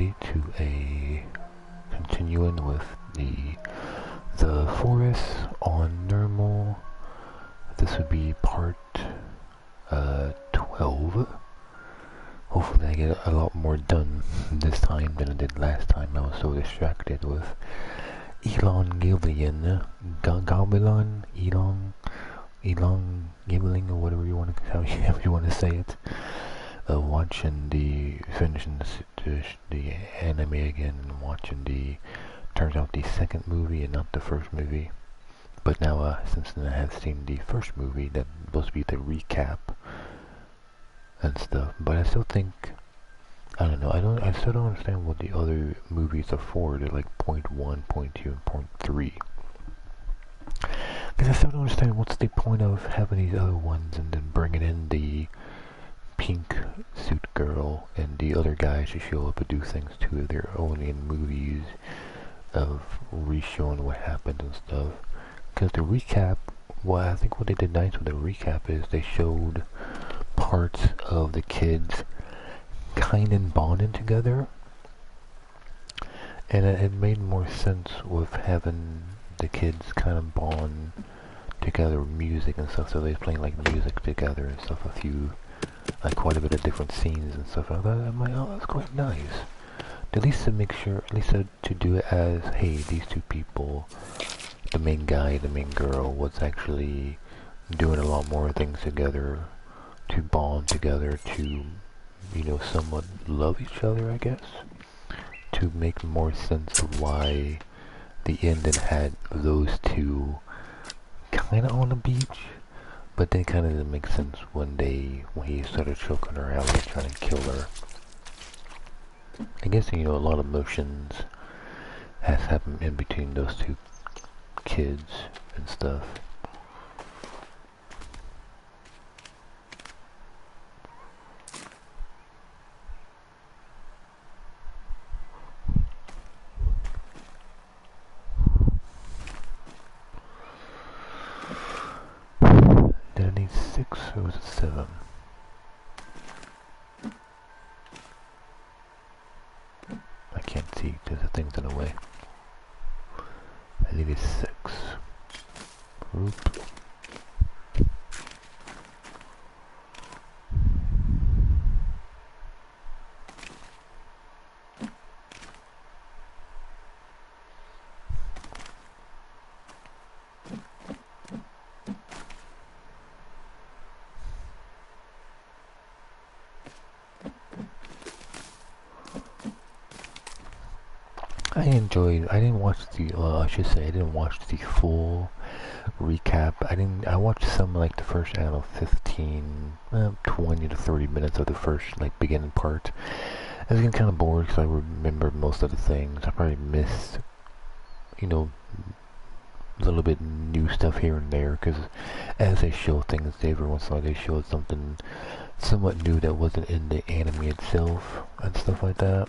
everybody, to a continuing with the forest on normal. This would be part 12. Hopefully I get a lot more done this time than I did last time. I was so distracted with Elon, Gibling, or whatever you want to, however you want to say it. Finishing the anime again, and watching turns out the second movie and not the first movie. But now, since then I have seen the first movie, that's supposed to be the recap and stuff. But I still think, I don't know, I still don't understand what the other movies are for. They're like point 1, point 2, and point 3. Because I still don't understand what's the point of having these other ones and then bringing in the pink suit girl and the other guys to show up and do things too. They're only in movies of re-showing what happened and stuff. Because the recap, well, I think what they did nice with the recap is they showed parts of the kids kind of bonding together, and it made more sense with having the kids kind of bond together with music and stuff. So they're playing like music together and stuff, quite a bit of different scenes and stuff. I thought, I'm like, oh, that's quite nice. At least to make sure, at least to do it as, hey, these two people, the main guy, the main girl, was actually doing a lot more things together, to bond together, to, somewhat love each other, I guess. To make more sense of why the ending had those two kind of on the beach. But then kind of didn't make sense when he started choking her out and trying to kill her. I guess, a lot of emotions has happened in between those two kids and stuff. Did I need 6 or was it 7? I can't see because the thing's in the way. I needed 6. Oop. I didn't watch I didn't watch the full recap. I watched some, like, the first, 15, 20 to 30 minutes of the first, beginning part. I was getting kind of bored because I remember most of the things. I probably missed, a little bit new stuff here and there, because as they show things, every once in a while they showed something somewhat new that wasn't in the anime itself and stuff like that.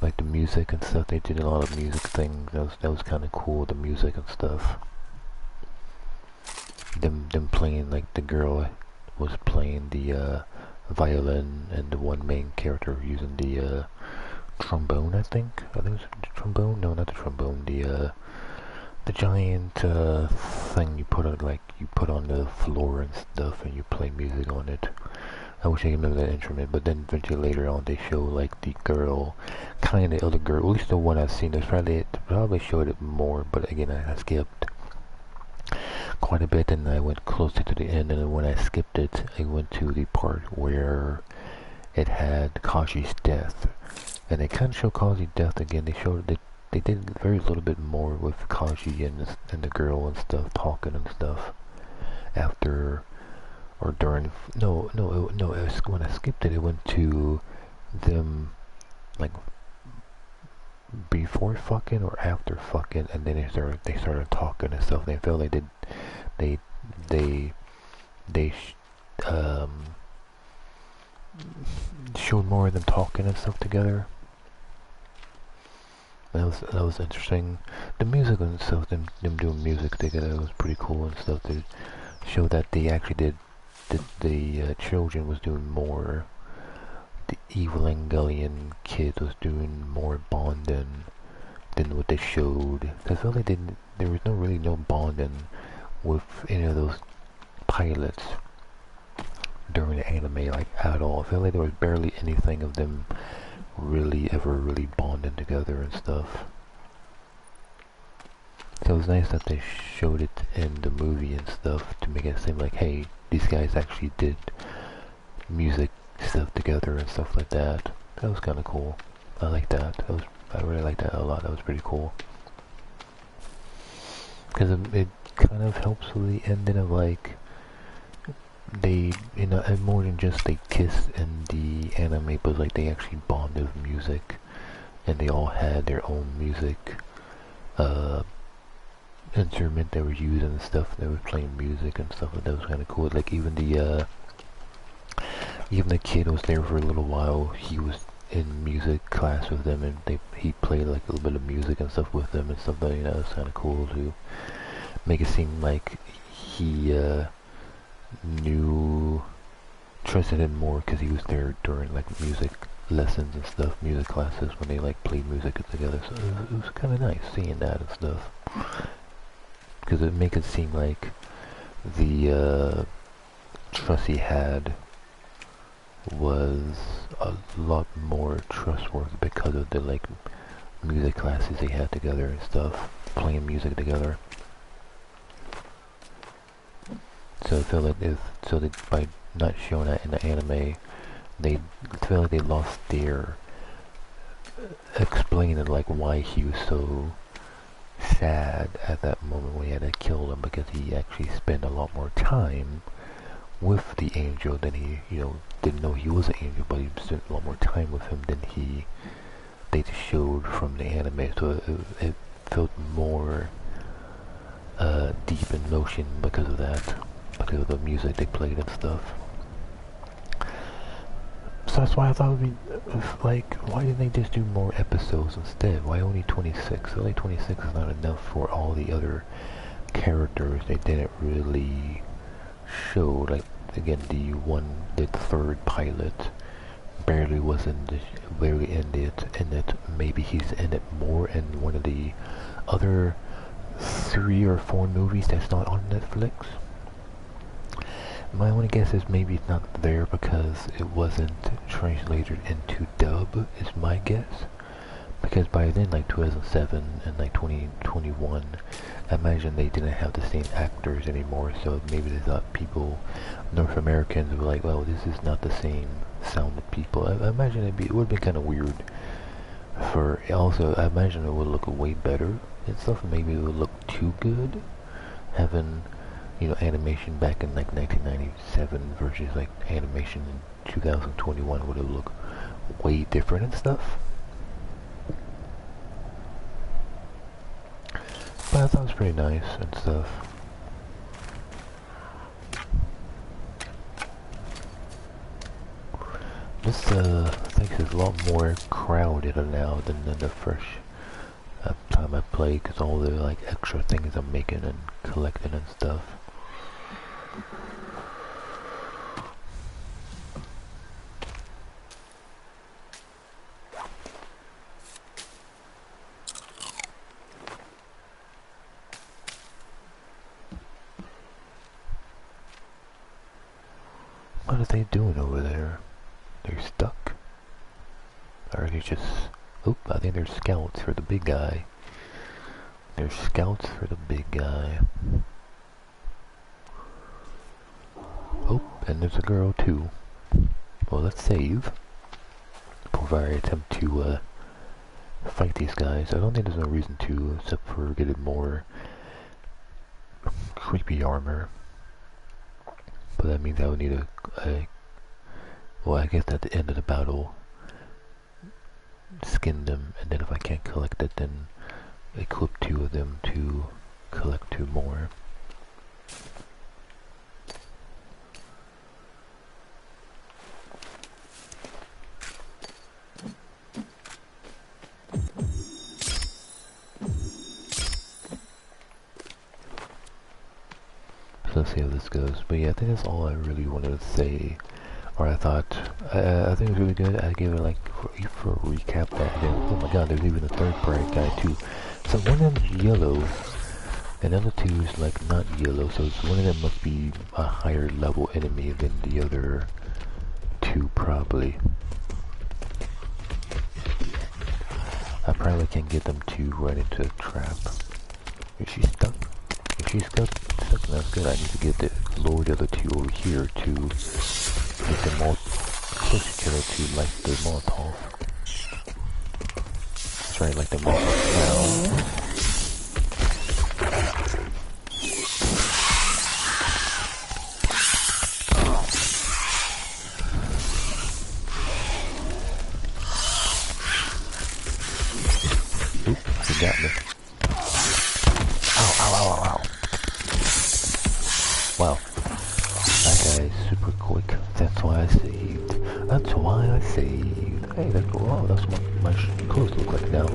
Like the music and stuff, they did a lot of music things. That was kind of cool, the music and stuff. Them playing, like, the girl was playing the violin, and the one main character using the trombone, I think. I think it was the trombone. No, not the trombone. The giant thing you put on the floor and stuff, and you play music on it. I wish I could remember that instrument, but then eventually later on they show, like, the girl, kind of the other girl, at least the one I've seen. There's probably showed it more, but again, I skipped quite a bit, and I went closer to the end, and then when I skipped it, I went to the part where it had Kashi's death, and they kind of show Kashi's death again. They did very little bit more with Kashi and the girl and stuff, talking and stuff, after... Or during, no, when I skipped it, it went to them, like, before fucking or after fucking, and then they started talking and stuff. They felt like they showed more of them talking and stuff together. That was interesting. The music and stuff, them doing music together, was pretty cool and stuff. To show that they actually did. The children was doing more Evangelion kid was doing more bonding than what they showed. I felt like there was no bonding with any of those pilots during the anime, like at all. I feel like there was barely anything of them really bonding together and stuff. So it was nice that they showed it in the movie and stuff to make it seem like, hey, these guys actually did music stuff together and stuff like that. That was kind of cool. I like that. I really like that a lot. That was pretty cool. Because it kind of helps with the ending of like, they, you know, more than just they kiss in the anime, but like they actually bonded with music, and they all had their own music instrument they were using and stuff. They were playing music and stuff, and that was kind of cool. Like even the kid was there for a little while. He was in music class with them, and he played like a little bit of music and stuff with them and stuff. That, you know, it's kind of cool to make it seem like he trusted him more because he was there during like music lessons and stuff, music classes when they like played music together. So it was kind of nice seeing that and stuff, because it make it seem like the trust he had was a lot more trustworthy because of the like music classes they had together and stuff, playing music together. So I feel like by not showing that in the anime, they feel like they lost their explaining like why he was so sad at that moment when he had to kill him, because he actually spent a lot more time with the angel than he, you know, didn't know he was an angel, but he spent a lot more time with him than they just showed from the anime. So it felt more deep in motion because of that, because of the music they played and stuff. So that's why I thought it would be, like, why didn't they just do more episodes instead? Why only 26? Only 26 is not enough for all the other characters they didn't really show. Like, again, the third pilot barely was barely in it. Maybe he's in it more in one of the other 3 or 4 movies that's not on Netflix. My only guess is maybe it's not there because it wasn't translated into dub, is my guess. Because by then, like 2007 and like 2021, I imagine they didn't have the same actors anymore, so maybe they thought North Americans were like, well, this is not the same sound of people. I imagine it would have been kind of weird also, I imagine it would look way better and stuff. Maybe it would look too good, having, you know, animation back in like 1997 versus like animation in 2021 would have looked way different and stuff. But I thought it was pretty nice and stuff. This place is a lot more crowded now than the first time I played, because all the like extra things I'm making and collecting and stuff. What are they doing over there? They're stuck? Or are they just... Oh, I think they're scouts for the big guy. They're scouts for the big guy. Oh, and there's a girl too. Well, let's save before I attempt to fight these guys. I don't think there's no reason to, except for getting more creepy armor. But that means I would need well, I guess at the end of the battle, skin them, and then if I can't collect it, then equip 2 of them to collect 2 more. So let's see how this goes. But yeah, I think that's all I really wanted to say Or I thought, I think it was really good. I gave it like, for a recap that, oh my god, there's even a third party guy too. So one of them's yellow, and the other two is like not yellow, so it's one of them must be a higher level enemy than the other two probably. I probably can get them to run into a trap. Is she stuck? If she's stuck, that's good. I need to get the lower the other two over here to get them all close to each other to light the Molotov. That's right, like the Molotov now. He got me. Ow, ow, ow, ow, ow. Wow. That guy's super quick. That's why I saved. That's why I saved. Hey, that's cool. Oh, that's what my clothes look like now.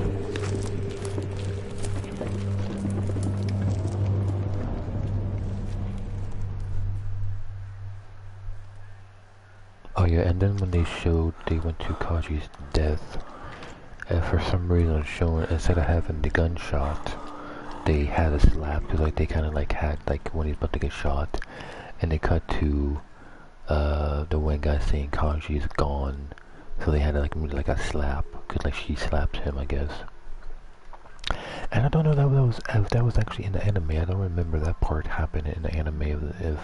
Oh yeah, and then when they went to Kaji's death, for some reason showing, instead of having the gunshot, they had a slap, cause like they kind of like had, like when he's about to get shot, and they cut to the one guy saying Kaji's gone, so they had like a slap, cause like she slapped him, I guess. And I don't know if that was actually in the anime. I don't remember that part happening in the anime of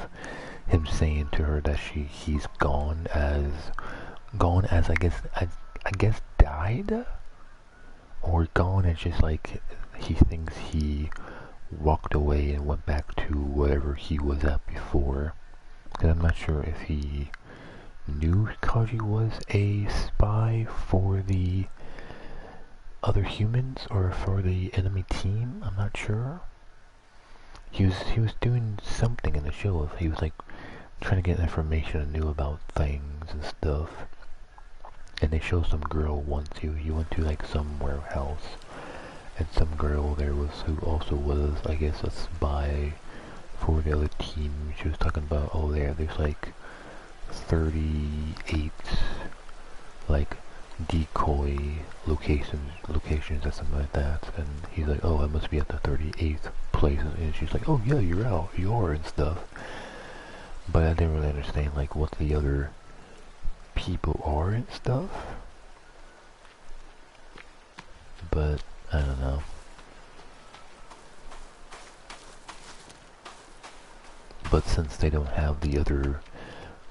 him saying to her that he's gone as I guess died, or gone as just like he thinks he walked away and went back to whatever he was at before. Because I'm not sure if he knew Kaji was a spy for the other humans or for the enemy team. I'm not sure. He was doing something in the show. He was like trying to get information and knew about things and stuff. And they show some girl once he went to like some warehouse, and some girl there was who also was, I guess, a spy for the other team. She was talking about, oh, there's like 38 like decoy locations or something like that, and he's like, oh, I must be at the 38th place, and she's like, oh yeah, you are and stuff. But I didn't really understand like what the other people are and stuff. But I don't know. But since they don't have the other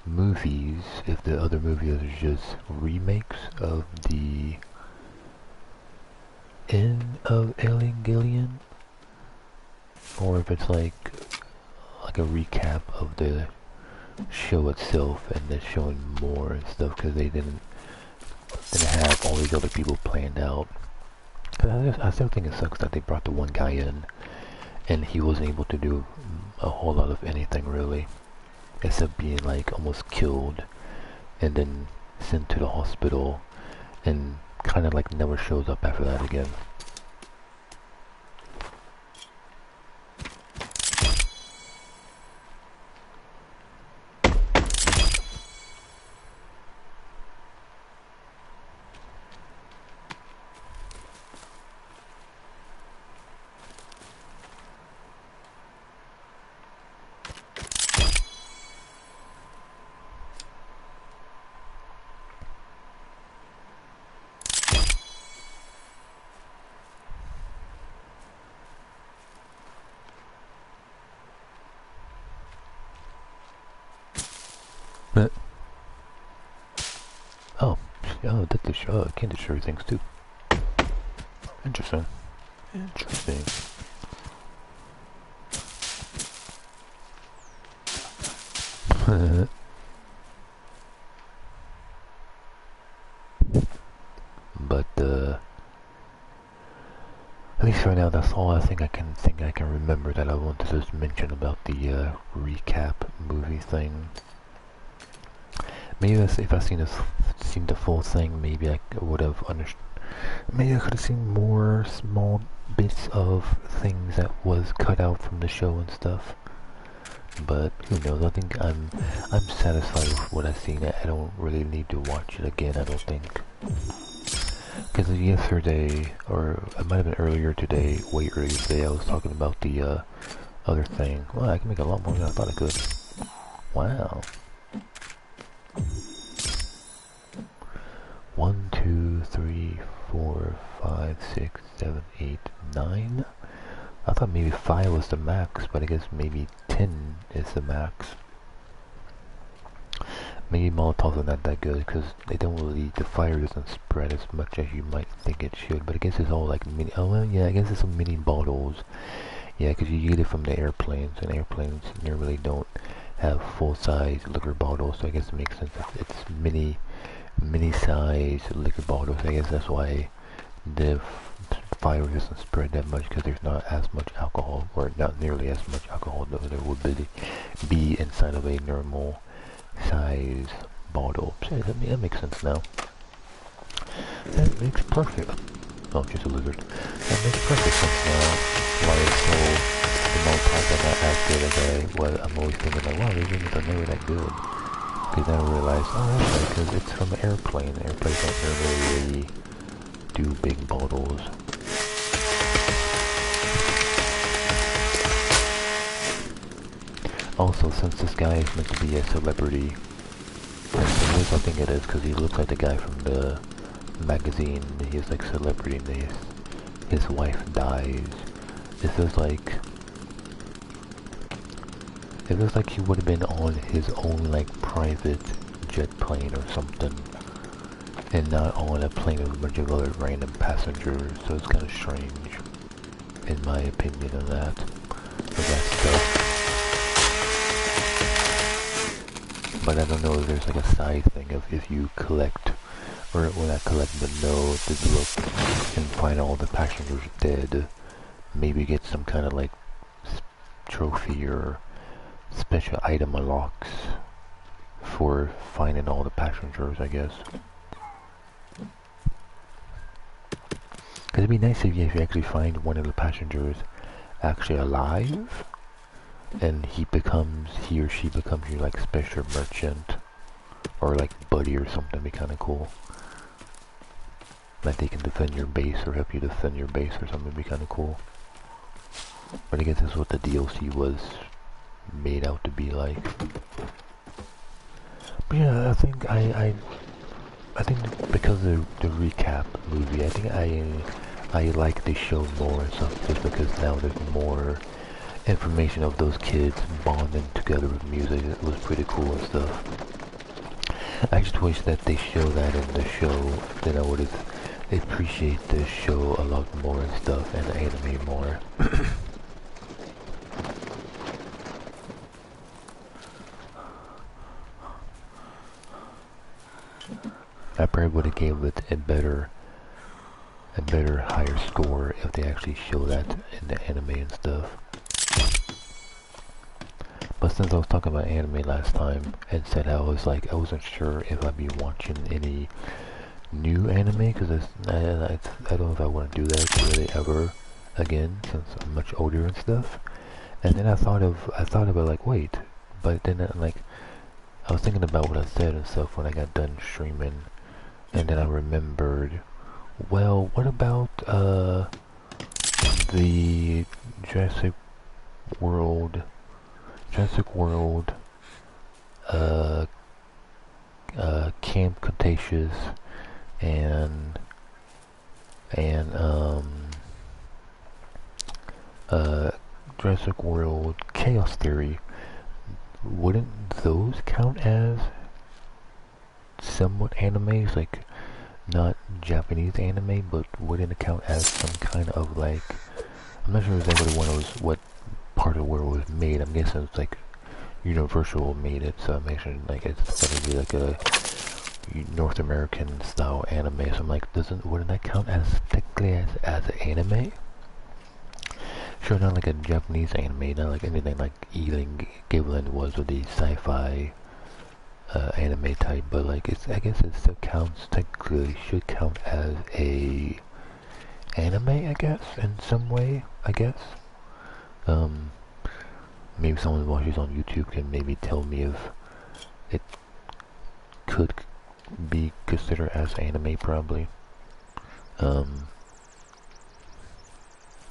movies, if the other movies are just remakes of the end of Alien Gillian, or if it's like a recap of the show itself and they're showing more and stuff, because they didn't have all these other people planned out. I still think it sucks that they brought the one guy in and he wasn't able to do a whole lot of anything really, except being like almost killed and then sent to the hospital and kind of like never shows up after that again. But oh, that can destroy things too. Interesting. Interesting. But at least right now, that's all I think I can remember that I wanted to just mention about the recap movie thing. Maybe if I seen the full thing, maybe I would have understood. Maybe I could have seen more small bits of things that was cut out from the show and stuff. But who knows? I think I'm satisfied with what I've seen. I don't really need to watch it again. I don't think. Because yesterday, or it might have been earlier today, way earlier today, I was talking about the other thing. Well, I can make a lot more than I thought I could. Wow. 1, 2, 3, 4, 5, 6, 7, 8, 9. I thought maybe 5 was the max, but I guess maybe 10 is the max. Maybe Molotovs are not that good because they don't really, the fire doesn't spread as much as you might think it should. But I guess it's all like mini, oh well, yeah, I guess it's some mini bottles. Yeah, because you get it from the airplanes, and airplanes normally don't have full-size liquor bottles, so I guess it makes sense if it's mini-size liquor bottles. I guess that's why the fire doesn't spread that much, because there's not as much alcohol, or not nearly as much alcohol that there would be inside of a normal size bottle. So that makes sense now. That makes perfect. Oh, just a lizard. That makes perfect sense now. Why it's so the Molotovs are not as good as I'm always thinking like, wow, these things are never that good. Because then I realized, oh, that's right, because it's from an airplane. Airplanes don't really do big bottles. Also, since this guy is meant to be a celebrity, and I think it is because he looks like the guy from the magazine. He's like celebrity, and his wife dies. It feels like he would have been on his own like private jet plane or something, and not on a plane with a bunch of other random passengers. So it's kind of strange, in my opinion, of that stuff. But I don't know if there's like a side thing of if you collect, or when I collect the note, the look, and find all the passengers dead, maybe get some kind of like trophy or special item unlocks for finding all the passengers, I guess. Cause it'd be nice if you actually find one of the passengers actually alive, and he or she becomes your like special merchant, or like buddy or something. It'd be kind of cool. Like they can defend your base or help you defend your base or something. It'd be kind of cool. But I guess that's what the DLC was made out to be like. But yeah, I think I think because of the recap movie, I think I like the show more and stuff, just because now there's more information of those kids bonding together with music. It was pretty cool and stuff. I just wish that they show that in the show, then I would have appreciated the show a lot more and stuff, and the anime more. I probably would have gave it a better higher score if they actually show that in the anime and stuff. But since I was talking about anime last time and said I wasn't sure if I'd be watching any new anime, because I don't know if I want to do that really ever again, since I'm much older and stuff. And then I thought about like, wait, but then like I was thinking about what I said and stuff when I got done streaming, and then I remembered, well, what about the Jurassic World Camp Cretaceous and Jurassic World Chaos Theory? Wouldn't those count as somewhat animes? Like, not Japanese anime, but wouldn't it count as some kind of like, I'm not sure exactly what part of the world was made. I'm guessing it's like Universal made it, so I'm guessing like it's gonna be like a North American style anime. So I'm like, wouldn't that count as technically as an anime? Sure, not like a Japanese anime, not like anything like Evangelion was with the sci-fi anime type, but like I guess it still counts, technically should count as a anime, I guess, in some way, I guess. maybe someone who watches on YouTube can maybe tell me if it could be considered as anime, probably.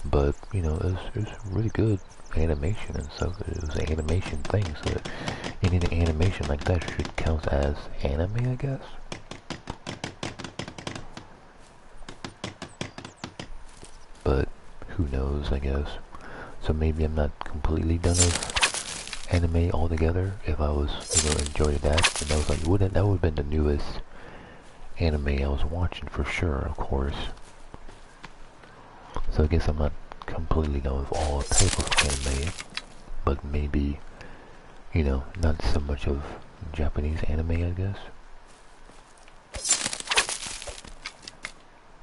But you know, it's really good animation and stuff. It was an animation thing, so anything animation like that should count as anime, I guess. But who knows, I guess. So maybe I'm not completely done with anime altogether. If I was, you know, enjoying that, and I was like, that would have been the newest anime I was watching for sure, of course. So I guess I'm not completely done with all type of anime, but maybe, you know, not so much of Japanese anime, I guess.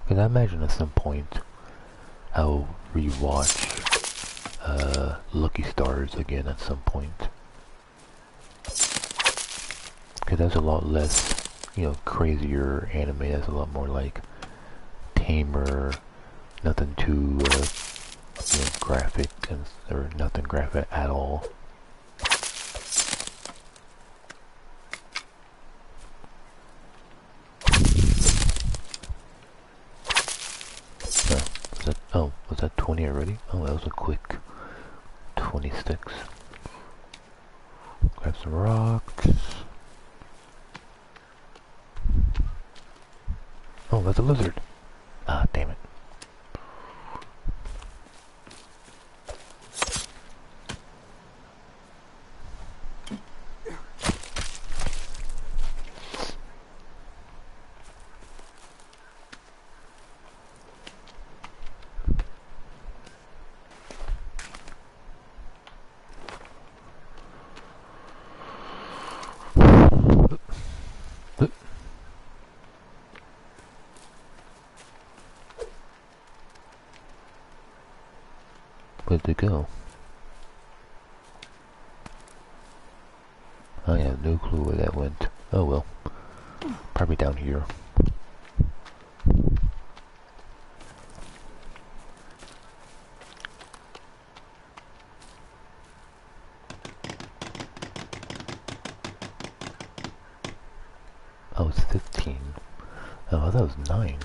Because I imagine at some point I'll rewatch Lucky Stars again at some point. Because that's a lot less, you know, crazier anime. That's a lot more like tamer, nothing too you know, graphic, or nothing graphic at all. Was that 20 already? Oh, that was a quick 20 sticks. Grab some rocks. Oh, that's a lizard. Ah, damn it. Where'd they go? I have no clue where that went. Oh well. Probably down here. Oh, it's 15. Oh, I thought it was 9.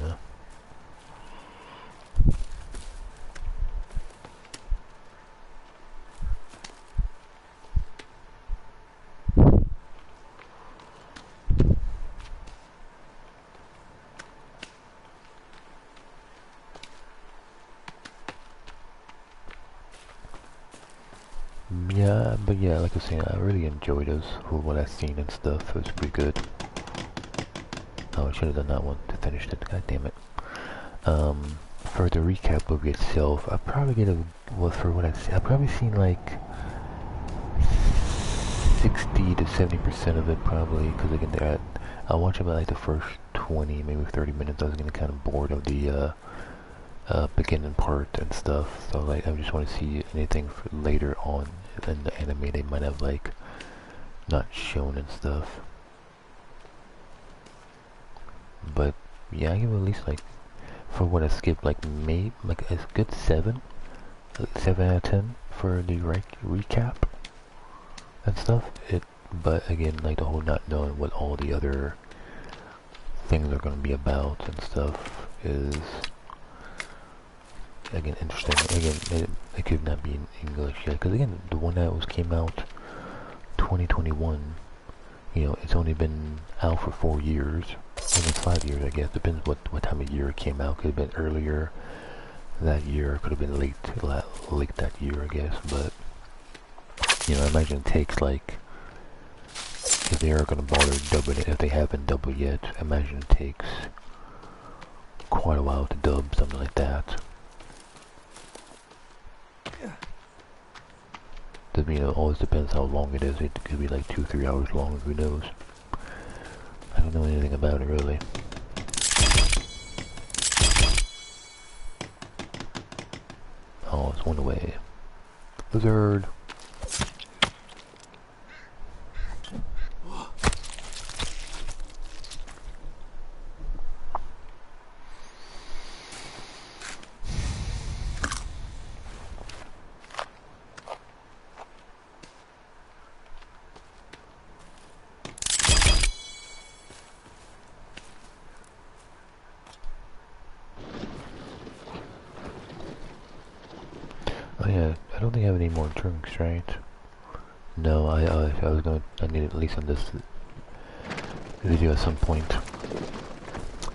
Yeah, but yeah, like I was saying, I really enjoyed those for what I've seen and stuff. It was pretty good. Oh, I should have done that one to finish it. God damn it. For the recap movie itself, I probably get for what I've probably seen like 60 to 70% of it probably, because again, I watched about like the first 20, maybe 30 minutes. I was getting kind of bored of the beginning part and stuff, so like I just want to see anything for later on in the anime they might have like not shown and stuff. But yeah, I give it at least like, for what I skipped, like maybe like a good 7 out of 10 for the recap and stuff. But again, like the whole not knowing what all the other things are going to be about and stuff is again interesting. Again, it could not be in English yet, because again, the one that came out 2021, you know, it's only been out for 4 years, almost 5 years, I guess. Depends what time of year it came out. Could have been earlier that year, could have been late that year, I guess. But you know, I imagine it takes like, if they are going to bother dubbing it, if they haven't dubbed yet, I imagine it takes quite a while to dub something like that. You know, always depends how long it is. It could be like 2-3 hours long, who knows. I don't know anything about it really. Oh, it's one away. Lizard! don't think I have any more drinks, right? No, I need at least on this video at some point.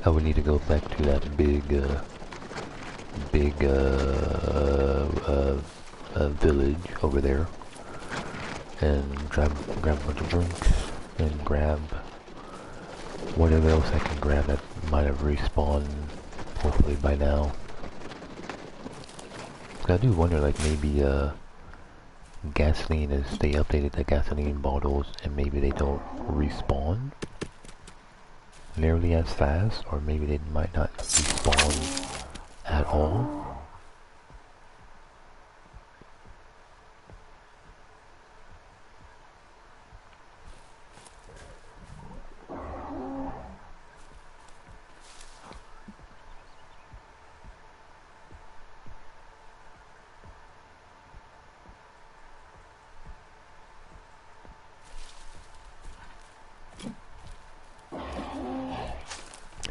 I would need to go back to that big village over there and grab a bunch of drinks and grab whatever else I can grab that might have respawned hopefully by now. I do wonder, like, maybe gasoline is, they updated the gasoline bottles and maybe they don't respawn nearly as fast, or maybe they might not respawn at all.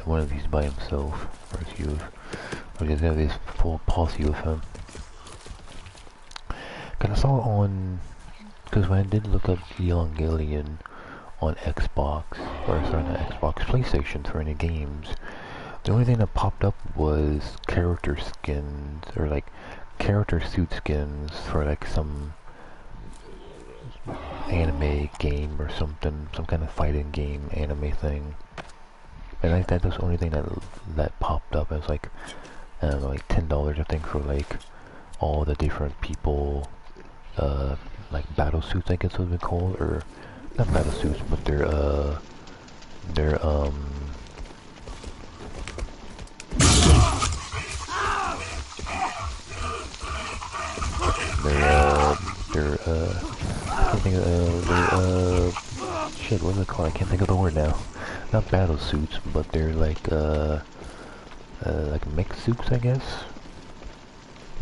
One of these by himself, or does he have this full posse with him? Cause I saw on, cause when I did look up Evangelion on Xbox, or sorry, not Xbox, PlayStation for any games, the only thing that popped up was character skins, or like character suit skins for like some anime game or something, some kind of fighting game anime thing. And I think that's the only thing that popped up. As like, I don't know, like $10 I think for like all the different people, like battle suits I guess it would be called, or not battle suits, but their I can't think of shit, what's it called? I can't think of the word now. Not battle suits, but they're like mech suits, I guess.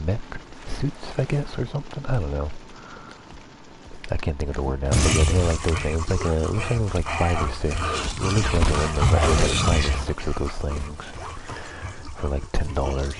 Mech suits, I guess, or something. I don't know. I can't think of the word now. But yeah, they're like those things. It was like it looks like it was like 5 or 6. Well, at least one of them was like 5 or 6 of those things for like $10.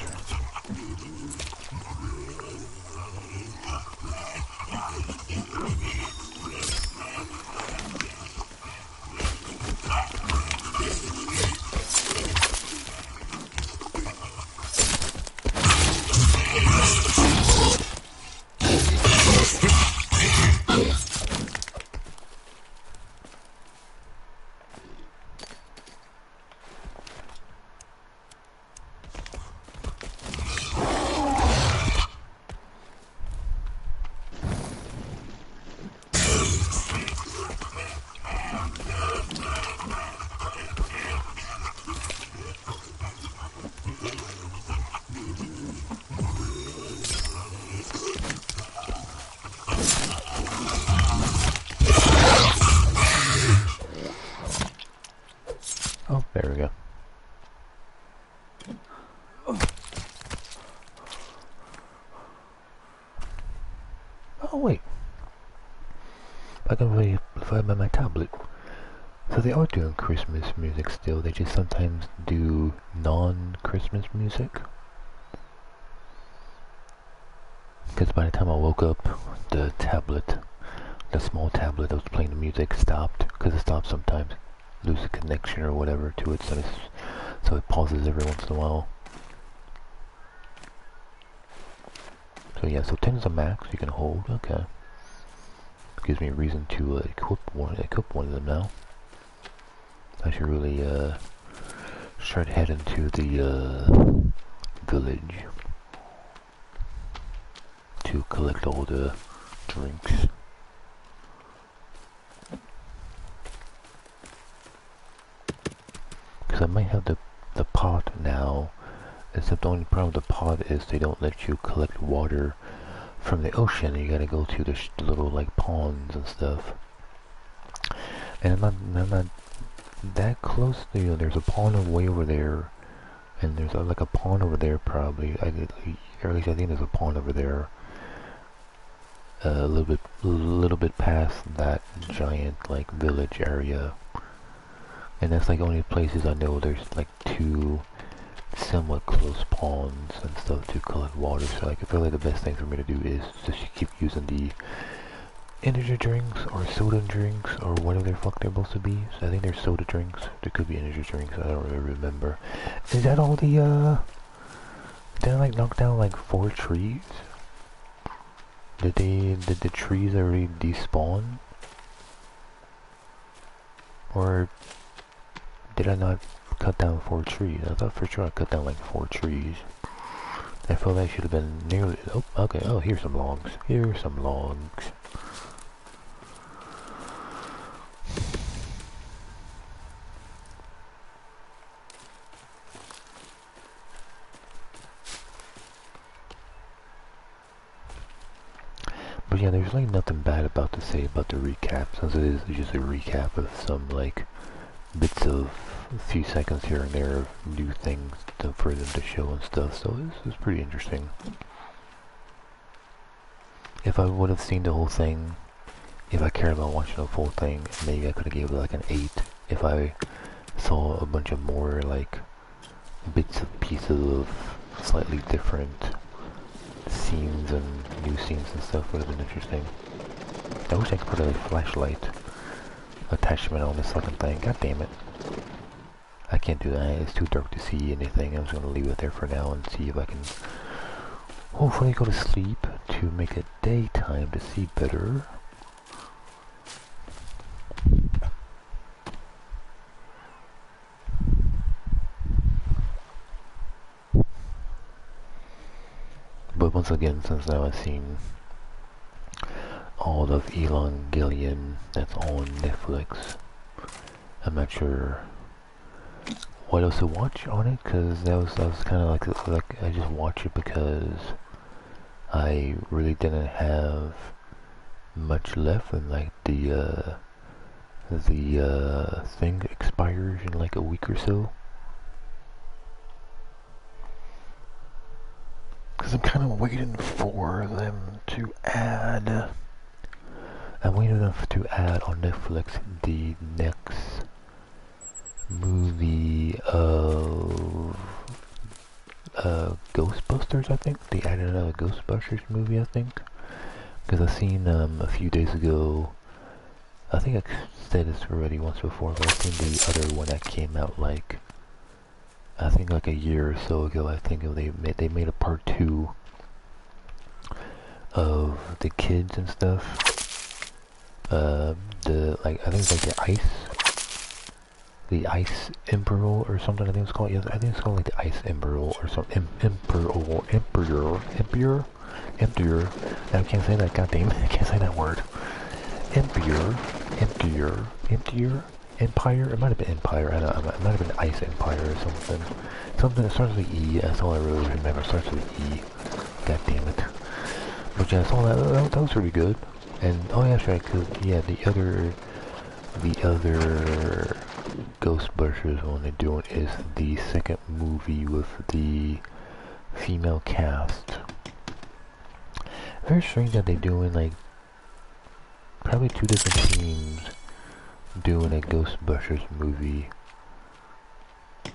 There we go. Oh wait, I can really find by my tablet. So they are doing Christmas music still. They just sometimes do non-Christmas music. Because by the time I woke up, the small tablet that was playing the music stopped. Because it stops sometimes. Lose a connection or whatever to it, so it pauses every once in a while. So yeah, so 10 is a max you can hold. Okay, gives me a reason to equip one of them now. I should really start heading to the village to collect all the drinks. Because I might have the pot now, except the only problem with the pot is they don't let you collect water from the ocean. You gotta go to the little like ponds and stuff. And I'm not that close to, you know, there's a pond way over there, and there's like a pond over there probably. Or at least I think there's a pond over there. A little bit past that giant like village area. And that's like only places I know there's like two somewhat close ponds and stuff to collect water. So like, I feel like the best thing for me to do is just keep using the energy drinks or soda drinks or whatever the fuck they're supposed to be. So I think they're soda drinks. They could be energy drinks. I don't really remember. Is that all the did I like knock down like 4 trees? Did the trees already despawn? Or did I not cut down 4 trees? I thought for sure I cut down like 4 trees. I feel like I should have been nearly. Oh, okay. Oh, here's some logs. Here's some logs. But yeah, there's like nothing bad about to say about the recap, since it is just a recap of some like bits of a few seconds here and there of new things for them to show and stuff. So this is pretty interesting. If I would have seen the whole thing, if I cared about watching the full thing, maybe I could have gave it like an 8. If I saw a bunch of more like bits of pieces of slightly different scenes and new scenes and stuff, would have been interesting. I wish I could put a flashlight attachment on this fucking thing. God damn it. I can't do that. It's too dark to see anything. I'm just gonna leave it there for now and see if I can hopefully go to sleep to make it daytime to see better. But once again, since now I've seen all of Evangelion that's on Netflix, I'm not sure what else to watch on it, because that was kind of like I just watched it because I really didn't have much left, and like the thing expires in like a week or so. Because I'm kind of waiting for them to add. I'm waiting for them to add on Netflix the next movie of Ghostbusters. I think they added another Ghostbusters movie. I think because I seen a few days ago. I think I said this already once before, but I seen the other one that came out like. I think like a year or so ago. I think they made a part 2 of the kids and stuff. I think it's like the ice emperor or something. I think it's called. Yeah, I think it's called like the ice emperor or something. Emperor. I can't say that. Goddamn, I can't say that word. Empire. It might have been Empire. I don't know. It might have been Ice Empire or something. Something that starts with E. That's all I really remember. It starts with E. God damn it. But yeah, I saw that was pretty good. And oh yeah, sure. Yeah, the other Ghostbusters one they're doing is the second movie with the female cast. Very strange that they're doing like probably 2 different teams doing a Ghostbusters movie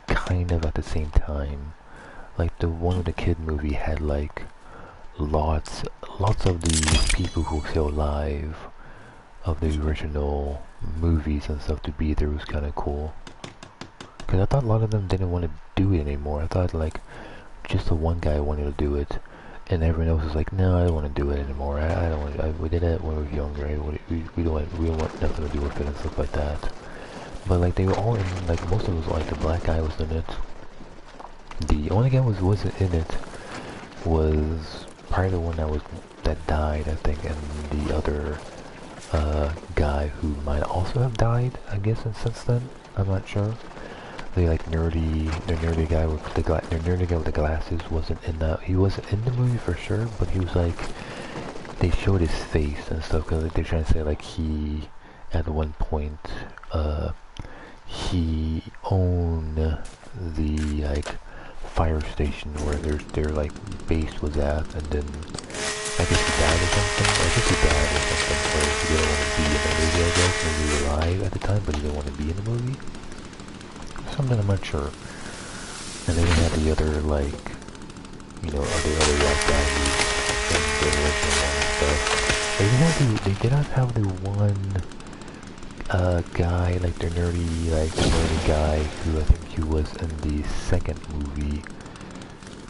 kind of at the same time. Like the one with the kid movie had like lots of the people who were still alive of the original movies and stuff to be there. Was kind of cool, because I thought a lot of them didn't want to do it anymore. I thought like just the one guy wanted to do it, and everyone else was like, no, I don't want to do it anymore. I don't want. We did it when we were younger. We don't want nothing to do with it and stuff like that. But like they were all in, like most of them, like the black guy was in it. The only guy wasn't in it was probably the one that died, I think, and the other guy who might also have died, I guess, and since then. I'm not sure. The nerdy guy with the glasses wasn't in that. He wasn't in the movie for sure, but he was like, they showed his face and stuff because they're trying to say like he, at one point, he owned the like fire station where their like base was at, and then I guess he died or something. I guess he died or something, or he didn't want to be in the movie. I guess maybe he was alive at the time, but he didn't want to be in the movie. Something, I'm not sure. And then we had the other, like, you know, the other white guy from the original one and stuff. They did not have the one guy, like the nerdy guy who I think he was in the second movie.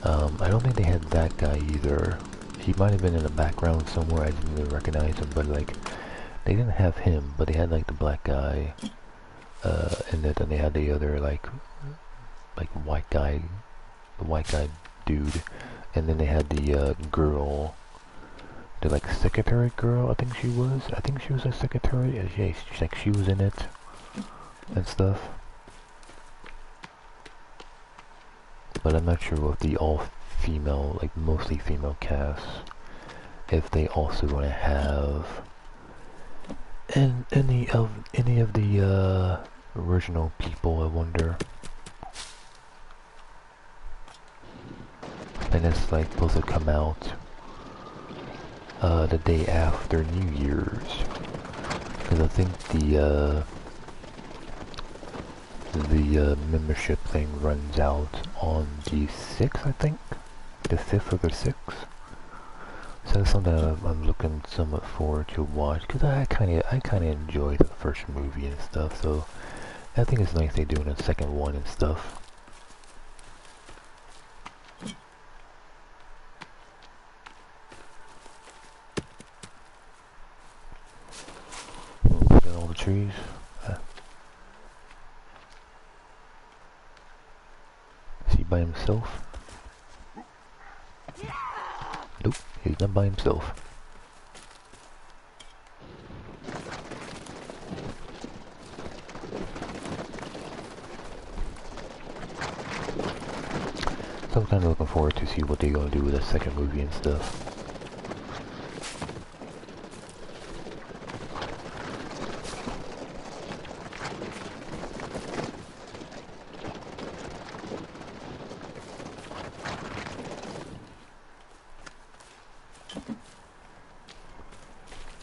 I don't think they had that guy either. He might have been in the background somewhere, I didn't really recognize him, but like, they didn't have him, but they had like the black guy, and then they had the other like white guy, the white guy dude, and then they had the girl, the like secretary girl, I think she was a secretary, yeah, she was in it, and stuff. But I'm not sure what the all-female, like mostly female cast, if they also want to have any of the original people, I wonder. And it's like supposed to come out the day after New Year's, because I think the membership thing runs out on the 6th, I think, the 5th or the 6th. So that's something I'm looking somewhat forward to watch, because I kind of enjoyed the first movie and stuff. So I think it's nice they're doing a second one and stuff. Look at all the trees. Is he by himself? Nope, he's not by himself. So I'm kind of looking forward to see what they're gonna do with the second movie and stuff.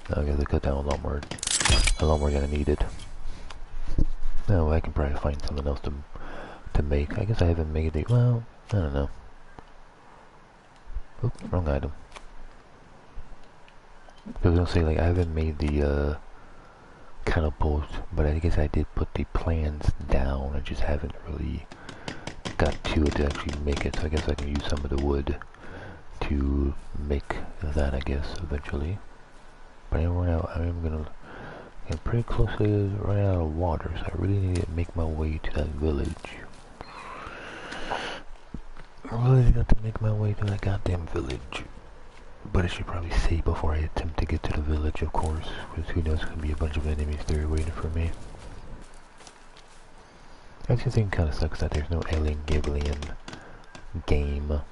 I guess I cut down a lot more than I needed. No, I can probably find something else to make. I guess I haven't made it. Well, I don't know. Oops, wrong item. I was gonna say, like, I haven't made the catapult, but I guess I did put the plans down. I just haven't really got to it to actually make it. So I guess I can use some of the wood to make that, I guess, eventually. But I'm pretty close to running out of water, so I really need to make my way to that village. I really got to make my way to that goddamn village. But I should probably save before I attempt to get to the village, of course, because who knows, could be a bunch of enemies there waiting for me. I actually think it kind of sucks that there's no Alien game.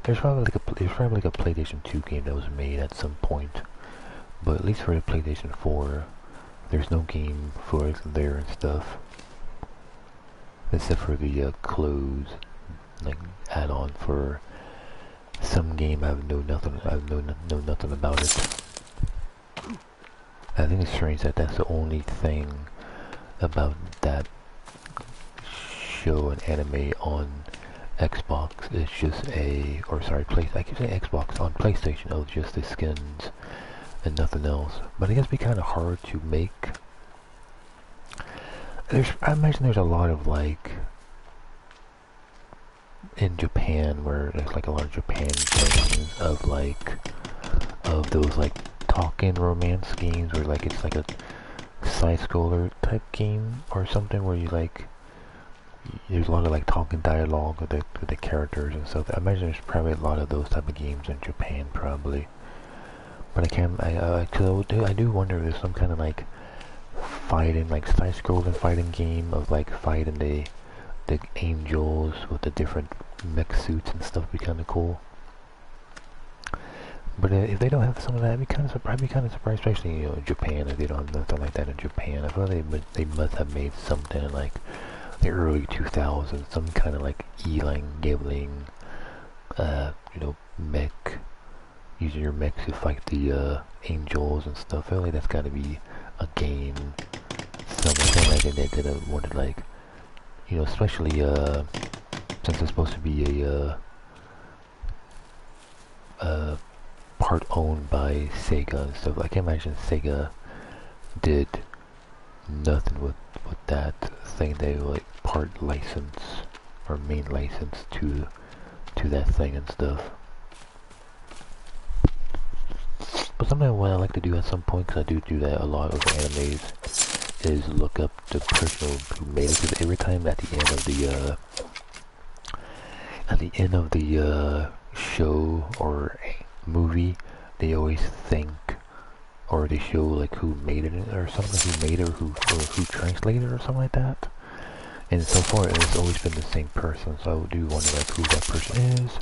There's probably like a PlayStation 2 game that was made at some point. But at least for the PlayStation 4, there's no game for it there and stuff. Except for the clothes, like add-on for some game. I know nothing about it. I think it's strange that that's the only thing about that show and anime on Xbox. It's just I keep saying Xbox, on PlayStation. Oh, just the skins and nothing else. But I guess it'd be kind of hard to make. I imagine there's a lot of, like, in Japan, where there's like a lot of Japan things of those like talking romance games, where like it's like a side scroller type game or something, where you like there's a lot of like talking dialogue with the characters and stuff. I imagine there's probably a lot of those type of games in Japan, probably. But I do wonder if there's some kind of like fighting, like side-scrolling fighting game of like fighting the angels with the different mech suits and stuff. Would be kind of cool. But if they don't have some of that, I'd be kind of surprised, especially, you know, Japan. If they don't have nothing like that in Japan, I feel like they must have made something in like the early 2000s, some kind of like gambling, you know, mech. Using your mechs to fight the angels and stuff. I feel like that's got to be a game. Something like they did wanted, like, you know, especially since it's supposed to be a part owned by Sega and stuff, I can't imagine Sega did nothing with that thing. They like part license or main license to that thing and stuff. But something what I like to do at some point, because I do that a lot with animes, is look up the person who made it. Because every time at the end of the show or movie, they always think, or they show like who made it or something, who made it, or who translated it or something like that. And so far, it's always been the same person. So I do wonder like who that person is.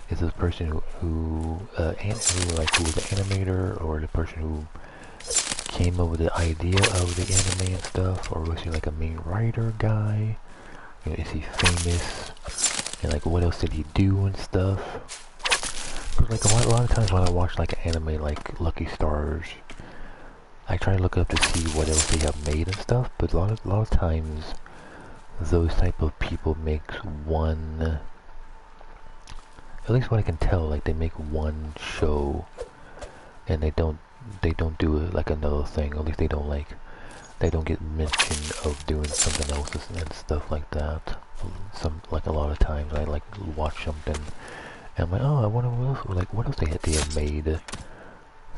Is this person who was the animator, or the person who came up with the idea of the anime and stuff, or was he like a main writer guy? You know, is he famous? And like, what else did he do and stuff? Like a lot of times when I watch like an anime like Lucky Stars, I try to look up to see what else they have made and stuff. But a lot of times, those type of people make one. At least what I can tell, like they make one show, and they don't do it like another thing. At least they don't get mention of doing something else and stuff like that. Like a lot of times I like watch something and I'm like, oh, I wonder what else they have made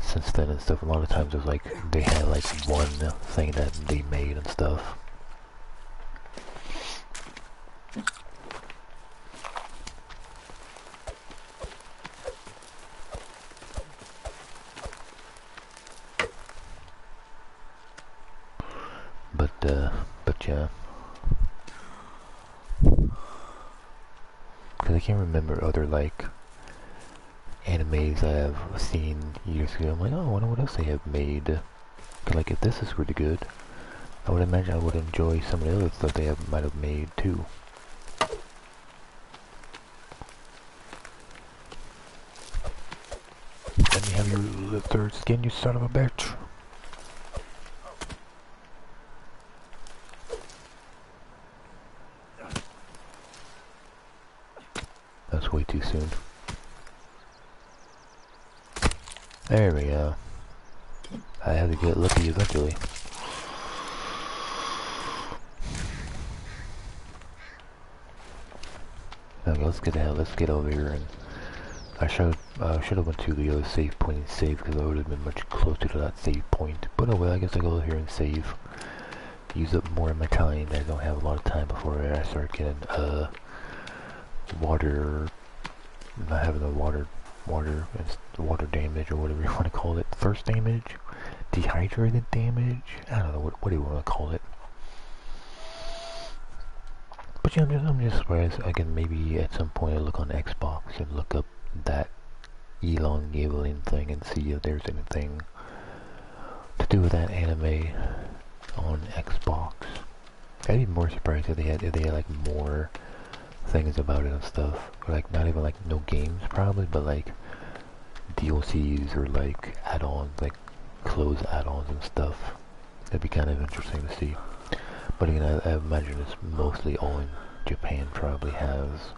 since then and stuff. A lot of times it's like they had like one thing that they made and stuff. But yeah. Because I can't remember other like animes I have seen years ago. I'm like, oh, I wonder what else they have made. Cause like if this is really good, I would imagine I would enjoy some of the other stuff they might have made too. Let me have your third skin, you son of a bitch. That's way too soon. There we go. I had to get lucky eventually. Okay, let's get over here, and I should have went to the other save point and save, because I would have been much closer to that save point. But oh well, I guess I go over here and save. Use up more of my time. I don't have a lot of time before I start getting water. Not having the water damage, or whatever you want to call it. Thirst damage, dehydrated damage. I don't know what do you want to call it. But yeah, I'm just surprised. I can maybe at some point I look on Xbox and look up that elongating thing and see if there's anything to do with that anime on Xbox. I'd be more surprised if they had like more things about it and stuff. Or like not even like no games probably, but like DLCs or like add-ons, like closed add-ons and stuff. That'd be kind of interesting to see. But again, I imagine it's mostly all in Japan. Probably has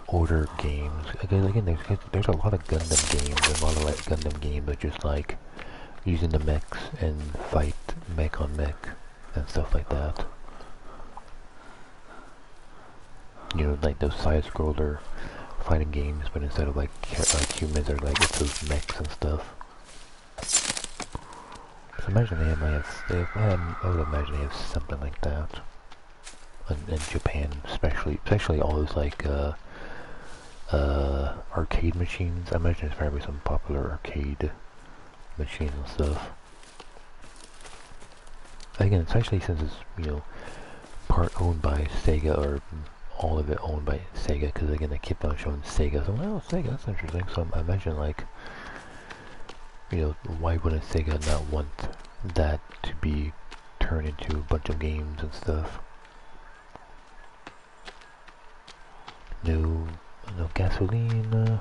older games. Again, there's a lot of Gundam games, a lot of like Gundam games that just like using the mechs and fight mech on mech and stuff like that. You know, like those side-scroller fighting games, but instead of like humans, are like it's those mechs and stuff. So imagine I would imagine they have something like that in Japan, especially all those like arcade machines. I imagine there's probably some popular arcade machines and stuff. Again, especially since it's, you know, part owned by Sega, or all of it owned by Sega, because again they keep on showing Sega, so I'm like, oh, Sega, that's interesting. So I imagine, like, you know, why wouldn't Sega not want that to be turned into a bunch of games and stuff? No gasoline.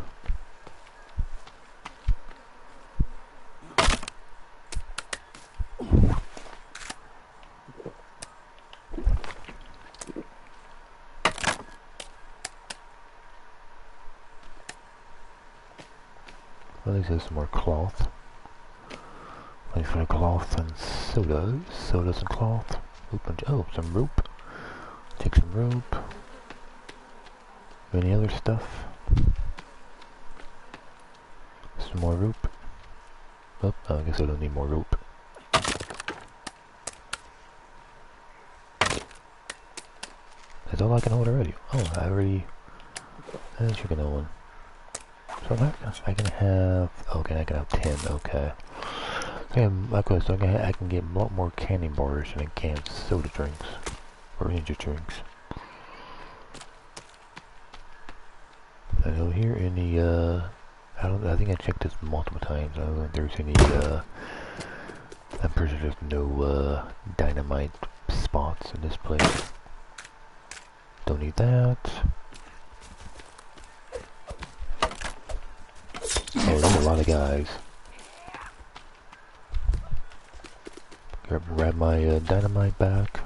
Well, at least there's some more cloth. Like for cloth and sodas. Sodas and cloth. Oh, some rope. Take some rope. Any other stuff? Some more rope. Oh, I guess I don't need more rope. That's all I can hold already. Oh, I already... That's chicken one. So I can have... Okay, I can have 10, okay. Okay, so I can get a lot more candy bars than I can soda drinks. Or energy drinks. I know here in the, I think I checked this multiple times. I don't know if there's any, I'm pretty sure there's no, dynamite spots in this place. Don't need that. Oh, there's a lot of guys. Grab my, dynamite back.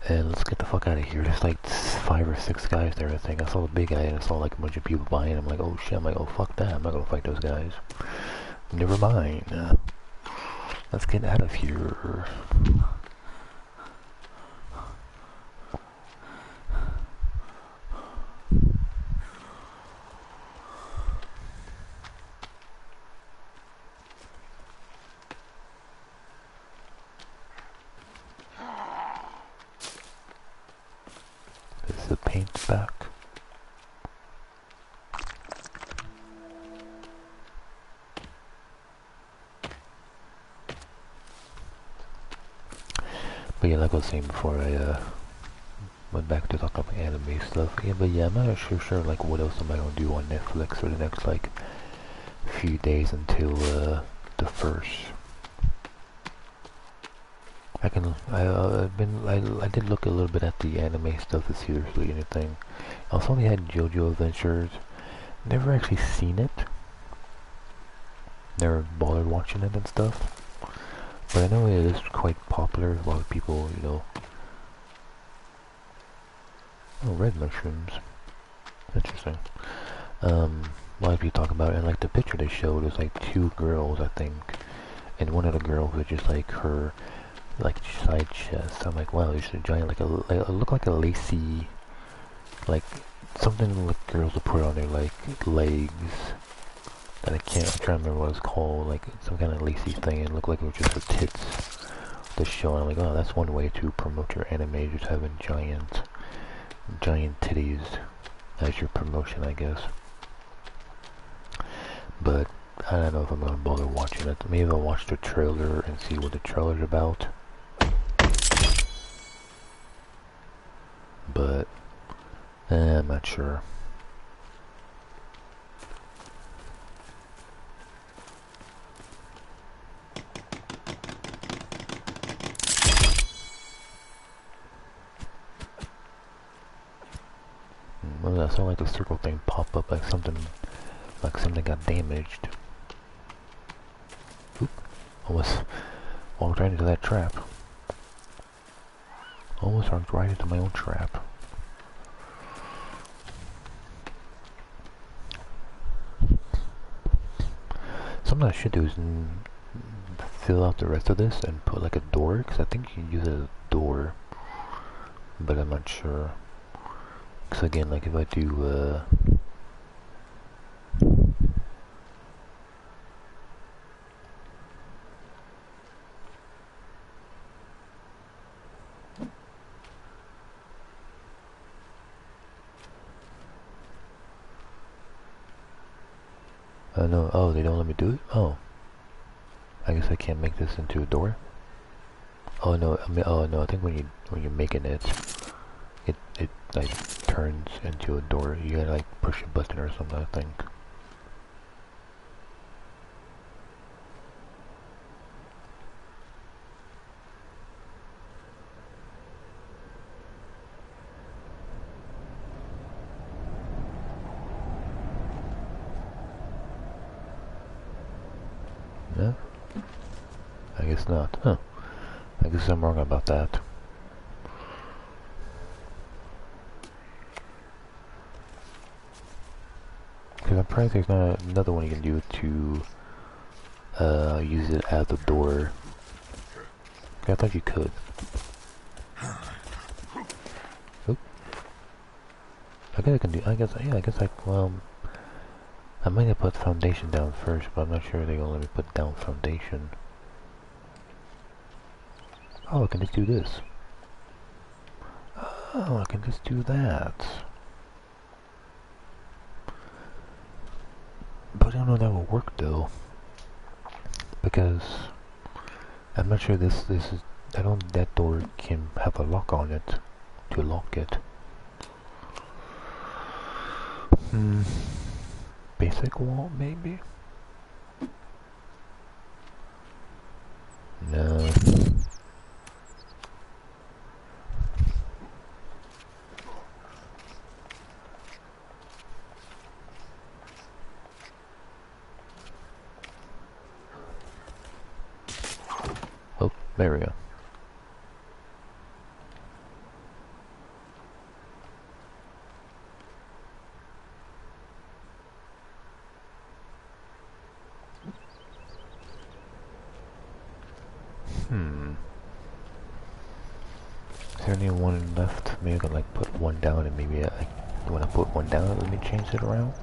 And let's get the fuck out of here. There's like 5 or 6 guys there, I think. I saw the big guy and I saw like a bunch of people behind him. I'm like, oh shit, I'm like, oh fuck that. I'm not gonna fight those guys. Never mind. Let's get out of here. Is the paint back? But yeah, like I was saying before, I went back to talk about anime stuff. Yeah, but yeah, I'm not sure like what else am I gonna do on Netflix for the next like few days until the 1st. I did look a little bit at the anime stuff to see if there's really anything. I also only had JoJo Adventures. Never actually seen it. Never bothered watching it and stuff. But I know it is quite popular. A lot of people, you know. Oh, red mushrooms. Interesting. A lot of people talk about it, and like the picture they showed was like 2 girls, I think. And one of the girls was just like her like side chest. I'm like, wow, there's a giant, like it looked like a lacy, like something like girls would put on their like legs. That I'm trying to remember what it's called, like some kind of lacy thing. It looked like it was just her tits to show. And I'm like, oh, that's one way to promote your anime, just having giant titties as your promotion, I guess. But I don't know if I'm gonna bother watching it. Maybe I'll watch the trailer and see what the trailer's about. But I'm not sure. Well, I saw like the circle thing pop up, like something got damaged. Oop! Almost walked right into that trap. Almost walked right into my own trap. Something I should do is fill out the rest of this and put like a door, because I think you can use a door, but I'm not sure. Because again, like if I do no, oh, they don't let me do it? Oh. I guess I can't make this into a door? Oh no, I mean, oh no, I think when you're making it like turns into a door. You gotta like push a button or something, I think. Yeah? I guess not. Huh. I guess I'm wrong about that. Because surprised there's not another one you can do to use it as a door. I thought you could. Oop. I guess I can do. I guess yeah. I guess well. I might have put foundation down first, but I'm not sure they're gonna let me put down foundation. Oh, I can just do this. Oh, I can just do that. But I don't know if that will work though, because I'm not sure this is. I don't. That door can have a lock on it to lock it. Basic wall maybe. No. Oh, there we go. Is there only one left? Maybe I could like put one down and maybe when I put one down, let me change it around?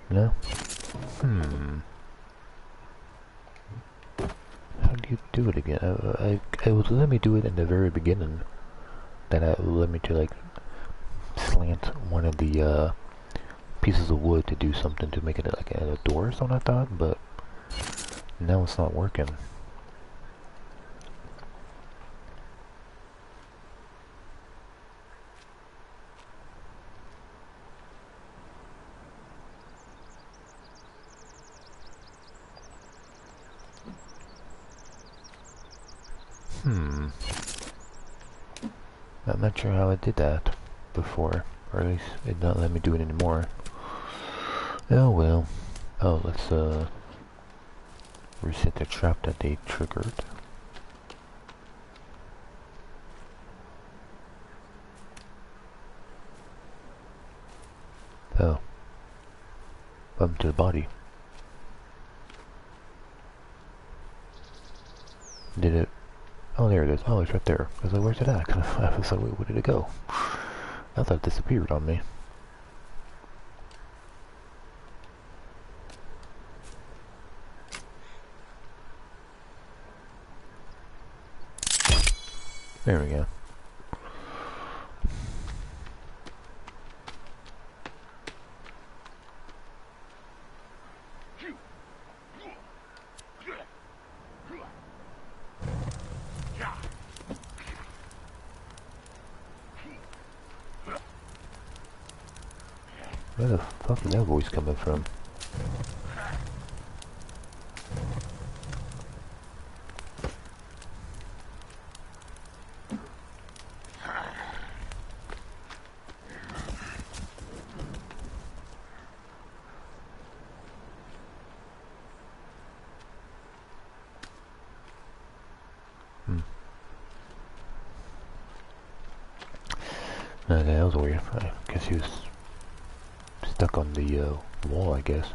No? How do you do it again? It would let me do it in the very beginning. Then it would let me to like slant one of the pieces of wood to do something to make it like a door or something I thought, but now it's not working. I'm not sure how I did that before, or at least it did not let me do it anymore. Oh well. Oh, let's reset the trap that they triggered. Oh. Bump to the body. Did it? Oh, there it is. Oh, it's right there. I was like, where's it at? I was like, wait, where did it go? I thought it disappeared on me. There we go. Where the fuck is that voice coming from? Okay, that was weird. I guess he was stuck on the wall, I guess.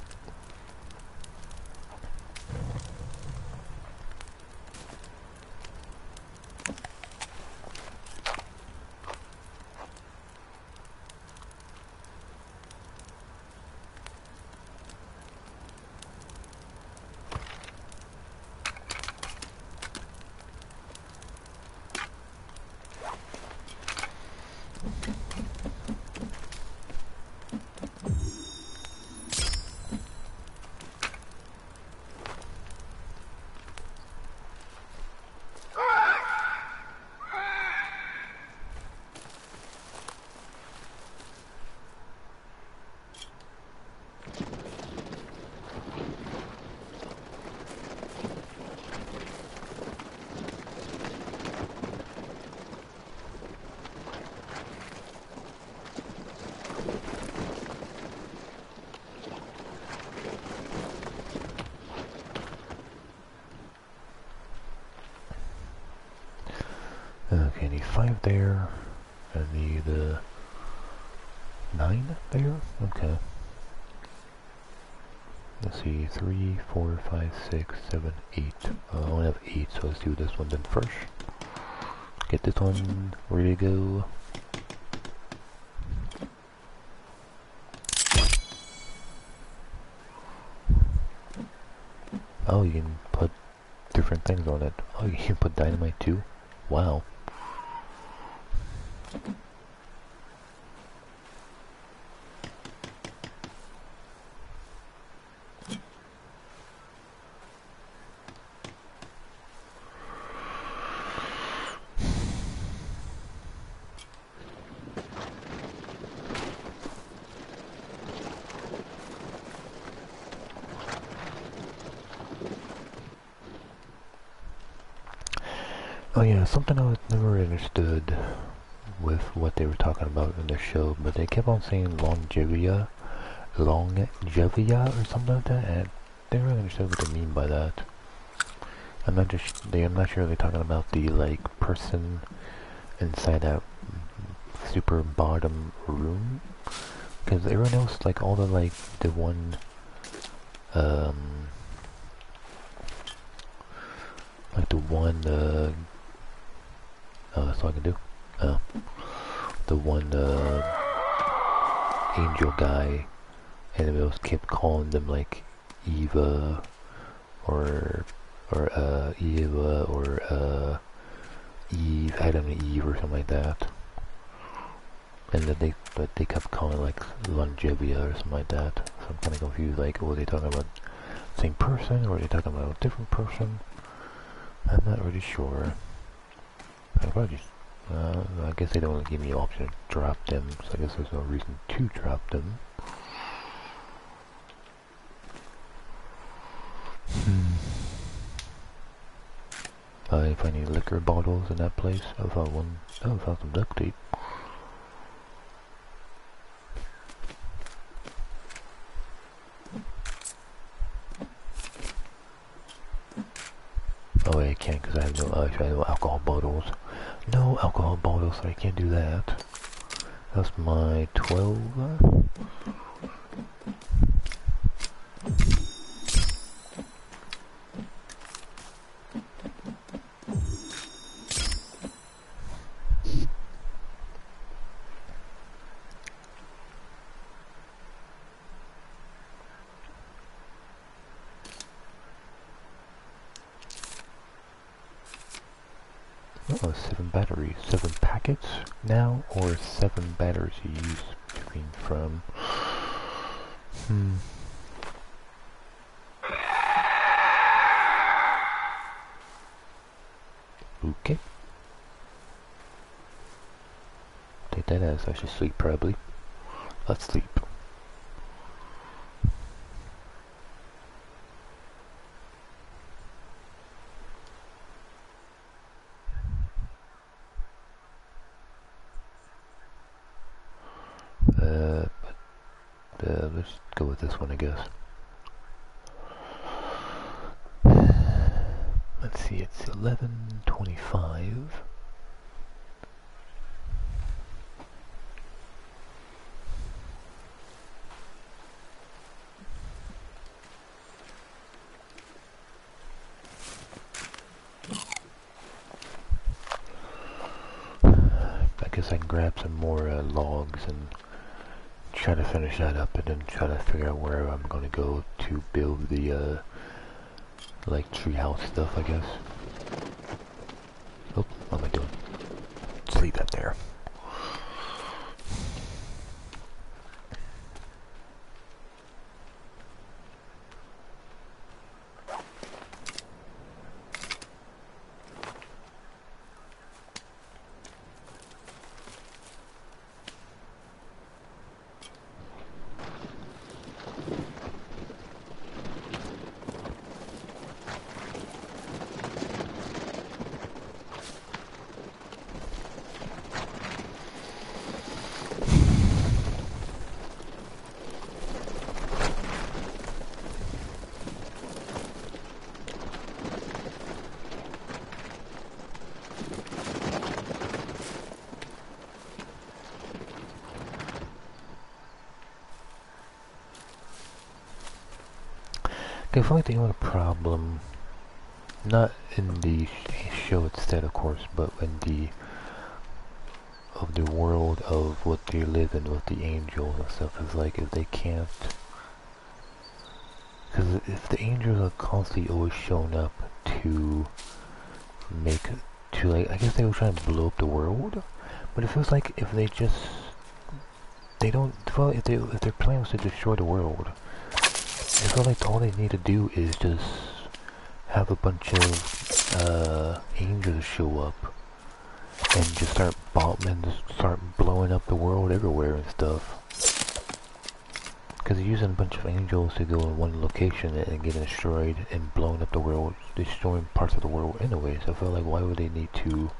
Okay, I need 5 there. I need 9 there? Okay. Let's see, 3, 4, 5, 6, 7, 8. I only have 8, so let's do this one then first. Get this one ready to go. Oh, you can put different things on it. Oh, you can put dynamite too? Wow. Oh yeah, something I never understood with what they were talking about in the show, but they kept on saying longevia or something like that, and I didn't really understand what they mean by that. I'm not sure they're talking about the like person inside that super bottom room, because everyone else, like all the like the one like the one oh, that's all I can do. Oh, the one angel guy, and everyone else kept calling them like Eva or Eva or Eve, Adam and Eve or something like that. And then they kept calling like longevia or something like that. So I'm kind of confused, like, were they talking about the same person or are they talking about a different person? I'm not really sure. I probably just, I guess they don't give me the option to drop them, so I guess there's no reason to drop them. If I need liquor bottles in that place, I found one. Oh, I found some duct tape. Oh wait, I can't because I have no alcohol bottles. No alcohol bottles, so I can't do that. That's my 12. Oh, 7 batteries. 7 packets now, or 7 batteries you use between from. Okay. Take that as I should sleep probably. Let's sleep. Let's go with this one, I guess. Let's see, it's 11:25. I guess I can grab some more logs and try to finish that up, and then try to figure out where I'm gonna go to build the like treehouse stuff, I guess. Oh, what am I doing? Let's leave that there. I feel like the only problem, not in the show itself, of course, but in the of the world of what they live in with the angels and stuff, is like if they can't, because if the angels are constantly always showing up to make, to like, I guess they were trying to blow up the world, but it feels like if they just, they don't, well, if their plan was to destroy the world, I feel like all they need to do is just have a bunch of angels show up and just start bombing, just start blowing up the world everywhere and stuff. Because they're using a bunch of angels to go in one location and get destroyed and blowing up the world, destroying parts of the world anyway. So I feel like why would they need to?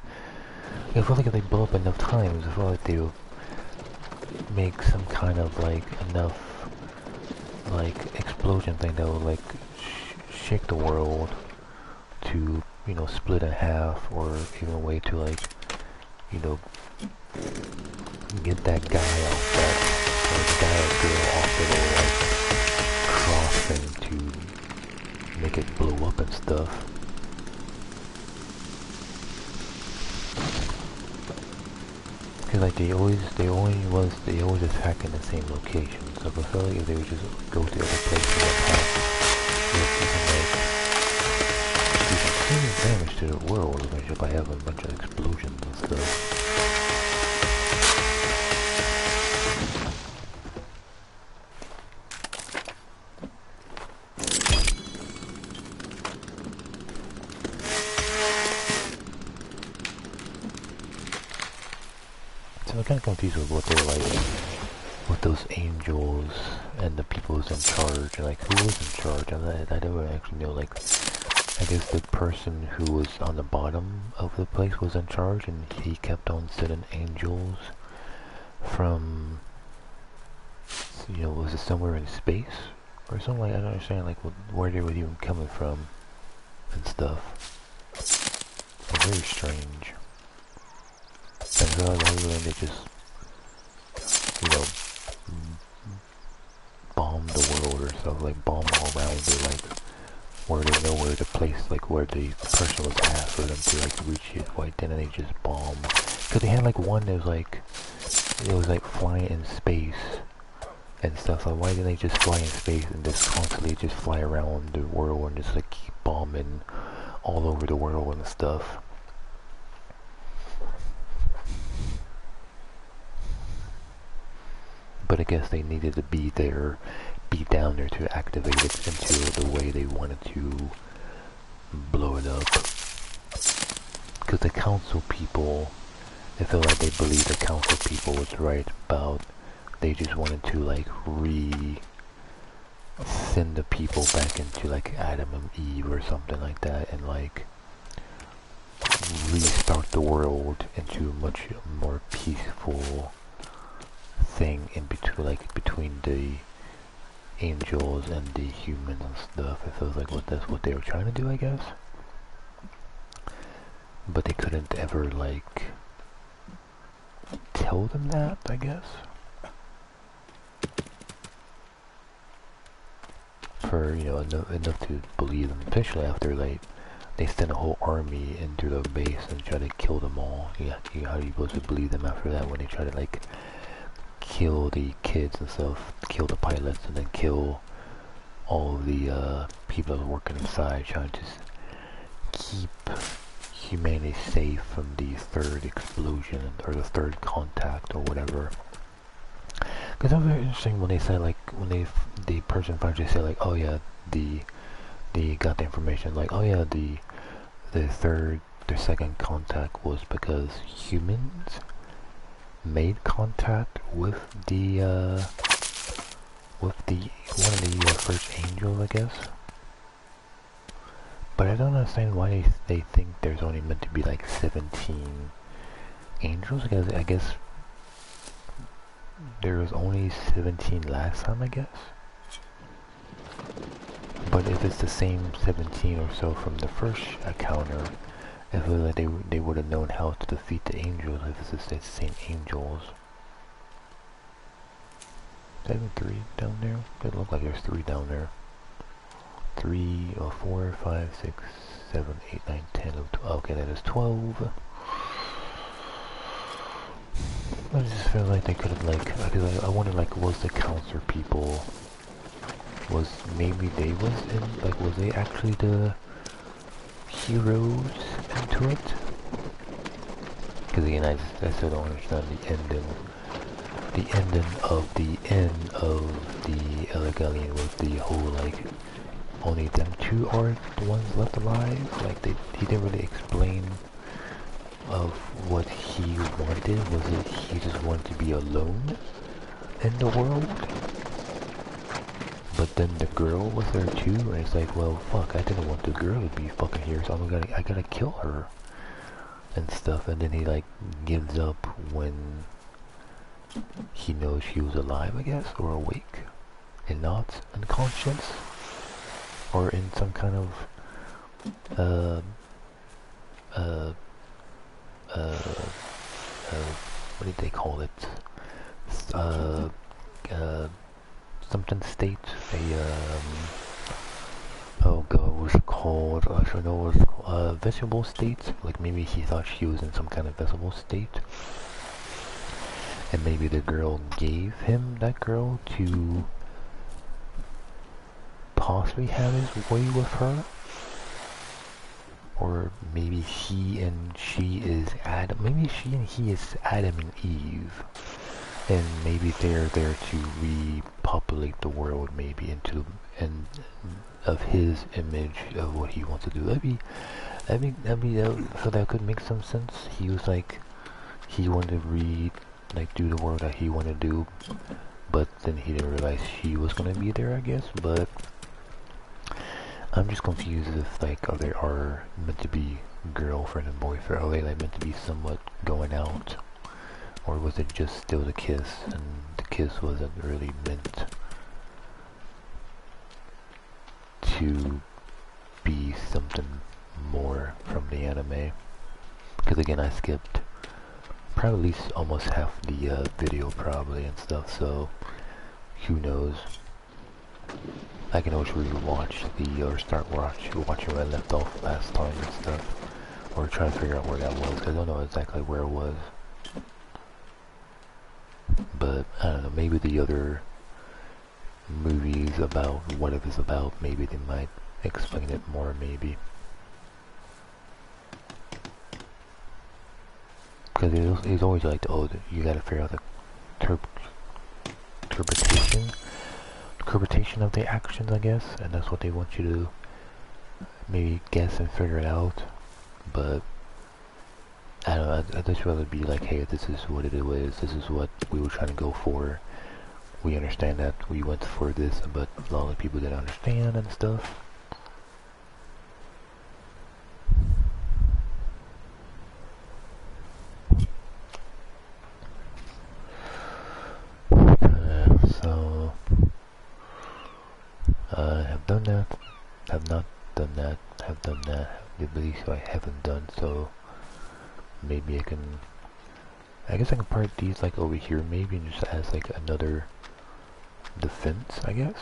I feel like if they blow up enough times, I feel like they'll make some kind of like enough like explosion thing that will like shake the world to, you know, split in half, or even a way to like, you know, get that guy off that, or the guy or girl off the little like cross thing to make it blow up and stuff. Cause like they always attack in the same location. So I feel like if they would just go to other places and attack, you can like do some serious damage to the world eventually by having a bunch of explosions and stuff. So I'm kind of confused with what they're like, with those angels and the people who's in charge, and like who was in charge. I don't actually know. Like, I guess the person who was on the bottom of the place was in charge, and he kept on sending angels from, you know, was it somewhere in space or something? Like, I don't understand like where they were even coming from and stuff. It's very strange. And so why they just, you know, bomb the world or stuff, like bomb all around it, like where they know where the place, like where the person was at for them to like reach it. Why didn't they just bomb? Because they had like one that was like, it was like flying in space and stuff. Like why didn't they just fly in space and just constantly just fly around the world and just like keep bombing all over the world and stuff? But I guess they needed to be down there to activate it into the way they wanted to blow it up. Because the council people, I feel like they believed the council people was right about, they just wanted to like send the people back into like Adam and Eve or something like that, and like restart the world into a much more peaceful thing in between, like between the angels and the humans and stuff. It feels like that's what they were trying to do, I guess. But they couldn't ever like tell them that, I guess. For, you know, enough to believe them, especially after like they sent a whole army into the base and try to kill them all. Yeah, how are you supposed to believe them after that when they try to like kill the kids and stuff, kill the pilots, and then kill all of the people that are working inside, trying to keep humanity safe from the third explosion or the third contact or whatever. Because that was very interesting when they said, like, when the person finally said, like, oh yeah, they got the information, like, oh yeah, the second contact was because humans made contact with the one of the first angels, I guess. But I don't understand why they think there's only meant to be like 17 angels, because I guess there was only 17 last time, I guess. But if it's the same 17 or so from the first encounter, I feel like they would have known how to defeat the angels if it's the same angels. Is that even 3 down there? It looked like there's 3 down there. 3 or 4, 5, 6, 7, 8, 9, 10, 11, 12. Okay, that is 12. I just feel like they could have, like, because I wonder, like, was the counselor people, was maybe they was in, like, was they actually the heroes into it? Because again, I still don't understand the ending. The ending of the end of the Illegalian with the whole, like, only them two are the ones left alive. Like, he didn't really explain of what he wanted. Was it he just wanted to be alone in the world? But then the girl was there too, and it's like, well, fuck, I didn't want the girl to be fucking here, so I gotta kill her and stuff. And then he, like, gives up when he knows she was alive, I guess, or awake, and not unconscious, or in some kind of uh, uh, what did they call it? Uh, uh, something state. Oh god, what was it called? I don't know what it was called. Vegetable state. Like maybe he thought she was in some kind of vegetable state, and maybe the girl gave him that girl to possibly have his way with her. Or maybe he and she is Adam. Maybe she and he is Adam and Eve, and maybe they're there to repopulate the world, maybe into and of his image of what he wants to do. So that could make some sense. He was like, he wanted to do the world that he wanted to do, but then he didn't realize she was gonna be there, I guess. But I'm just confused if, like, they are meant to be girlfriend and boyfriend. Are they, like, meant to be somewhat going out? Or was it just still the kiss, and the kiss wasn't really meant to be something more from the anime? Because again, I skipped probably at least almost half the video probably and stuff, so who knows. I can always rewatch or start watching where I left off last time and stuff, or try to figure out where that was, because I don't know exactly where it was. But I don't know, maybe the other movies about what it is about, maybe they might explain it more, maybe. Because it's always like, oh, you gotta figure out the interpretation of the actions, I guess, and that's what they want you to maybe guess and figure it out. But I don't know, I'd just rather be like, hey, this is what it is, this is what we were trying to go for. We understand that we went for this, but a lot of people didn't understand and stuff. So I have done that, have not done that, have done that, I believe so I haven't done, so maybe I guess I can part these like over here maybe and just as like another defense, I guess.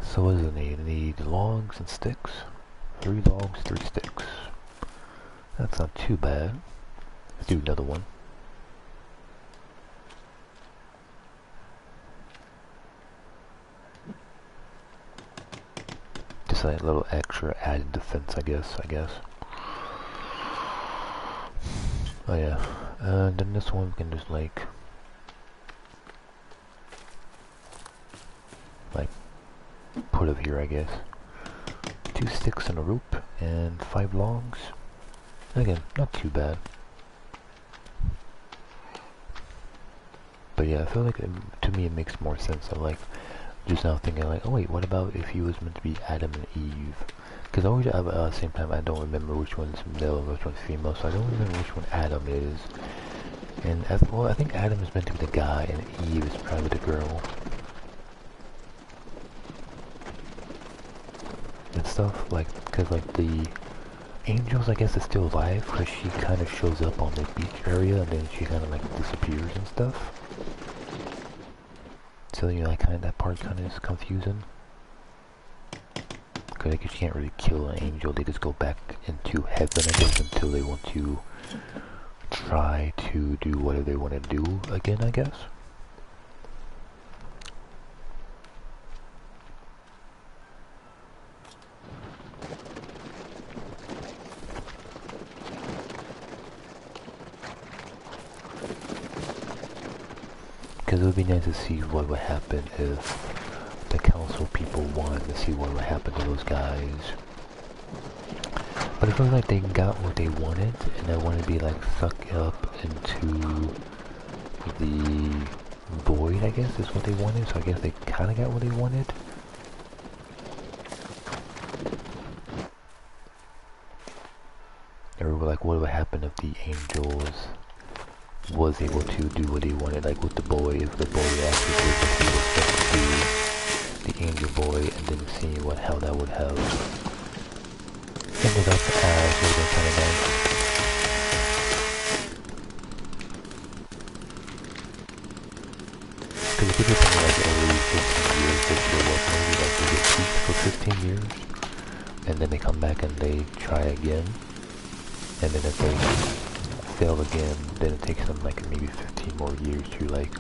So what does it need? It needs logs and sticks. 3 logs, 3 sticks. That's not too bad. Let's do another one. Just like a little extra added defense, I guess. Oh yeah. Then this one we can just like put up here, I guess. 2 sticks and a rope and 5 logs. Again, not too bad. But yeah, I feel like to me it makes more sense. I'm like just now thinking like, oh wait, what about if he was meant to be Adam and Eve? Because always at the same time I don't remember which one's male and which one's female, so I don't remember which one Adam is. And well, I think Adam is meant to be the guy and Eve is probably the girl. And stuff, like, because like the Angel's, I guess, is still alive because she kind of shows up on the beach area and then she kind of like disappears and stuff. So, you know, that part kind of is confusing. Because I guess you can't really kill an angel, they just go back into heaven, I guess, until they want to try to do whatever they want to do again, I guess. Because it would be nice to see what would happen if the council people wanted to see what would happen to those guys. But it feels like they got what they wanted, and they want to be like sucked up into the void, I guess, is what they wanted. So I guess they kind of got what they wanted. Or like, what would happen if the angels was able to do what he wanted, like with the boy, if the boy actually did what he was supposed to do, the angel boy, and then seeing how that would have ended up as would have been kind of nice. Because if it's something like every 15 years they show up, maybe like they get peaked for 15 years, and then they come back and they try again, and then if they fail again, then it takes them like maybe 15 more years to like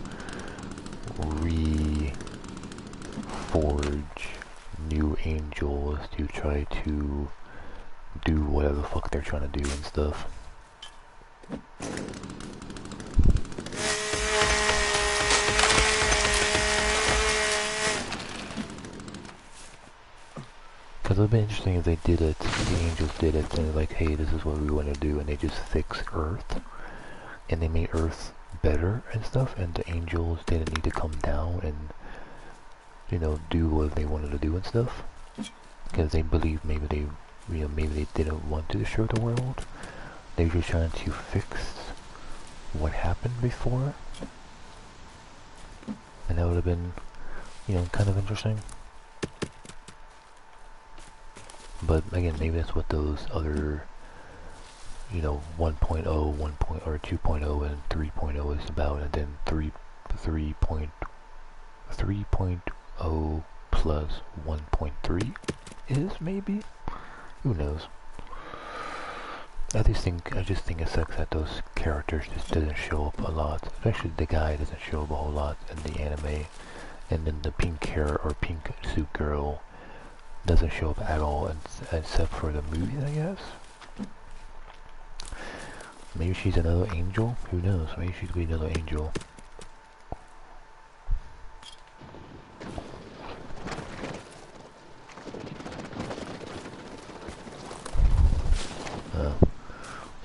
reforge new angels to try to do whatever the fuck they're trying to do and stuff. Because it would be interesting if they did it, the angels did it, and they're like, hey, this is what we want to do, and they just fixed Earth, and they made Earth better and stuff, and the angels didn't need to come down and, you know, do what they wanted to do and stuff, because they believed maybe they, you know, maybe they didn't want to destroy the world. They were just trying to fix what happened before, and that would have been, you know, kind of interesting. But again, maybe that's what those other, you know, 1.0, or 2.0 and 3.0 is about, and then 3.0 plus 1.3 is maybe? Who knows? I just think it sucks that those characters just didn't show up a lot. Especially the guy doesn't show up a whole lot in the anime, and then the pink hair or pink suit girl doesn't show up at all, except for the movies, I guess. Maybe she's another angel? Who knows? Maybe she's gonna be another angel.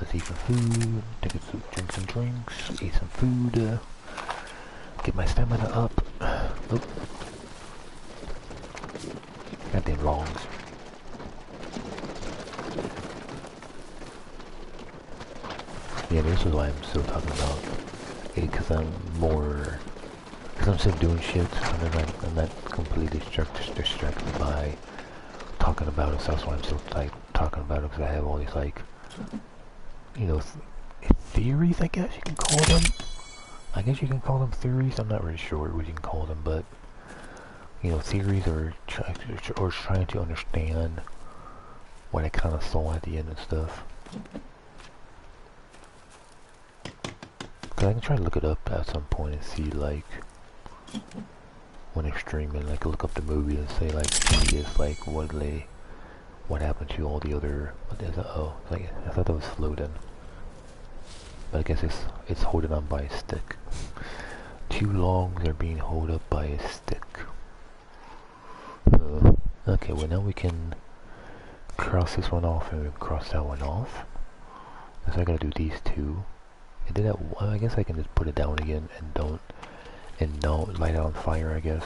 Let's eat some food, drink some drinks, eat some food, get my stamina up. Oh. Goddamn longs. Yeah, this is why I'm still talking about it, because I'm still doing shit. I'm not completely distracted by talking about it, so that's why I'm still like talking about it, because I have all these like, you know, theories, I guess you can call them. I guess you can call them theories. I'm not really sure what you can call them, but you know, theories or trying to understand what I kind of saw at the end and stuff. Cause I can try to look it up at some point and see, like, when they're streaming, like look up the movie and say like, see if like what happened to all the other, what is that? Oh, like I thought that was floating, but I guess it's holding on by a stick. Two longs are being held up by a stick. Okay, well now we can cross this one off and we can cross that one off. So I gotta do these two. And then I guess I can just put it down again and don't light it on fire, I guess.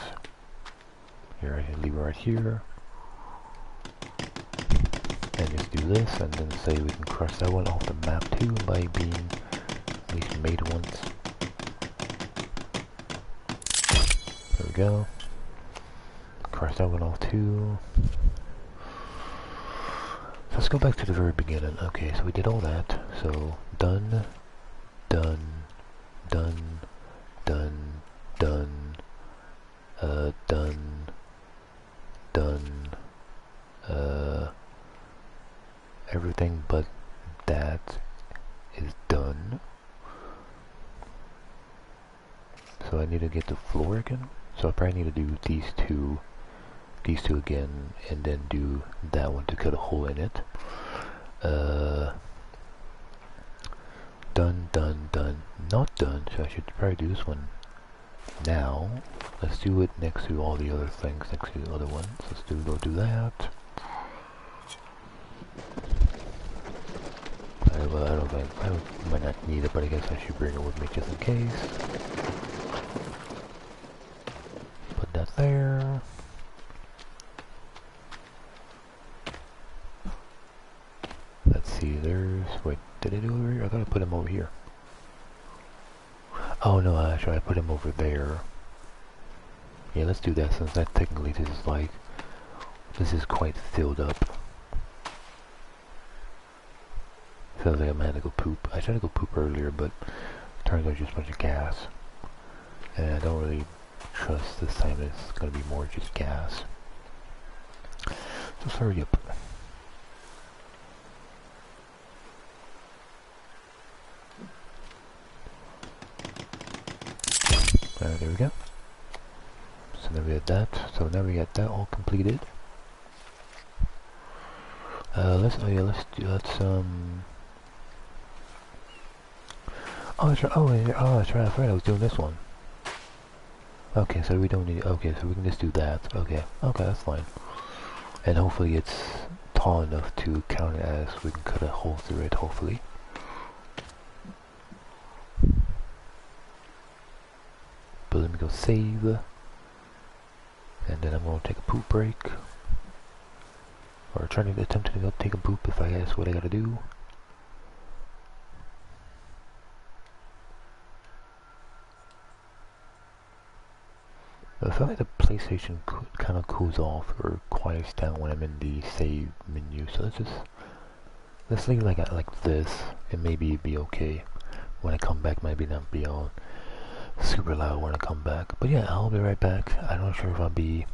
Here, I can leave it right here. And just do this, and then say we can cross that one off the map too by being at least made once. There we go. Cross that one off too. let's go back to the very beginning. Okay, so we did all that. So done, done, done, done, done, done, done, everything but that is done. So I need to get the floor again. So I probably need to do these two again, and then do that one to cut a hole in it. Done, done, done, not done. So I should probably do this one now. Let's do it next to all the other things, next to the other ones. Go do that. I might not need it, but I guess I should bring it with me just in case. Put that there. Let's see, wait, did I do it over here? I thought I put him over here. Oh no, actually I put him over there. Yeah, let's do that, since that technically this is quite filled up. Sounds like I'm gonna go poop. I tried to go poop earlier, but turns out it's just a bunch of gas. And I don't really trust this time it's gonna be more just gas. So hurry up. There we go. So now we got that. So now we got that all completed. Let's that's right, I forgot I was doing this one. Okay, so we don't need, okay, so we can just do that. Okay, that's fine. And hopefully it's tall enough to count it as we can cut a hole through it, hopefully. But let me go save. And then I'm going to take a poop break. Or attempt to go take a poop if I guess what I gotta do. I feel like the PlayStation kind of cools off or quiets down when I'm in the save menu, so let's leave it like this, and maybe it'd be okay when I come back. Maybe not be all super loud when I come back, but yeah, I'll be right back. I'm not sure if I'll be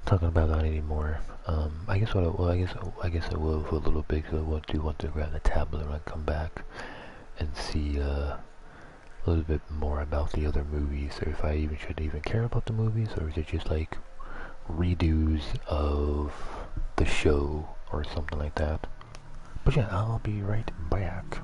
talking about that anymore. I guess I guess I will for a little bit, because I do want to grab the tablet when I come back and see a little bit more about the other movies, or if I should even care about the movies, or is it just like redos of the show or something like that. But yeah, I'll be right back.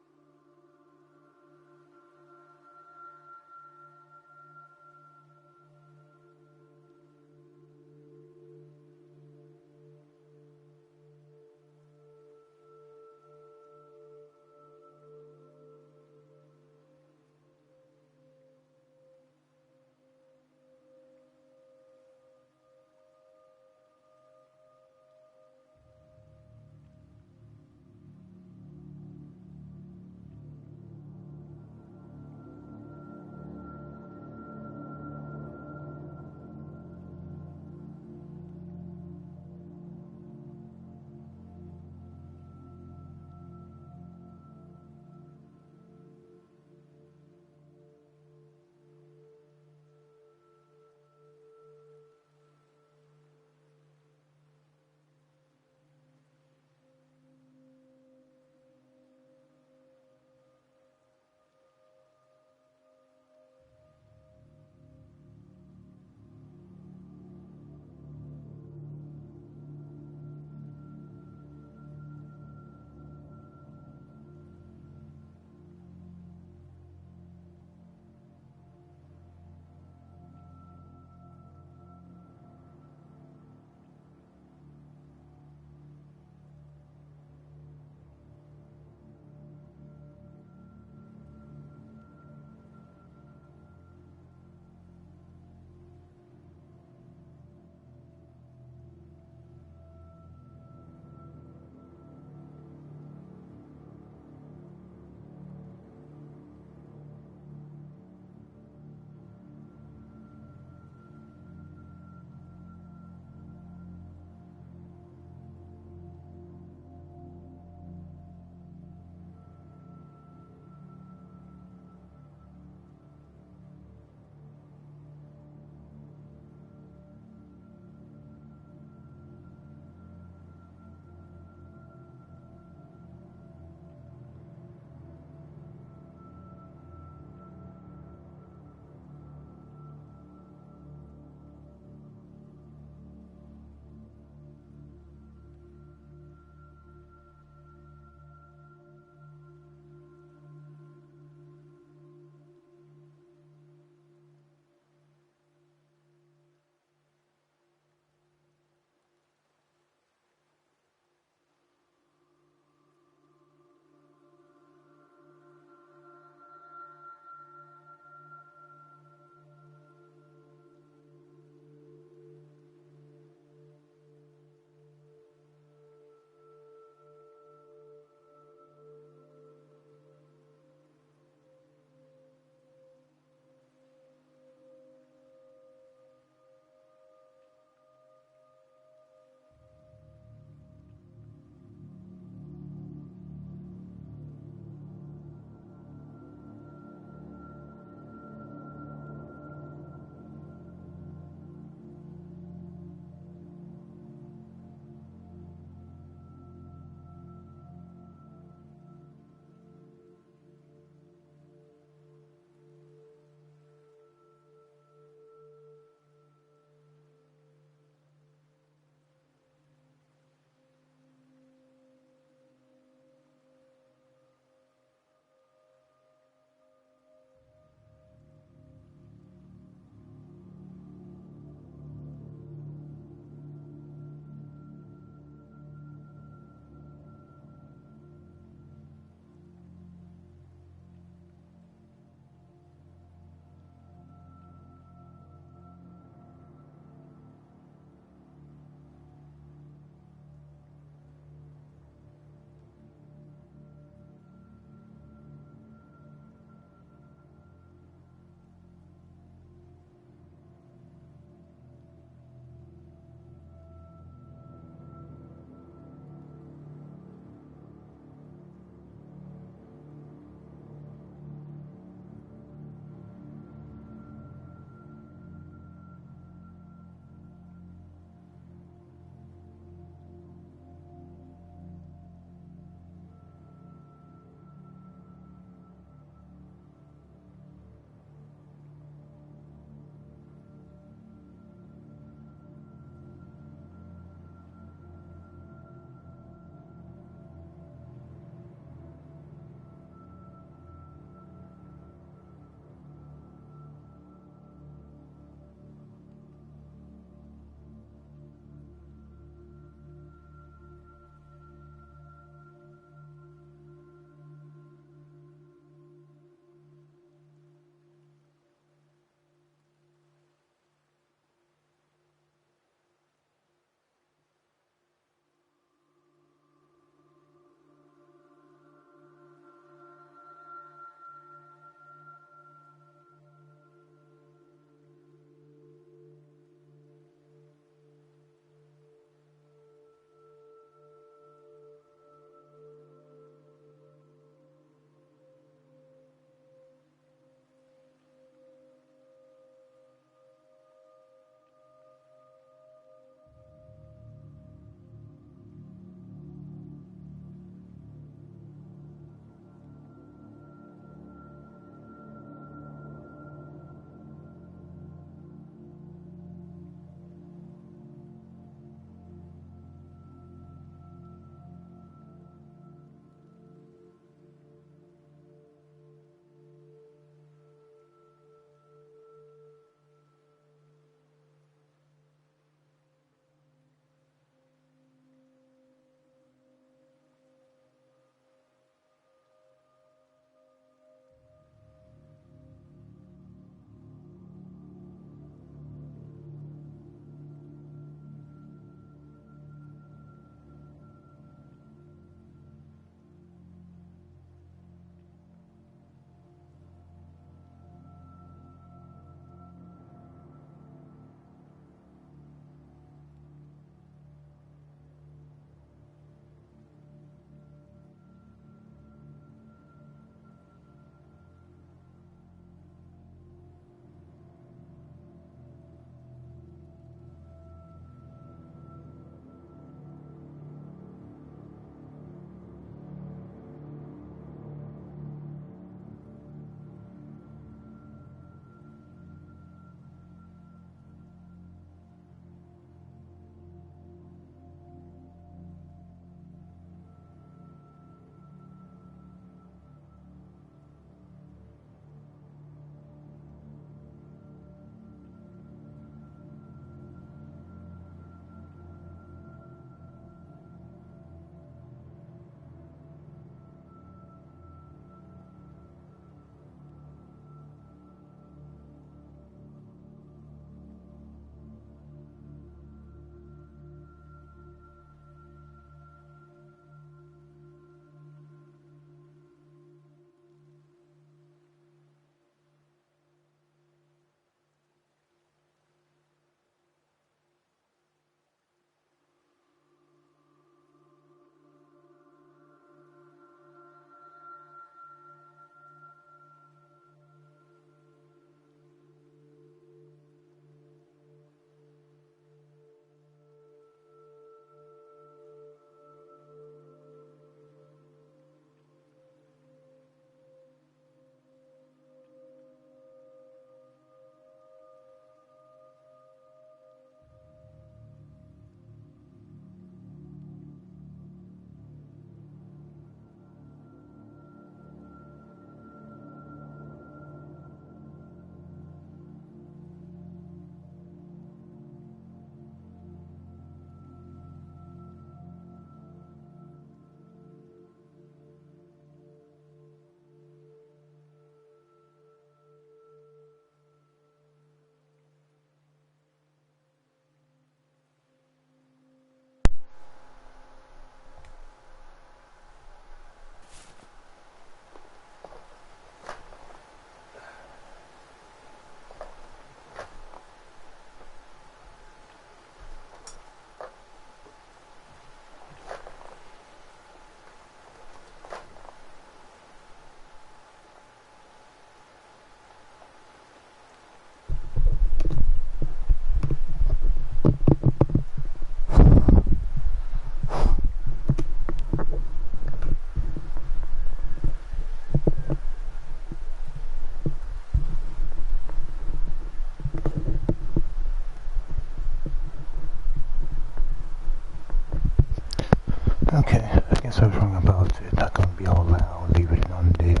I guess I was wrong about it not going to be all loud, leave it on the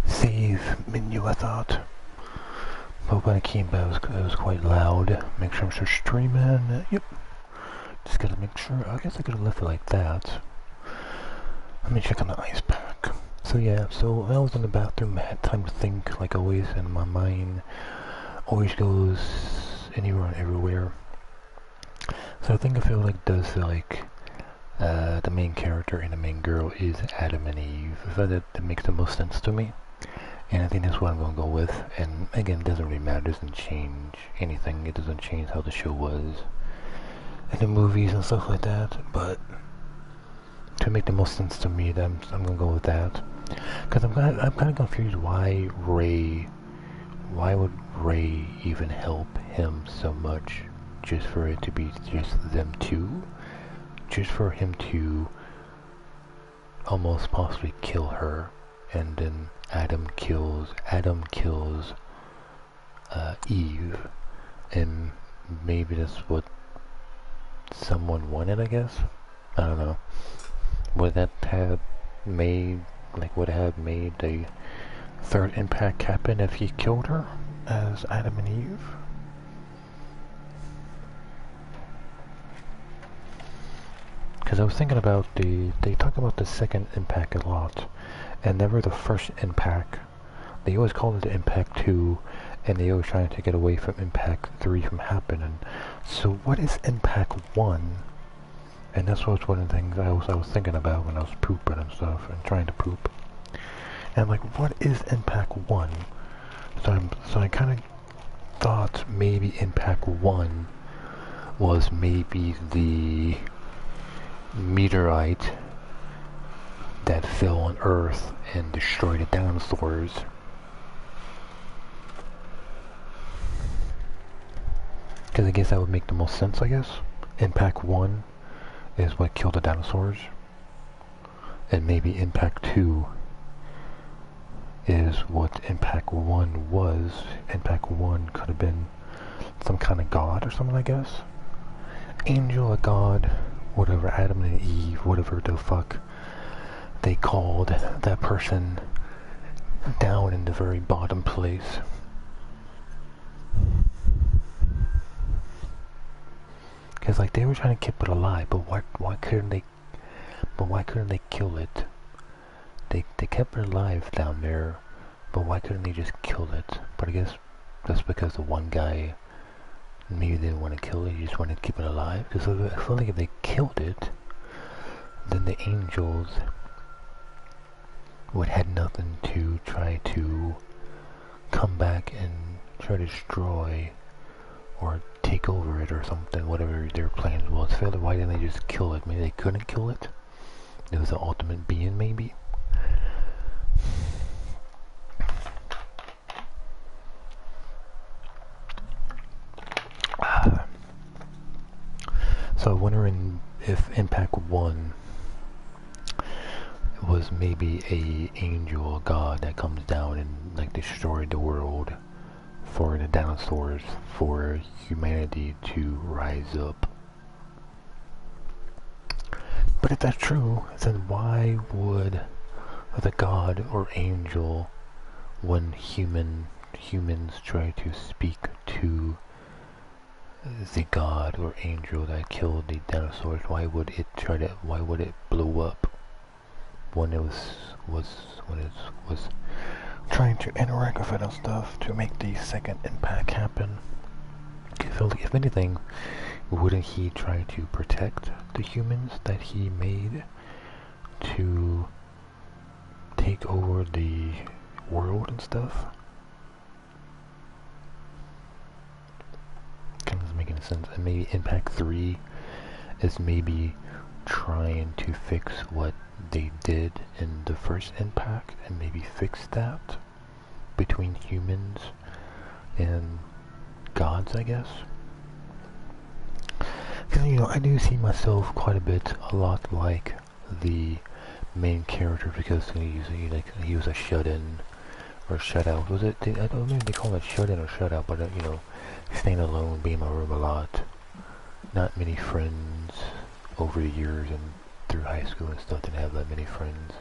save menu, I thought. But when it came back, it was quite loud. Make sure I'm still streaming. Yep. Just gotta make sure. I guess I could have left it like that. Let me check on the ice pack. So yeah, so I was in the bathroom, I had time to think, like always, and my mind always goes anywhere and everywhere. So I think I feel like the main character and the main girl is Adam and Eve. I feel that makes the most sense to me. And I think that's what I'm going to go with. And again, it doesn't really matter, it doesn't change anything. It doesn't change how the show was in the movies and stuff like that. But to make the most sense to me, I'm going to go with that. Because I'm kind of confused why would Ray even help him so much just for it to be just them two? Just for him to almost possibly kill her, and then Adam kills Eve, and maybe that's what someone wanted, I guess. I don't know. Would that have made the third impact happen if he killed her as Adam and Eve? Because I was thinking about they talk about the second impact a lot, and never the first impact. They always call it the impact 2, and they always trying to get away from impact 3 from happening. So what is impact 1? And that's what's one of the things I was thinking about when I was pooping and stuff, and trying to poop. And I'm like, what is impact 1? So I kind of thought maybe impact 1 was maybe the meteorite that fell on Earth and destroyed the dinosaurs. Because I guess that would make the most sense, I guess. Impact 1 is what killed the dinosaurs. And maybe Impact 2 is what Impact 1 was. Impact 1 could have been some kind of god or something, I guess. Angel, a god, whatever, Adam and Eve, whatever the fuck they called that person down in the very bottom place. Because like they were trying to keep it alive, but why couldn't they kill it? They kept it alive down there, but why couldn't they just kill it? But I guess that's because the one guy maybe didn't want to kill it, he just wanted to keep it alive. Because I feel like if they killed it, then the angels would have nothing to try to come back and try to destroy or take over it or something, whatever their plans was. I feel like why didn't they just kill it? Maybe they couldn't kill it. It was an ultimate being, maybe. So I'm wondering if Impact 1 was maybe a angel, a god that comes down and like destroyed the world for the dinosaurs, for humanity to rise up. But if that's true, then why would the god or angel, when humans try to speak to the god or angel that killed the dinosaurs, why would it blow up when it was trying to interact with it and stuff to make the second impact happen? I feel like if anything, wouldn't he try to protect the humans that he made to take over the world and stuff? Kind of doesn't make any sense. And maybe Impact 3 is maybe trying to fix what they did in the first Impact and maybe fix that between humans and gods, I guess. Because, you know, I do see myself quite a lot like the main character, because he was a shut-in or shut-out. Was it? I don't know if they call it shut-in or shut-out, but you know, staying alone, being in my room a lot, not many friends over the years, and through high school and stuff, didn't have that many friends.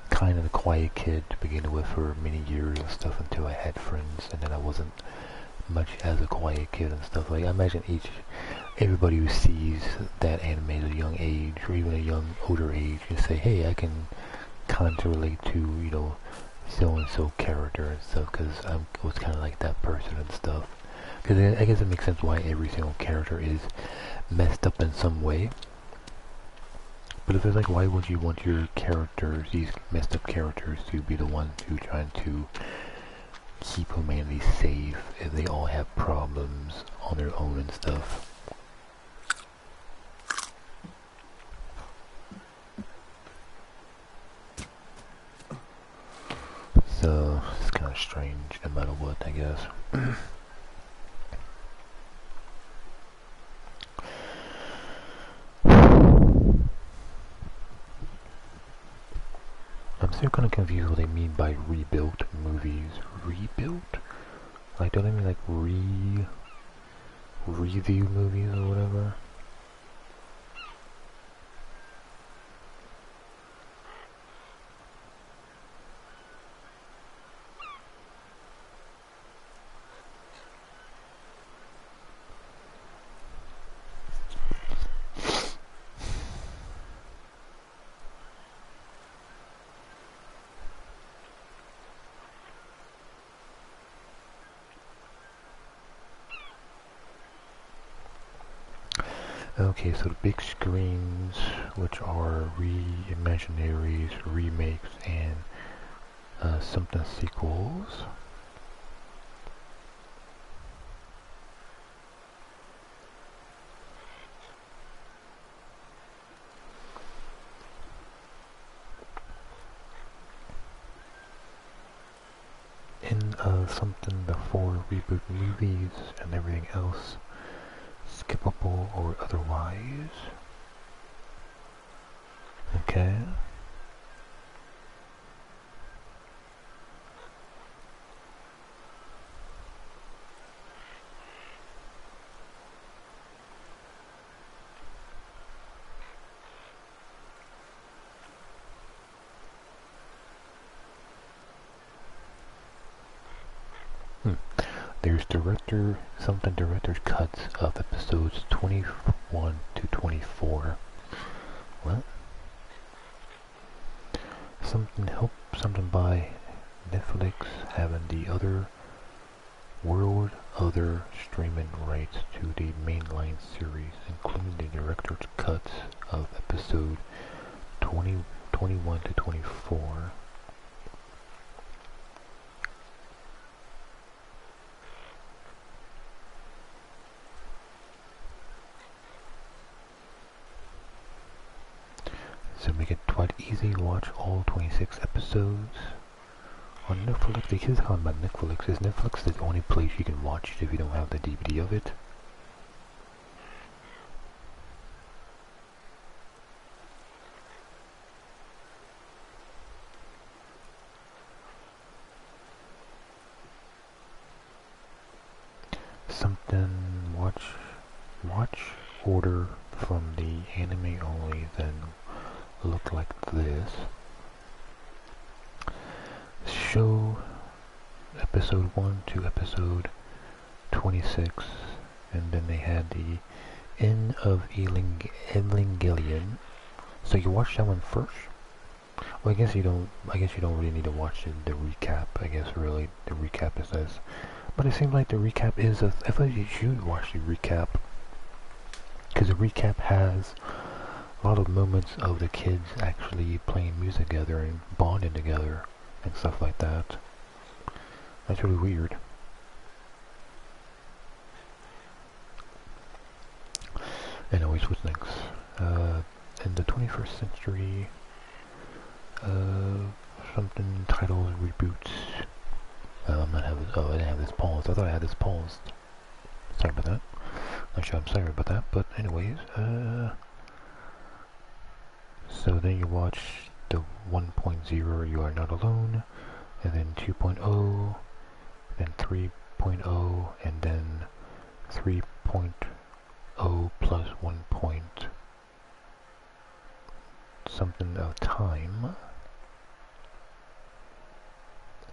Kind of a quiet kid to begin with for many years and stuff until I had friends, and then I wasn't much as a quiet kid and stuff. Like I imagine everybody who sees that anime at a young age or even a young older age can say, hey, I can kind of relate to, you know, so and so character and stuff, because I was kind of like that person and stuff. Because I guess it makes sense why every single character is messed up in some way. But if it's like, why would you want your characters, these messed up characters, to be the ones who trying to keep humanity safe if they all have problems on their own and stuff? So it's kind of strange no matter what, I guess. I'm still kind of confused what they mean by rebuilt movies. Rebuilt? Like, don't they mean like review movies or whatever? Okay, so the big screens, which are reimaginaries, remakes, and something sequels. In something before reboot movies and everything else, skippable or otherwise. Okay. There's director's cuts of episodes 21 to 24. What? Something by Netflix having the other streaming rights to the mainline series, including the director's cuts of episode 21 to 24. So make it quite easy to watch all 26 episodes on Netflix. They keep talking about Netflix. Is Netflix the only place you can watch it if you don't have the DVD of it? Something watch order from the anime only, then look like this. Show episode 1 to episode 26, and then they had the End of Evangelion. So you watch that one first? Well, I guess you don't really need to watch the recap. I guess really the recap is this, but it seems like the recap is I thought you should watch the recap, because the recap has a lot of moments of the kids actually playing music together and bonding together and stuff like that. That's really weird. Anyways, what's next? In the 21st century, something titled reboots. I'm not having. Oh, I didn't have this paused. I thought I had this paused. Sorry about that. Actually, I'm sorry about that. But anyways, so then you watch the 1.0, You Are Not Alone, and then 2.0, then 3.0, and then 3.0 plus 1. something of time.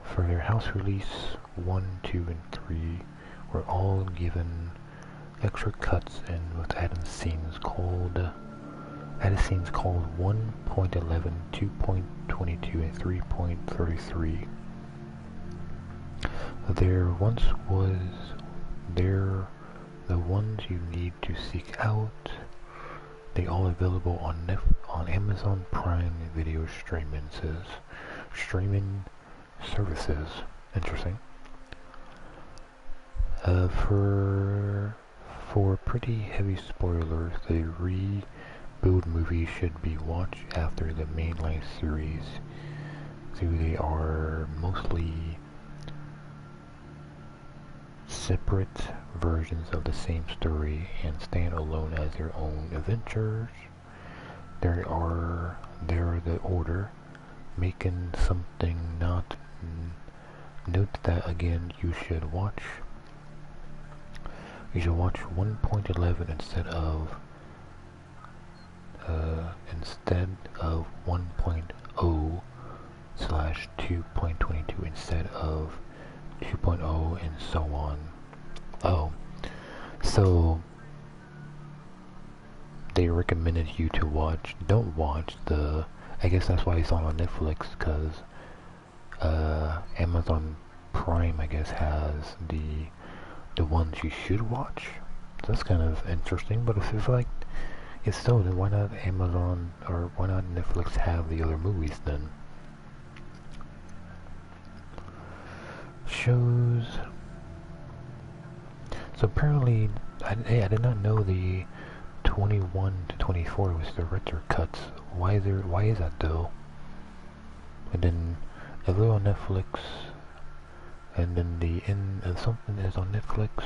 For their house release, 1, 2, and 3 were all given extra cuts and with added scenes called 1.11, 2.22, and 3.33. There once was there the ones you need to seek out. They all available on Amazon Prime Video streaming services. Interesting. For pretty heavy spoilers, the rebuild movie should be watched after the mainline series, so they are mostly separate versions of the same story and stand alone as their own adventures. They're the order, making something not. Note that again. You should watch 1.11 instead of 1.0 slash 2.22 instead of 2.0 and so on. Oh, so they recommended you to don't watch I guess that's why it's on Netflix, because Amazon Prime, I guess, has the ones you should watch. So that's kind of interesting, but if it's like, it's so, then why not Amazon, or why not Netflix have the other movies then? Shows. So apparently, I did not know the 21 to 24 was the director cuts. Why is that though? And then a little on Netflix, and then the end of something is on Netflix,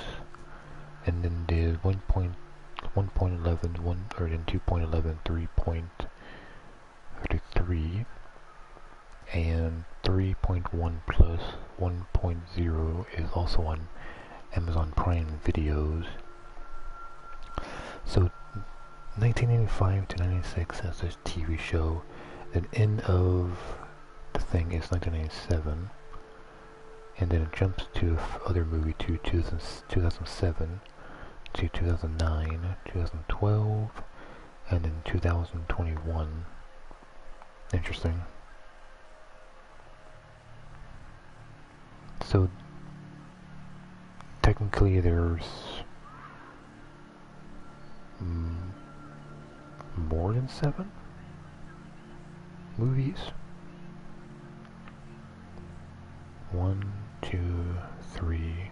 and then the 1.11, or then 2.11, 3.33, and 3.1 plus 1.0 is also on Amazon Prime Videos. So 1985 to 96 as this TV show. The end of the thing is 1997, and then it jumps to other movie to 2007 to 2009, 2012, and then 2021. Interesting. So technically there's more than 7 movies. 1, 2, 3,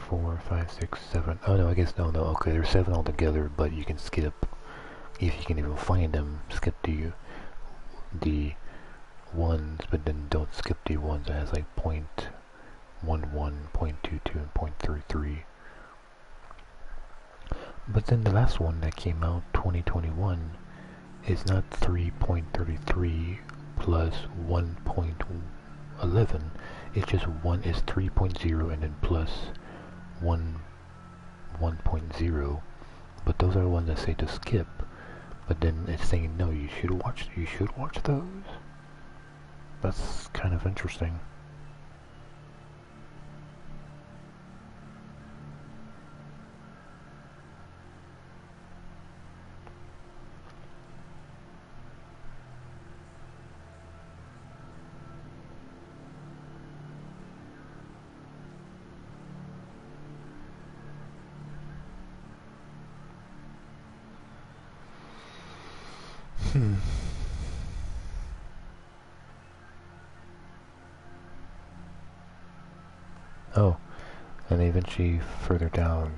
4, 5, 6, 7. Oh no, I guess no. Okay, there's 7 altogether, but you can skip, if you can even find them. Skip the ones, but then don't skip the ones that has like 0.11, 0.22, and 0.33. But then the last one that came out, 2021, is not 3.33 plus 1.11. It's just 3.0 and then plus 1.0. But those are the ones that say to skip. But then it's saying no, you should watch those. That's kind of interesting. Oh, and they eventually further down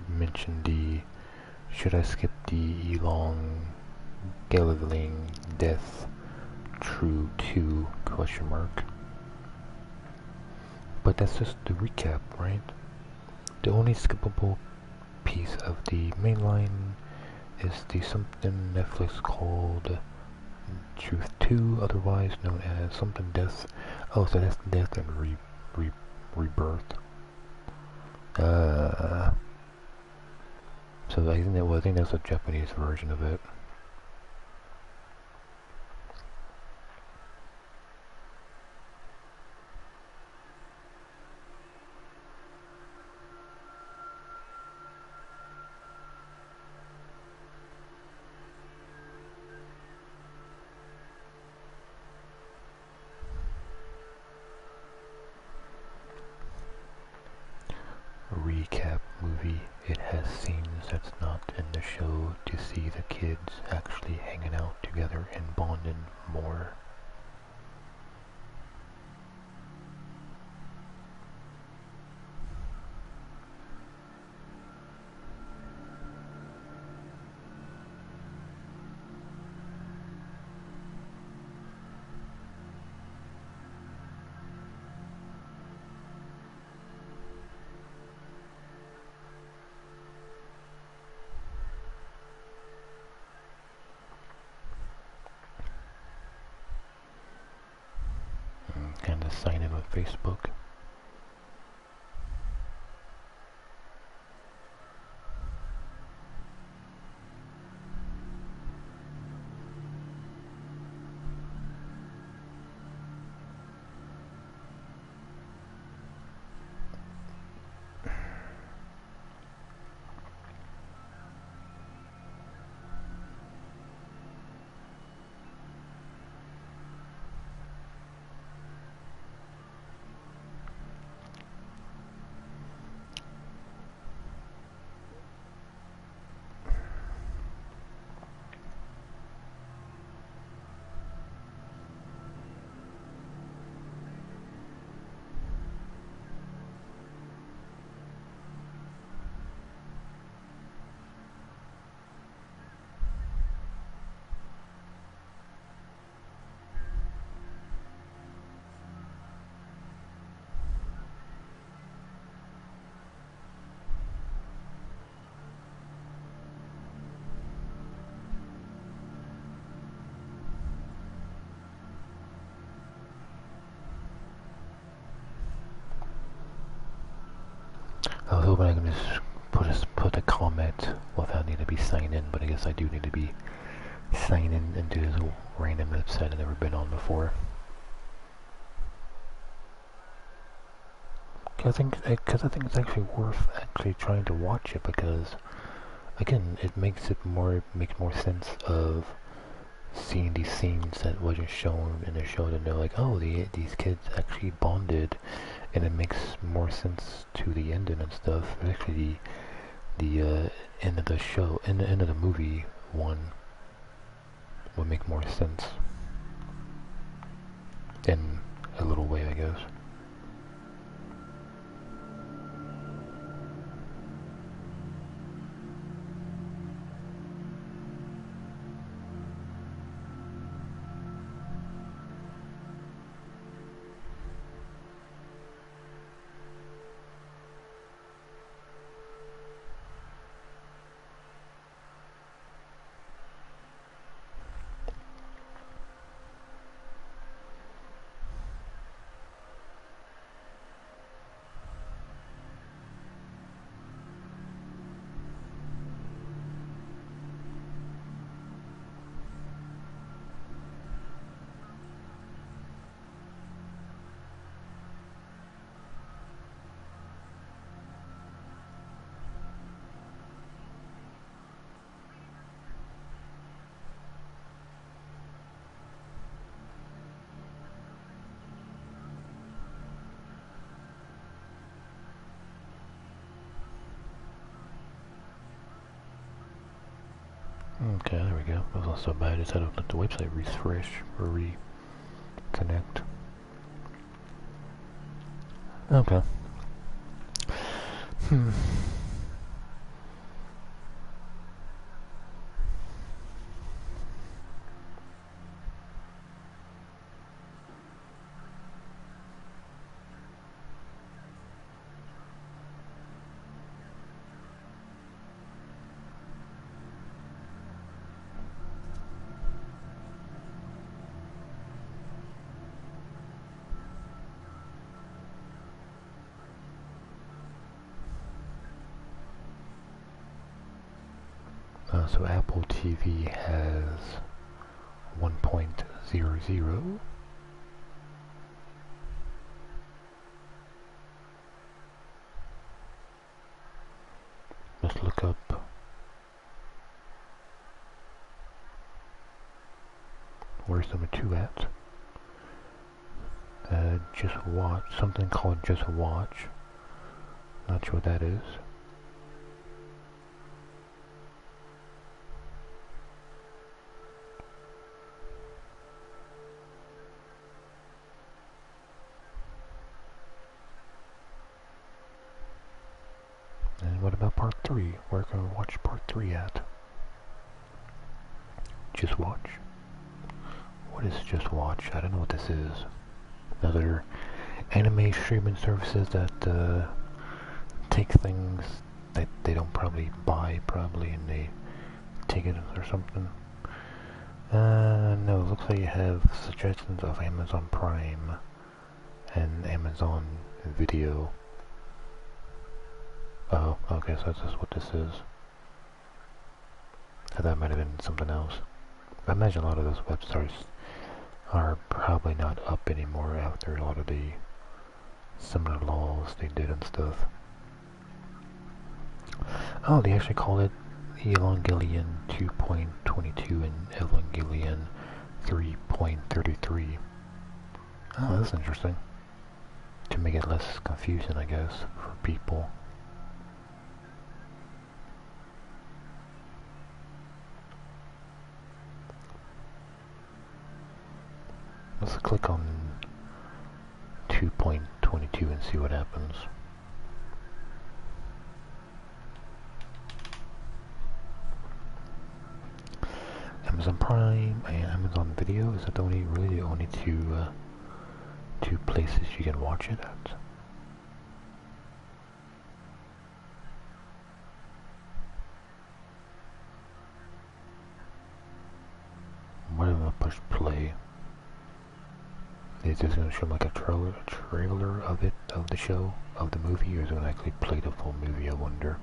mentioned should I skip the elongating death true 2 question mark. But that's just the recap, right? The only skippable piece of the main line is the something Netflix called Truth 2, otherwise known as something death. Oh, so that's death and rebirth. So I think that's a Japanese version of it. that's not in the show to see the kids actually hanging out together and bonding more. Kind of sign in with Facebook. I was hoping I could just put a comment without needing to be signed in, but I guess I do need to be signed in into this random website I've never been on before. Cause I think it's actually worth actually trying to watch it, because again, it makes more sense of seeing these scenes that wasn't shown in the show, to know like, oh, these kids actually bonded, and it makes more sense to the ending and stuff. Actually, the end of the show, in the end of the movie one, would make more sense in a little way, I guess. Okay, there we go. That was not so bad. I just had to let the website refresh or reconnect. Okay. So Apple TV has 1.00. Let's look up where's number 2 at. Just watch, something called Just Watch. Not sure what that is. part 3. Where can we watch part 3 at? Just Watch? What is Just Watch? I don't know what this is. Another anime streaming services that take things that they don't probably buy and they take it or something. No, it looks like you have suggestions of Amazon Prime and Amazon Video. Oh, okay, so that's just what this is. I thought it might have been something else. I imagine a lot of those websites are probably not up anymore after a lot of the similar laws they did and stuff. Oh, they actually call it Evangelion 2.22 and Evangelion 3.33. Oh, that's interesting. To make it less confusing, I guess, for people. Let's click on 2.22 and see what happens. Amazon Prime and Amazon Video, is that the only, really the only two places you can watch it at? What if I push play? Is this going to show like a trailer of it, of the show, of the movie, or is it going to actually play the full movie, I wonder?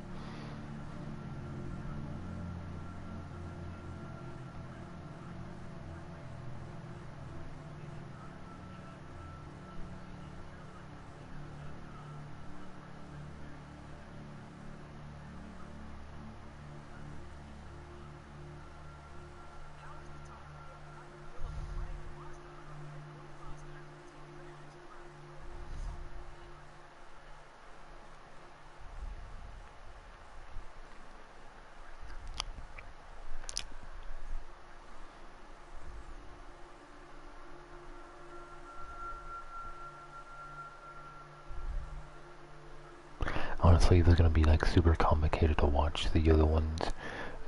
Honestly, if it's gonna be like super complicated to watch the other ones,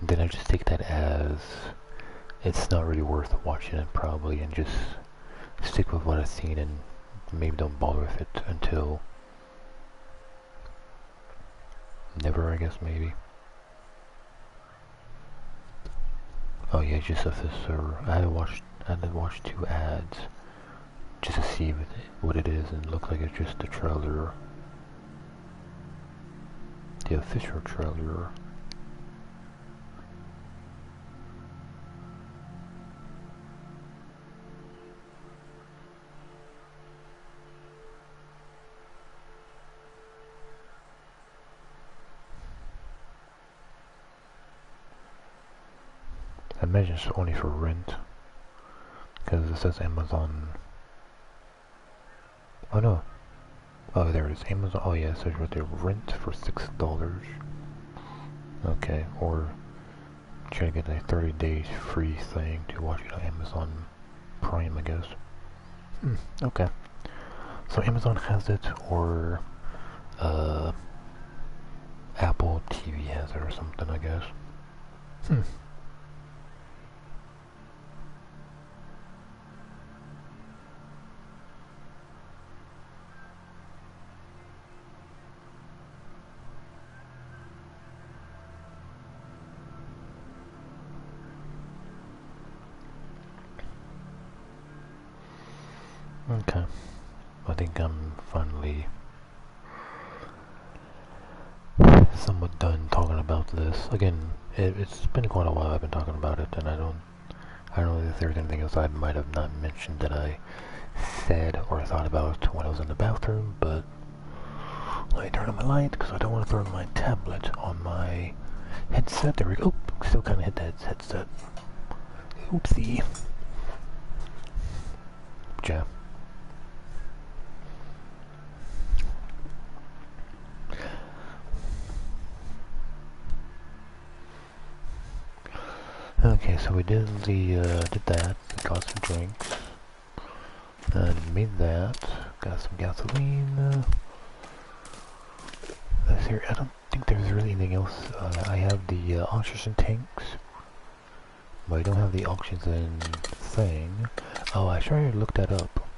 then I just take that as it's not really worth watching it probably, and just stick with what I've seen and maybe don't bother with it until never, I guess, maybe. Oh yeah, just if this, or I had to watch 2 ads just to see what it is, and it looks like it's just a trailer. The official trailer. I imagine it's only for rent, because it says Amazon. Oh no. Oh, there it is. Amazon. Oh yeah, it says right there, rent for $6. Okay, or try to get a 30 days free thing to watch it on Amazon Prime, I guess. Okay. So Amazon has it, or Apple TV has it, or something, I guess. Okay, I think I'm finally somewhat done talking about this. Again, it's been quite a while I've been talking about it, and I don't know if there's anything else I might have not mentioned that I said or thought about when I was in the bathroom, but let me turn on my light because I don't want to throw my tablet on my headset. There we go. Still kind of hit that headset. Oopsie. Jam. Okay, so we did that, got some drinks, and made that, got some gasoline, let's hear, I don't think there's really anything else. I have the oxygen tanks, but I don't have the oxygen thing. Oh, I tried to look that up.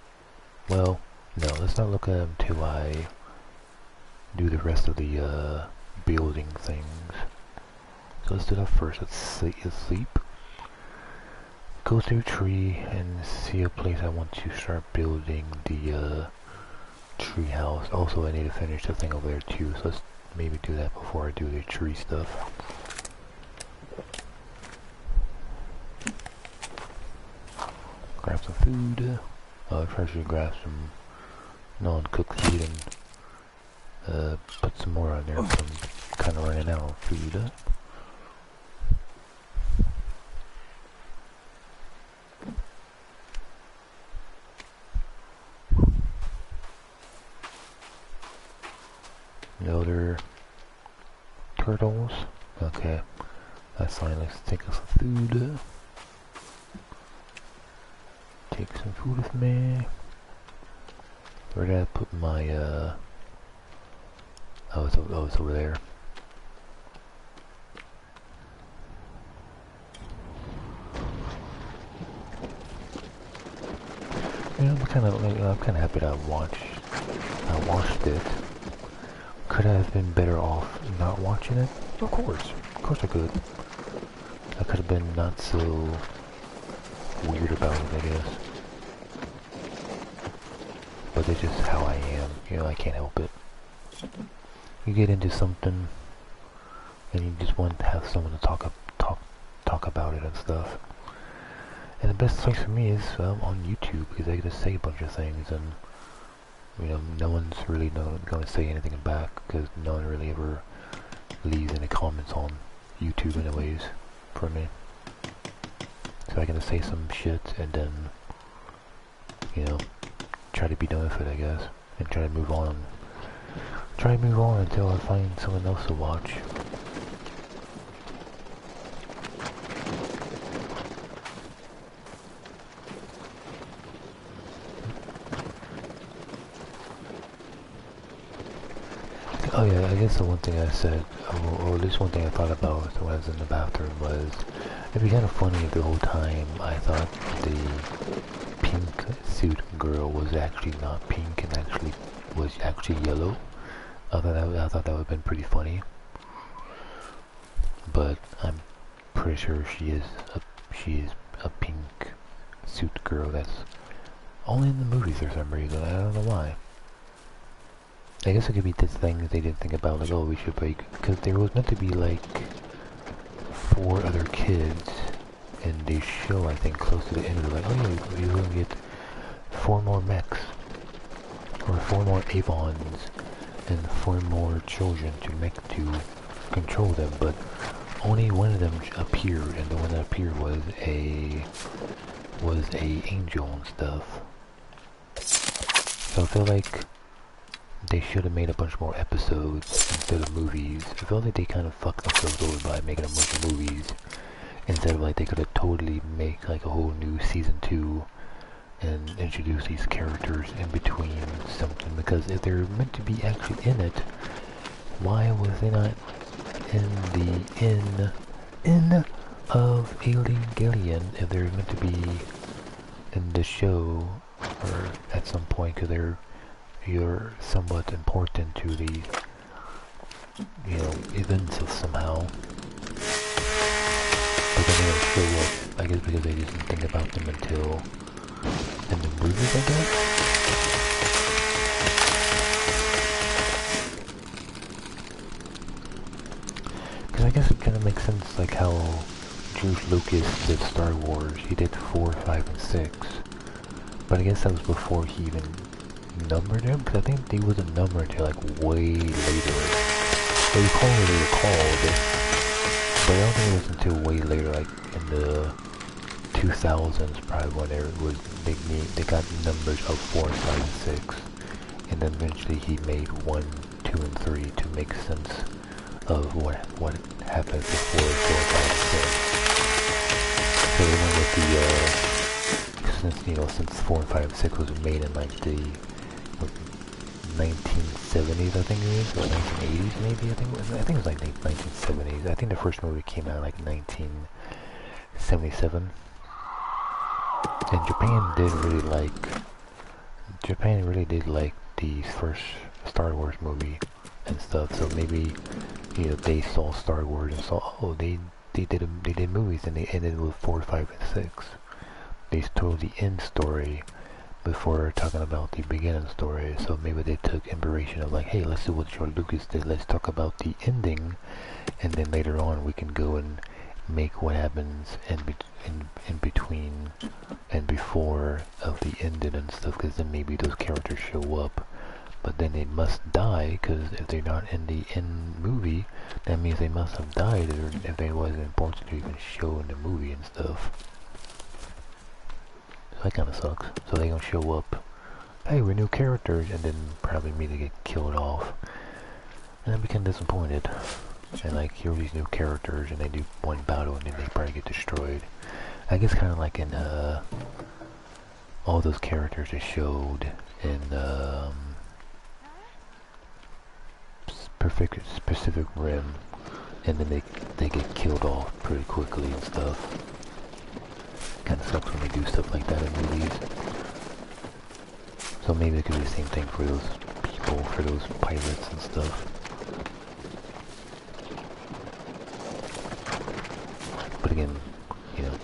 Well, no, let's not look at them till I do the rest of the building things. So let's do that first. Let's sleep. Go through a tree and see a place I want to start building the tree house. Also, I need to finish the thing over there too, so let's maybe do that before I do the tree stuff. Grab some food. I'll try to grab some non-cooked food and put some more on there. I'm kind of running out of food. No other turtles. Okay, that's fine. Let's take some food. Take some food with me. Where did I put my oh, it's over there. Yeah, I'm kind of happy that I watched it. Could I have been better off not watching it? Of course I could. I could have been not so weird about it, I guess. But it's just how I am, you know, I can't help it. You get into something, and you just want to have someone to talk about it and stuff. And the best place for me is on YouTube, because I get to say a bunch of things, and you know, no one's really going to say anything back, because no one really ever leaves any comments on YouTube anyways, for me. So I get to say some shit, and then, you know, try to be done with it, I guess, and try to move on. Try to move on until I find someone else to watch. Oh yeah, I guess the one thing I said, or at least one thing I thought about when I was in the bathroom was, it'd be kind of funny if the whole time I thought the pink suit girl was actually not pink and was actually yellow. I thought that would have been pretty funny. But I'm pretty sure she is a pink suit girl that's only in the movies for some reason. I don't know why. I guess it could be this thing that they didn't think about, like, oh, we should break, because there was meant to be, like, 4 other kids in the show, I think, close to the end. They're like, oh yeah, you're going to get 4 more mechs, or 4 more Avons, and 4 more children to control them, but only one of them appeared, and the one that appeared was a angel and stuff. So I feel like they should have made a bunch more episodes instead of movies. I feel like they kind of fucked themselves over by making a bunch of movies instead of, like, they could have totally made like a whole new season 2 and introduce these characters in between something, because if they're meant to be actually in it, why was they not in the in of Alien Gillian if they're meant to be in the show, or at some point, because you're somewhat important to the, you know, events of somehow. But then they don't show up, I guess because they didn't think about them until in the movies, I guess? Because I guess it kind of makes sense, like how George Lucas did Star Wars. He did 4, 5, and 6. But I guess that was before he even numbered them, because I think they wasn't numbered until like way later. They called they were called, but I don't think it was until way later, like in the 2000s, probably when they got numbers of 4, 5, and 6, and then eventually he made 1, 2, and 3 to make sense of what happened before 4, 5, and 6. So they went with the since 4, 5, and 6 was made in like the 1970s, I think it is, or 1980s maybe. I think it was like 1970s. I think the first movie came out like 1977. And Japan really did like the first Star Wars movie and stuff. So maybe, you know, they saw Star Wars and saw, oh, they did movies and they ended with 4, 5, and 6. They told the end story before talking about the beginning story. So maybe they took inspiration of like, hey, let's do what George Lucas did. Let's talk about the ending, and then later on we can go and make what happens in between and before of the ending and stuff. Because then maybe those characters show up, but then they must die, because if they're not in the end movie, that means they must have died, or if they wasn't important to even show in the movie and stuff. So that kind of sucks. So they gonna show up, hey, we're new characters, and then probably immediately get killed off. And I become disappointed. And like, here are these new characters, and they do one battle, and then they probably get destroyed. I guess kind of like in all those characters they showed in Pacific Rim, and then they get killed off pretty quickly and stuff. Kind of sucks when they do stuff like that in movies. So maybe it could be the same thing for those people, for those pirates and stuff. But again, you know,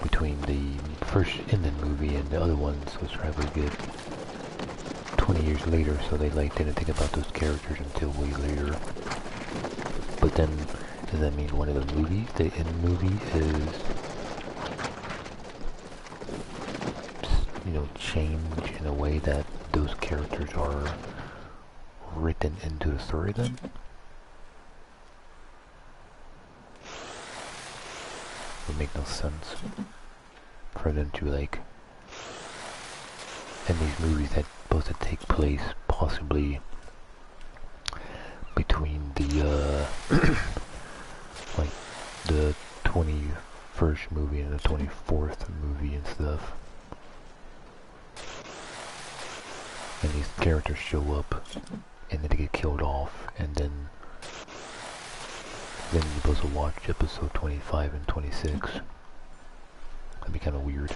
between the first ending movie and the other ones was probably good 20 years later, so they like didn't think about those characters until way later. But then, does that mean one of the movies, the end movie, is, you know, changed in a way that those characters are written into the story then? Would make no sense for them to, like, in these movies that supposed to take place possibly between the like the 21st movie and the 24th movie and stuff, and these characters show up and then they get killed off, and then you're supposed to watch episode 25 and 26. That'd be kind of weird.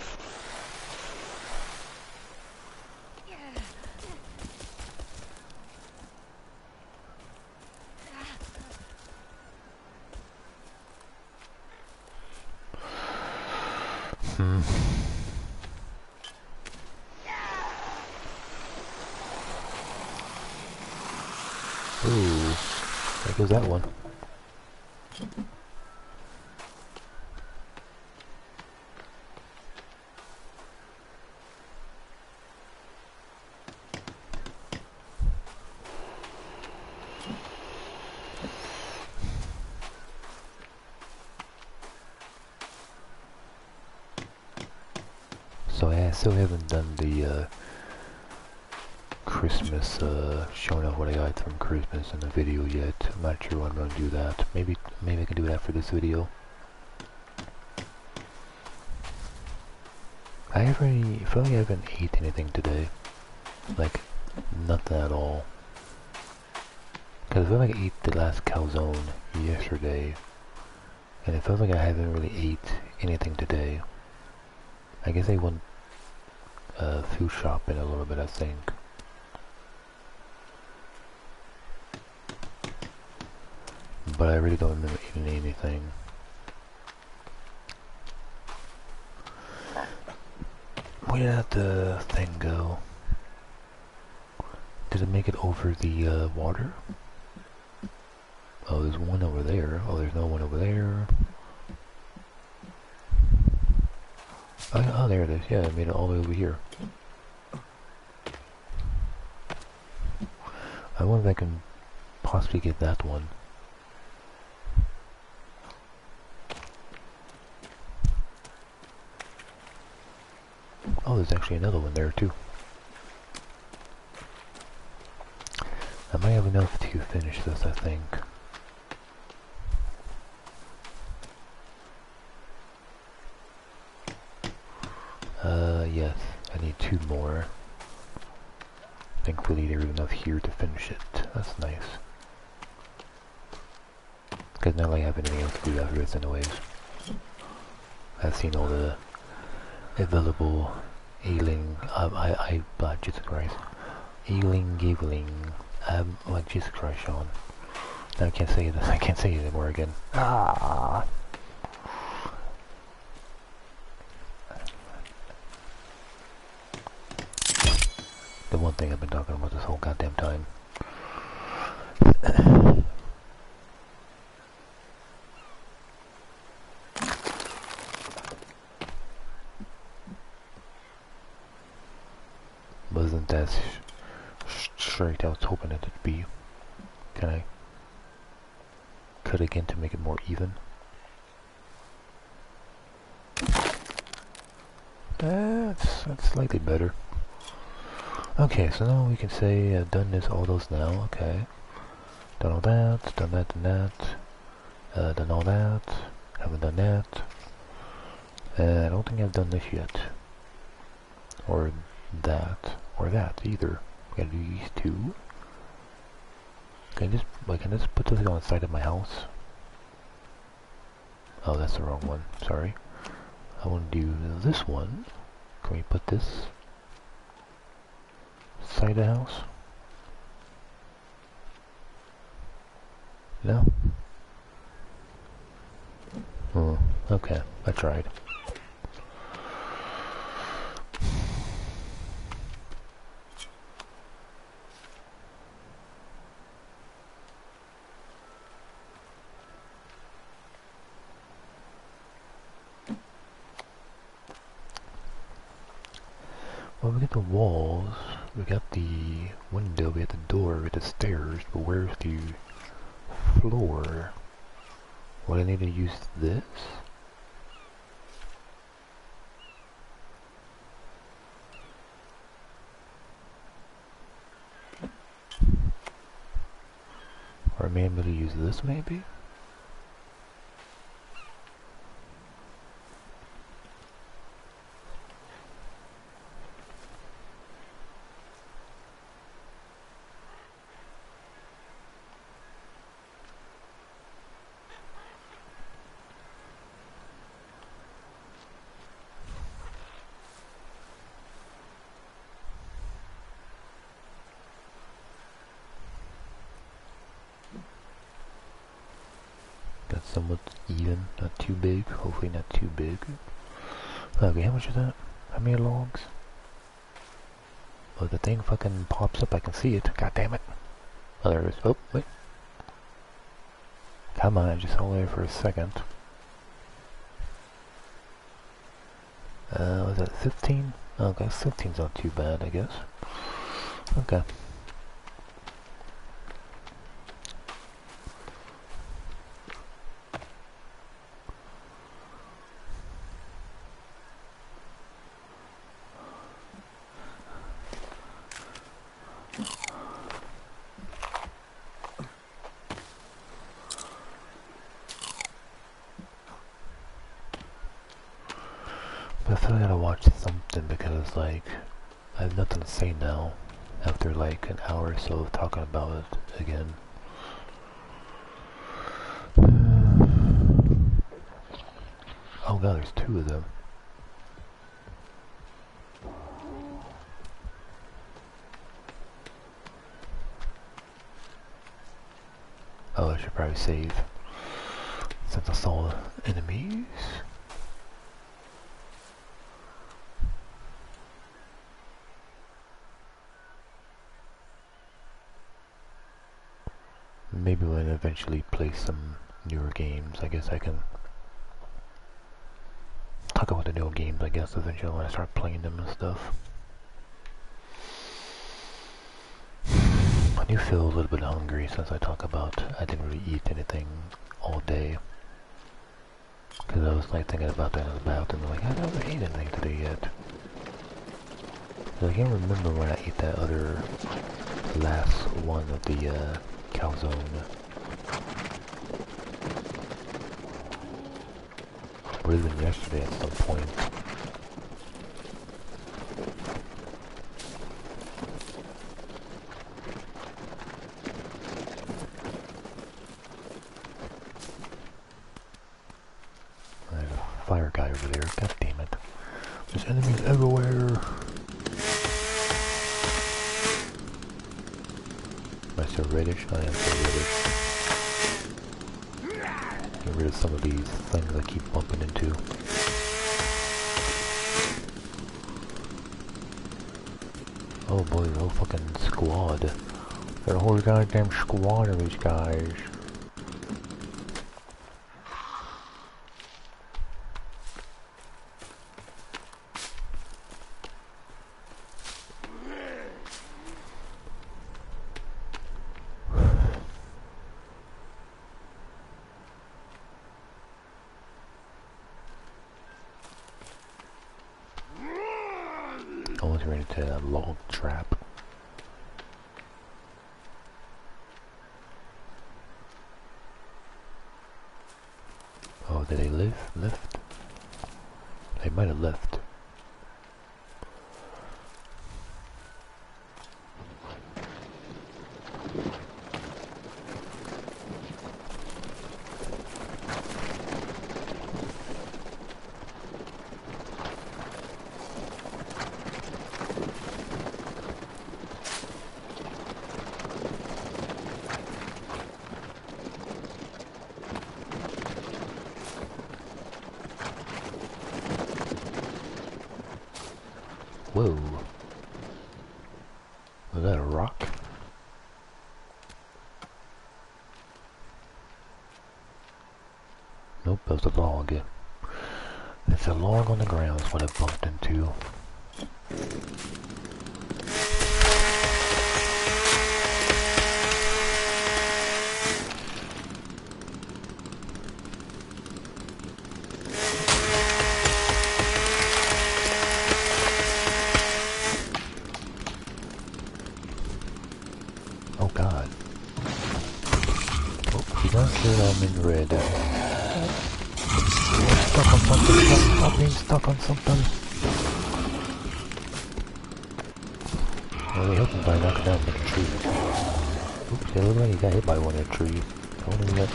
Ooh, there goes that one. So I still haven't done the Christmas, showing off what I got from Christmas in the video yet. I'm not sure when I'm going to do that. Maybe I can do that for this video. I feel like I haven't ate anything today. Like, nothing at all. Because I feel like I ate the last calzone yesterday, and it feels like I haven't really ate anything today. I guess I went food shopping a little bit, I think. But I really don't remember eating anything. Where did that thing go? Did it make it over the water? Oh, there's one over there. Oh, there's no one over there. Oh, there it is. Yeah, I made it all the way over here. I wonder if I can possibly get that one. Oh, there's actually another one there too. I might have enough to finish this, I think. Yes, I need 2 more. Thankfully there's enough here to finish it. That's nice. Because not like I have anything else to do after this anyways. I've seen all the available ailing, Jesus Christ. Ailing, giggling, like Jesus Christ, Sean. Now I can't say this, I can't say it anymore again. Ah! The one thing I've been talking about this whole goddamn time. Wasn't that straight I was hoping it would be. Can I cut again to make it more even? That's slightly better. Okay, so now we can say I've done this, all those now, okay. Done all that, done that, done all that, haven't done that. I don't think I've done this yet. Or that either. Gotta do these two. Can I just put this on the side of my house? Oh, that's the wrong one, sorry. I want to do this one. Can we put this side of the house? No? Oh, okay, I tried. Well, we got the walls, we got the window, we got the door, we got the stairs, but where's the floor? Would I need to use this? Or am I able to use this maybe? That's somewhat even, not too big, hopefully not too big. Okay, how much is that? How many logs? Oh, the thing fucking pops up, I can see it, god damn it. Oh, there it is. Oh, wait. Come on, I just held there for a second. Was that 15? Okay, 15's not too bad, I guess. Okay. But I feel like I gotta watch something because, like, I have nothing to say now after, like, an hour or so of talking about it again. Oh god, there's two of them. Oh, I should probably save since I saw enemies. Maybe when I eventually play some newer games, I guess I can talk about the newer games, I guess, eventually when I start playing them and stuff. I do feel a little bit hungry since I talk about I didn't really eat anything all day. Because I was like thinking about that in the bathroom, like I never ate anything today yet. So I can't remember when I ate that other last one of the calzone. Or even yesterday at some point. over there. God damn it. There's enemies everywhere. Am I still reddish? I am still reddish. Get rid of some of these things I keep bumping into. Oh boy, the whole fucking squad. Got a whole goddamn squad of these guys. Almost ran into that log trap. Oh, did they lift? They might have left. Whoa. Was that a rock? Nope, that was a log. It's a log on the ground is what I bumped into. Oh god. Oh, he's not sure I'm in red. Stuck on something. I'm being stuck on something. Well, they helped him by knocking down the tree. Oops, it looked like he got hit by one of the trees. I wonder if that...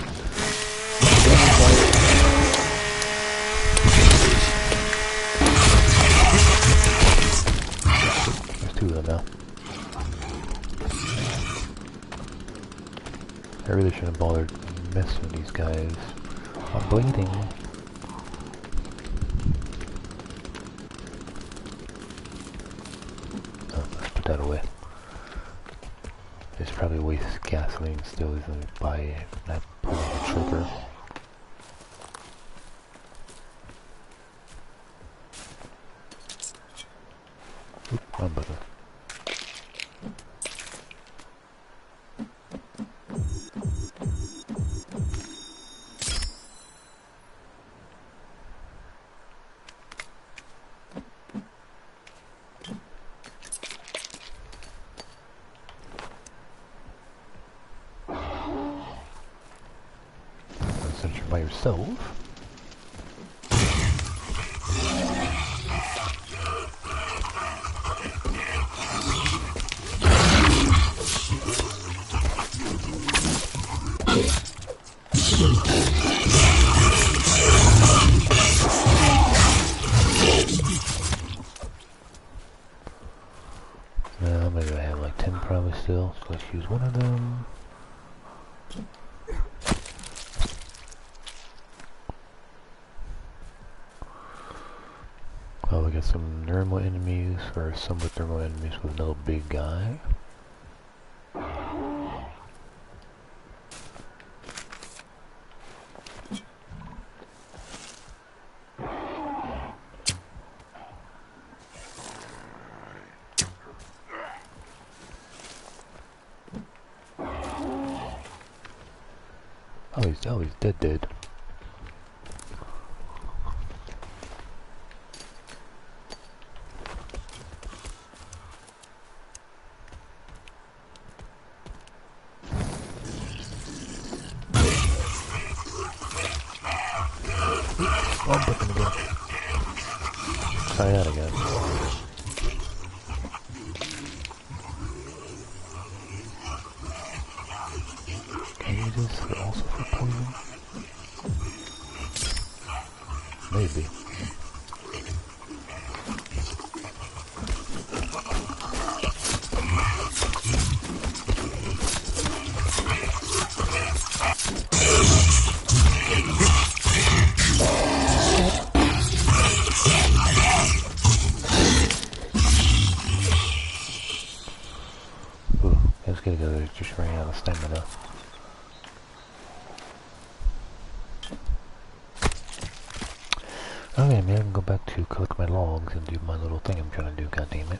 There's two of them now. I really shouldn't have bothered messing with these guys. I'm bleeding. Oh, let's put that away. There's probably wastes gasoline still isn't by not pulling the trigger. Oop, wrong button. Since you're by yourself. Now maybe I have like 10 probably still, so let's use one of them. Oh, we got some thermal enemies, or some with thermal enemies with no big guy. Oh, he's dead. Oh, I'm looking again. Try that again. Can you use this also for poison? Maybe. probably because I just ran out of stamina. Okay, maybe I can go back to collect my logs and do my little thing I'm trying to do, goddammit.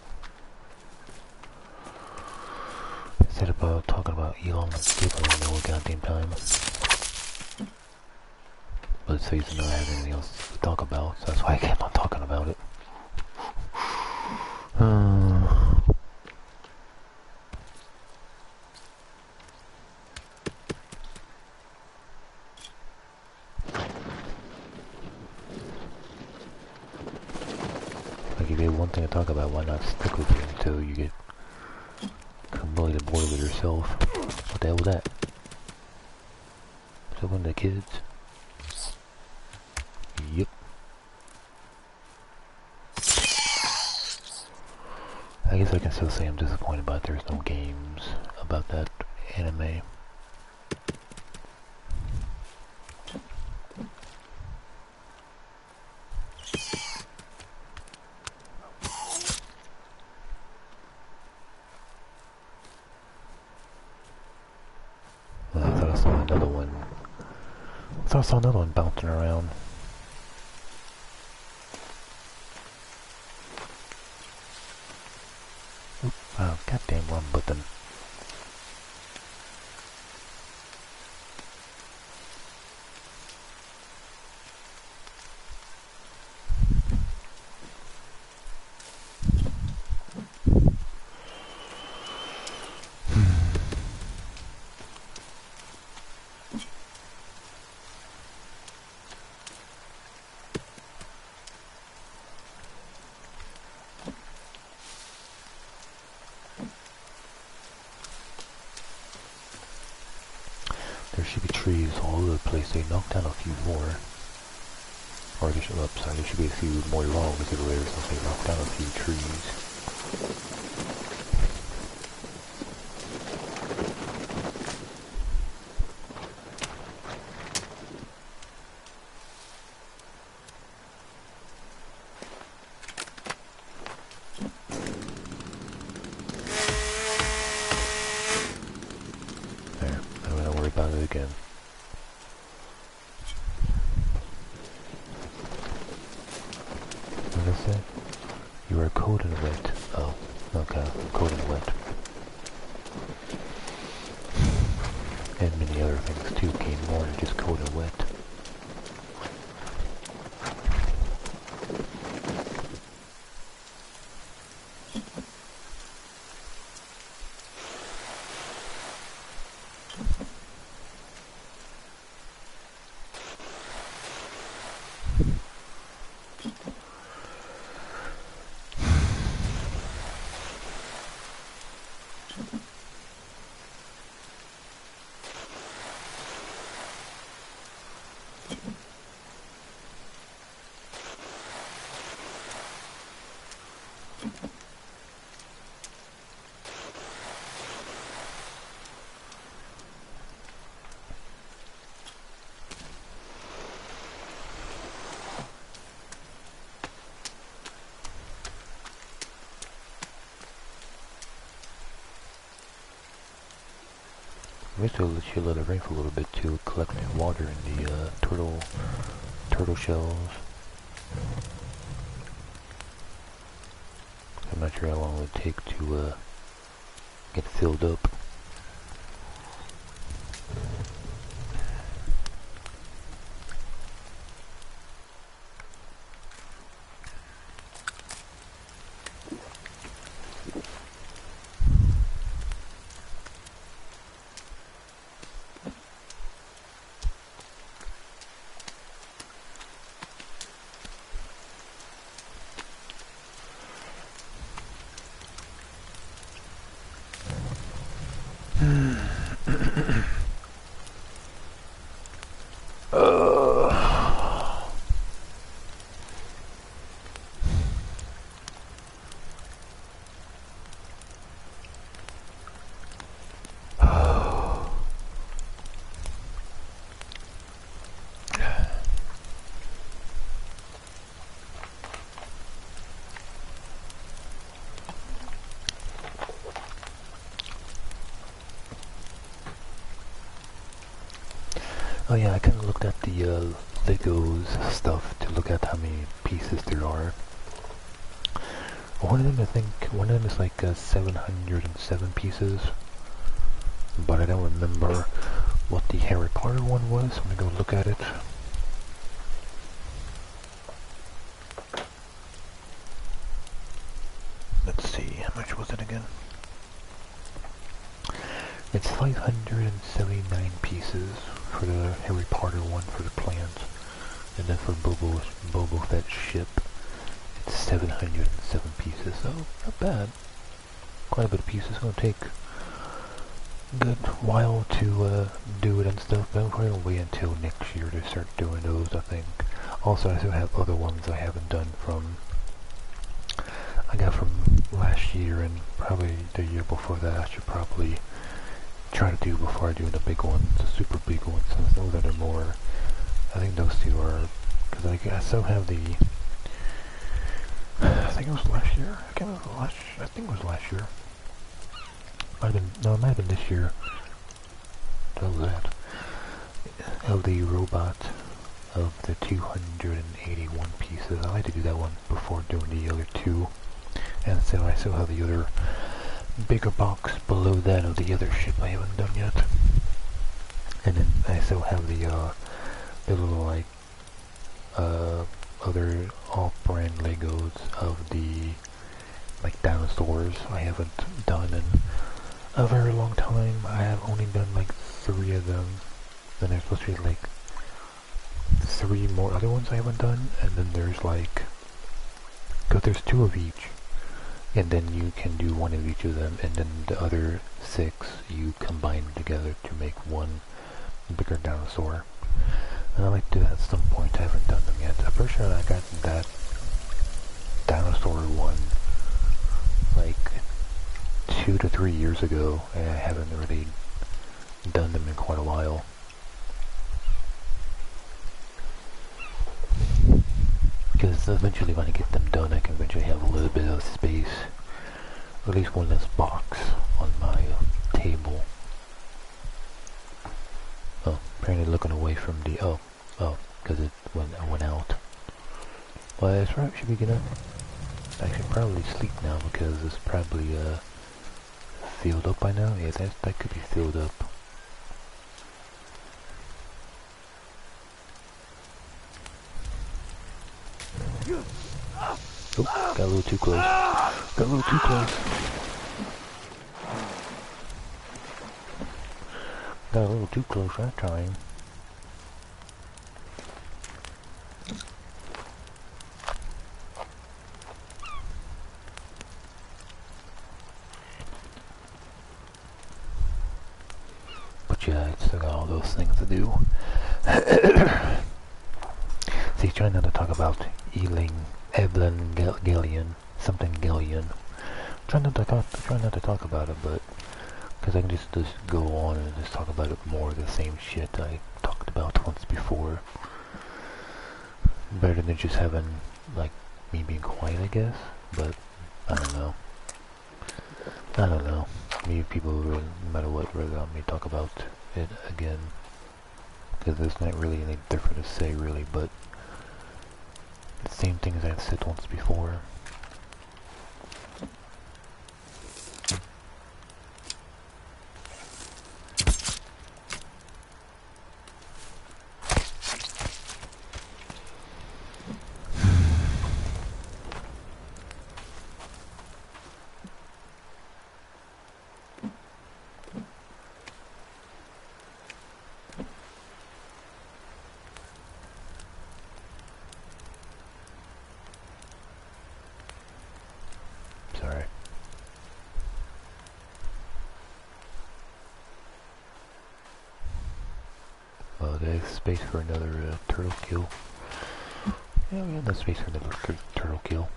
Instead of talking about Elon giggling the whole goddamn time. But it's facing not having anything else to talk about, so that's why I kept on talking about it. Like if you have one thing to talk about, why not stick with it until you get completely bored of it yourself? What the hell was that? Is that one of the kids? Yep. I guess I can still say I'm disappointed about there's no games about that anime. I thought I saw another one. I thought I saw another one bouncing around. Oh, goddamn wrong button. There should be trees all over the place. They knocked down a few more. Or there should, sorry, there should be a few more logs everywhere since they knocked down a few trees. There, I don't have to worry about it again. What did I say? You are cold and wet. Oh, okay, cold and wet. And many other things too came more than just cold and wet. Maybe should let it rain for a little bit to collect water in the turtle shells. I'm not sure how long it would take to get filled up. Oh yeah, I kind of looked at the Legos stuff to look at how many pieces there are. One of them, I think, one of them is like 707 pieces, but I don't remember what the Harry Potter one was. I'm gonna go look at it. Let's see, how much was it again? It's 579 pieces for the Harry Potter one for the plans, and then for Boba Fett's ship, it's 707 pieces, so not bad. Quite a bit of pieces. It's gonna take a good while to do it and stuff, but I'm probably gonna wait until next year to start doing those, I think. Also, I still have other ones I haven't done I got from last year and probably the year before that. I should probably try to do before I do the big ones, the super big ones, since those are more, I think those two are, because I still have the, I think it was last year, I think it was last year, might have been, no, it might have been this year, what was that, of the robot of the 281 pieces. I like to do that one before doing the other two, and so I still have the other bigger box below that of the other ship I haven't done yet. And then I still have the little like other off-brand Legos of the like dinosaurs I haven't done in a very long time. I have only done like 3 of them. Then there's supposed to be like 3 more other ones I haven't done, and then there's like, because there's 2 of each. And then you can do 1 of each of them, and then the other 6 you combine together to make one bigger dinosaur. And I like to do that at some point. I haven't done them yet. I'm pretty sure I got that dinosaur one like 2 to 3 years ago, and I haven't really done them in quite a while. Because eventually when I get them done, I can eventually have a little bit of space, or at least one less box on my table. Oh, apparently looking away from the, because it went out. Well, it's right, should we get up? I should probably sleep now because it's probably filled up by now. Yeah, that could be filled up. Oh, got a little too close. Got a little too close. Got a little too close that time. But yeah, I still got all those things to do. See, trying not to talk about Evelyn Gallion, something Gallion. Try not to talk about it, but because I can just go on and just talk about it more, the same shit I talked about once before. Better than just having like me being quiet, I guess. But I don't know. Maybe people, no matter what, rather want me to talk about it again, because there's not really any different to say, really, but the same things I've said once before. Sorry. Well, there's space for another turtle kill. Yeah, we have no space for another turtle kill.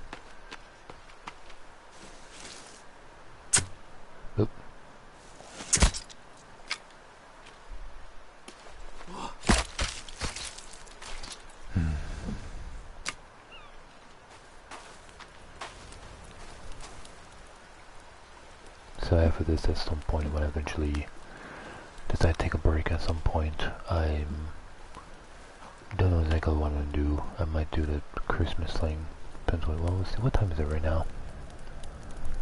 Oop. So after this, at some point, when I eventually decide to take a break at some point, I'm Don't know exactly what I'm gonna do. I might do the Christmas thing. Depends what. Well, let's see. What time is it right now?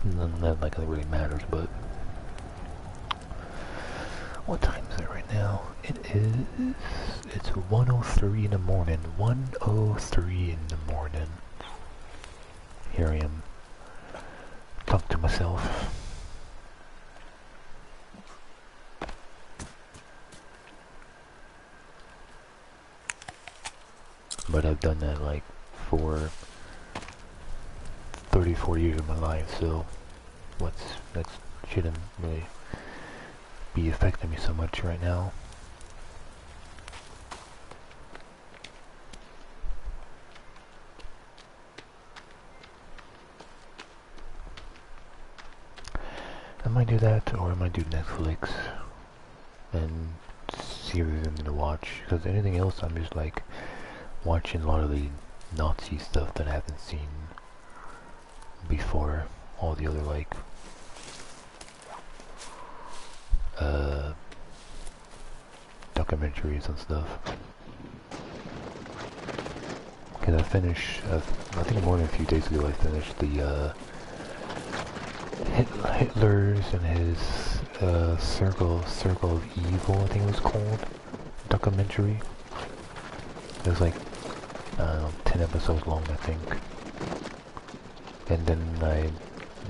Not like it really matters, but what time is it right now? It is. It's 1:03 in the morning. 1:03 in the morning. Here I am. Talk to myself. But I've done that like for 34 years of my life, so that shouldn't really be affecting me so much right now. I might do that, or I might do Netflix and see if there's anything to watch, because anything else I'm just like watching a lot of the Nazi stuff that I haven't seen before. All the other like documentaries and stuff. Because I finished, I think more than a few days ago I finished the Hitler's and his Circle of Evil, I think it was called, documentary. It was like, I don't know, 10 episodes long, I think. And then I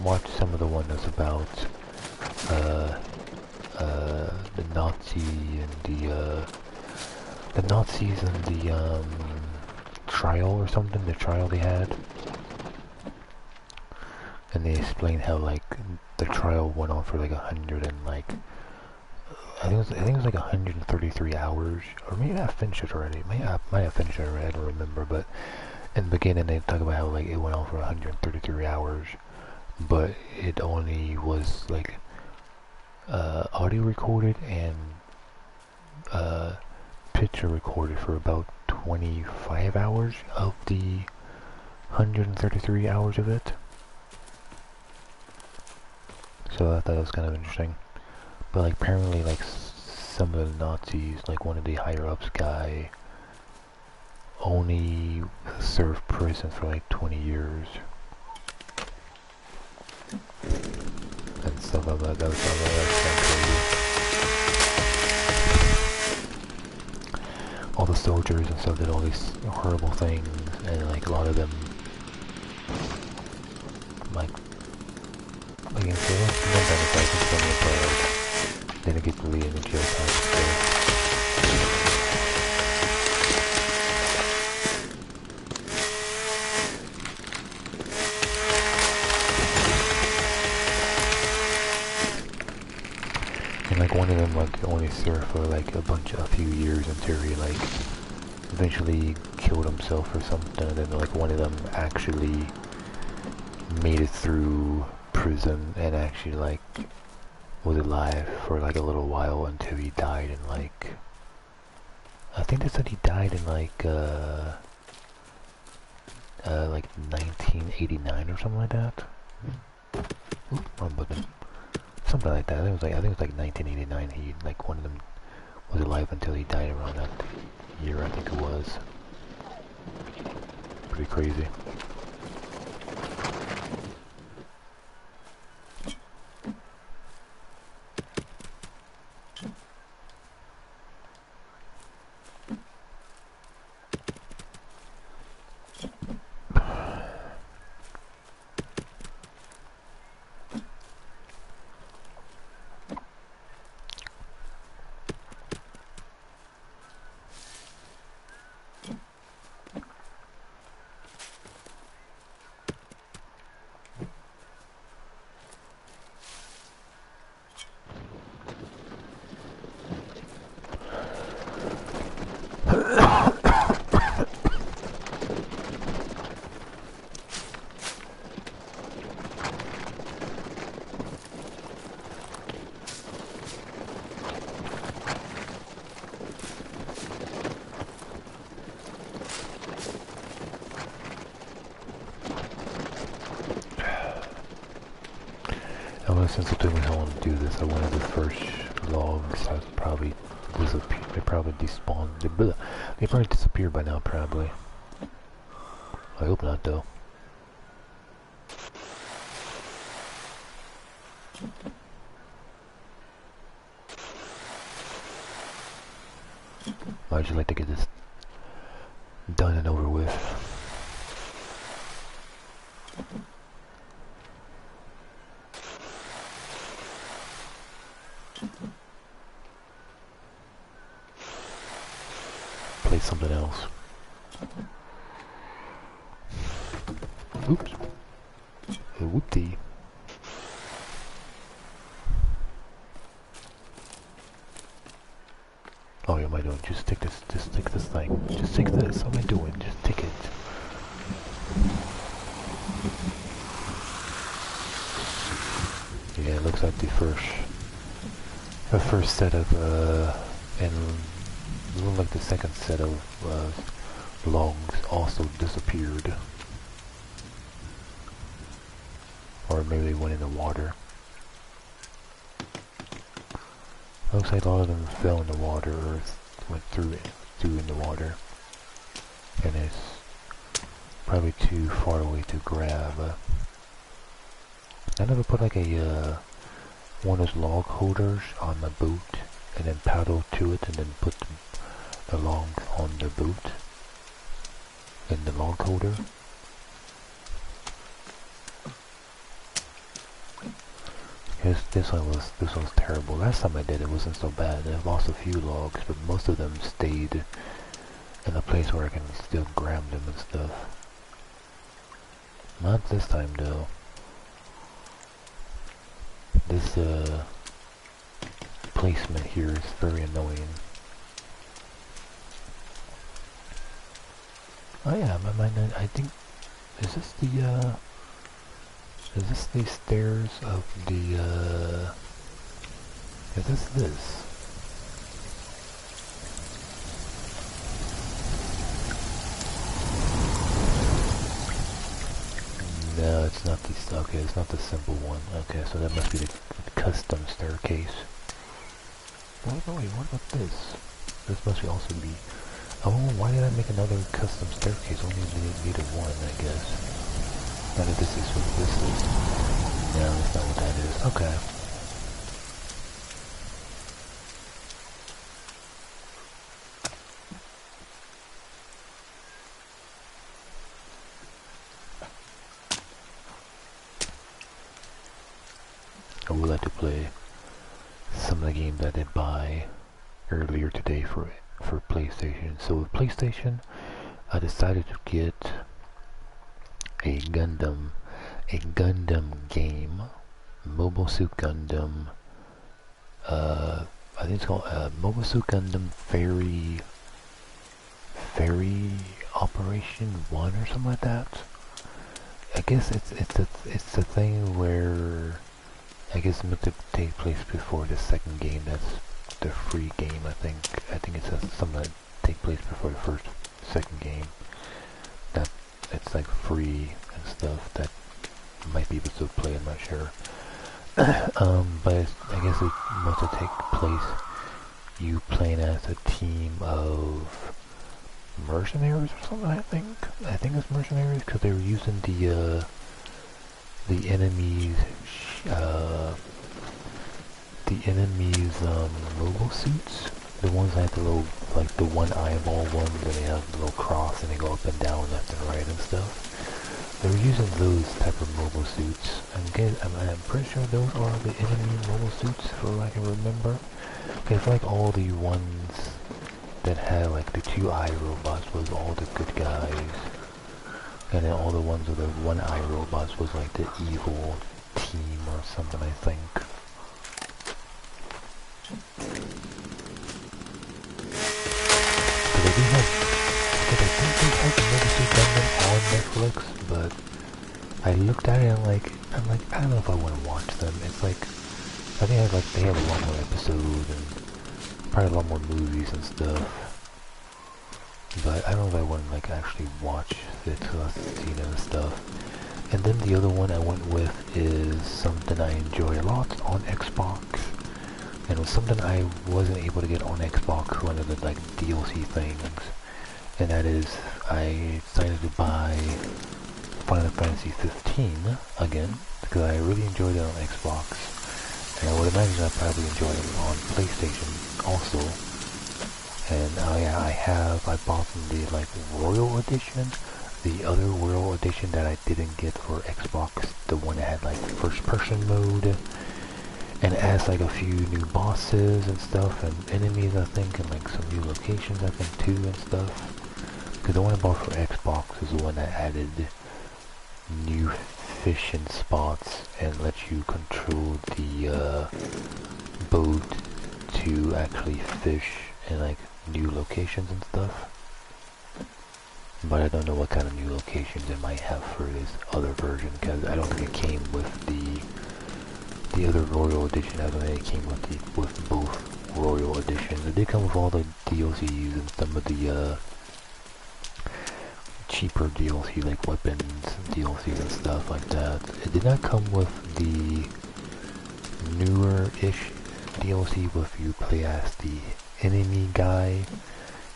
watched some of the one that's about the Nazi and the Nazis and the trial or something, the trial they had. And they explained how like the trial went on for like 100 and like I think it was like 133 hours, or maybe I finished it already. I might have finished it already. I don't remember. But in the beginning, they talk about how like it went on for 133 hours, but it only was like audio recorded and picture recorded for about 25 hours of the 133 hours of it. So I thought that was kind of interesting. But like apparently like some of the Nazis, like one of the higher ups guy, only served prison for like 20 years. And stuff like that. That was kind of crazy. All the soldiers and stuff did all these horrible things, and like a lot of them like again, so then I get to leave in jail time. And like one of them like only served for like a few years until he like eventually killed himself or something, and then like one of them actually made it through prison and actually like was alive for like a little while until he died in like, I think they said he died in like 1989 or something like that. Ooh, wrong button. Something like that. I think it was like 1989. He like one of them was alive until he died around that year, I think it was. Pretty crazy. Since I told me how I want to do this, one of the first logs I'd probably disappear. They probably despawned. They probably disappeared by now, probably. I hope not, though. I'd just like to get this done and over with. Play something else. Oops. Whoopty. Oh, what am I doing? Just take this. Just take this thing. Just take this. What am I doing? Just take it. Yeah, it looks like the first set of and it looked like the second set of logs also disappeared, or maybe they went in the water. Looks like all of them fell in the water or went through in the water, and it's probably too far away to grab. I never put like a one of those log holders on the boat and then paddle to it and then put the logs on the boat in the log holder. This one was terrible. Last time I did it wasn't so bad. I lost a few logs, but most of them stayed in a place where I can still grab them and stuff. Not this time though. This placement here is very annoying. Oh yeah, I think, is this the stairs of the, is this? No, it's not the, okay, it's not the simple one. Okay, so that must be the custom staircase. Wait, what about this? This must also be, oh, why did I make another custom staircase? Only needed one, I guess. Now that this is what this is. No, that's not what that is. Okay. I would like to play some of the games I did buy earlier today for PlayStation. So with PlayStation, I decided to get a Gundam game, Mobile Suit Gundam, I think it's called Mobile Suit Gundam Ferry Operation 1 or something like that. I guess it's a thing where I guess it meant to take place before the second game. That's the free game. I think it's something that take place before the second game. That it's like free and stuff that might be able to play, I'm not sure. But I guess it must have take place you playing as a team of mercenaries or something. I think it's mercenaries because they were using the enemy's mobile suits. The ones that have the little, like the one eyeball ones, and they have the little cross and they go up and down, left and right and stuff. They were using those type of mobile suits. I'm pretty sure those are the enemy mobile suits, for what I can remember. It's like all the ones that had like the two eye robots was all the good guys. And then all the ones with the one eye robots was like the evil team or something, I think. Because I think they had Mobile Suit Gundam on Netflix, but I looked at it and I don't know if I want to watch them. It's like, I think they have a lot more episodes and probably a lot more movies and stuff. But I don't know if I want to like actually watch it, and stuff. And then the other one I went with is something I enjoy a lot on Xbox. And it was something I wasn't able to get on Xbox, one of the like DLC things. And that is, I decided to buy Final Fantasy 15 again, because I really enjoyed it on Xbox. And I would imagine I'd probably enjoy it on PlayStation also. And I bought the like Royal Edition, the other Royal Edition that I didn't get for Xbox, the one that had like first person mode. And it has like a few new bosses and stuff, and enemies I think, and like some new locations I think too and stuff. Because the one I bought for Xbox is the one that added new fishing spots and lets you control the boat to actually fish in like new locations and stuff. But I don't know what kind of new locations it might have for this other version, because I don't think it came with the other Royal Edition. I don't think it came with both Royal Editions. It did come with all the DLCs and some of the cheaper DLC, like weapons DLCs and stuff like that. It did not come with the newer-ish DLC with you play as the enemy guy.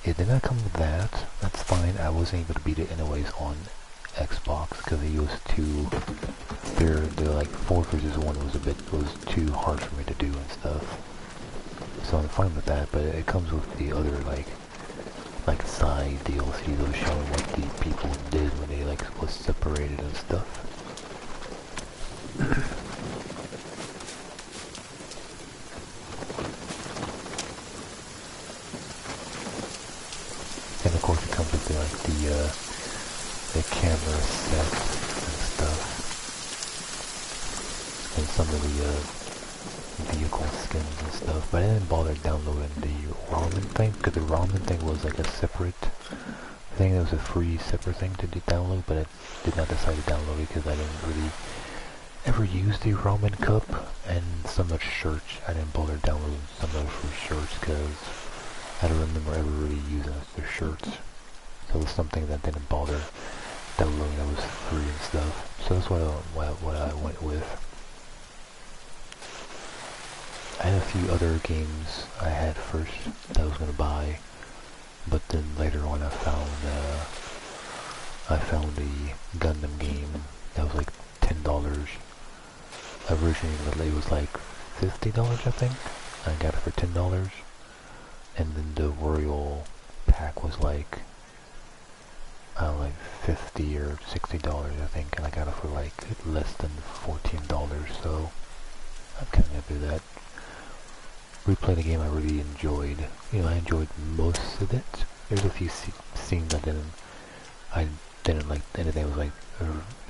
It did not come with that. That's fine. I wasn't able to beat it anyways on Xbox because it was too. They're like 4 versus 1 was too hard for me to do and stuff. So I'm fine with that. But it comes with the other like side DLC that was showing what the people did when they like was separated and stuff. And of course it comes with the camera set and stuff, and some of the vehicle skins and stuff. But I didn't bother downloading the ramen thing, because the ramen thing was like a separate thing. It was a free separate thing to download, but I did not decide to download it because I didn't really ever use the ramen cup and some of the shirts. I didn't bother downloading some of those shirts because I don't remember ever really using the shirts. So it was something that didn't bother downloading that was free and stuff. So that's what I went with. I had a few other games I had first that I was gonna buy, but then later on I found a Gundam game that was like $10. Originally it was like $50 I think. I got it for $10, and then the Royal pack was like like $50 or $60 I think, and I got it for like less than $14. So I'm kind of happy with that. Replaying the game I really enjoyed. You know, I enjoyed most of it. There's a few scenes I didn't like. Anything was like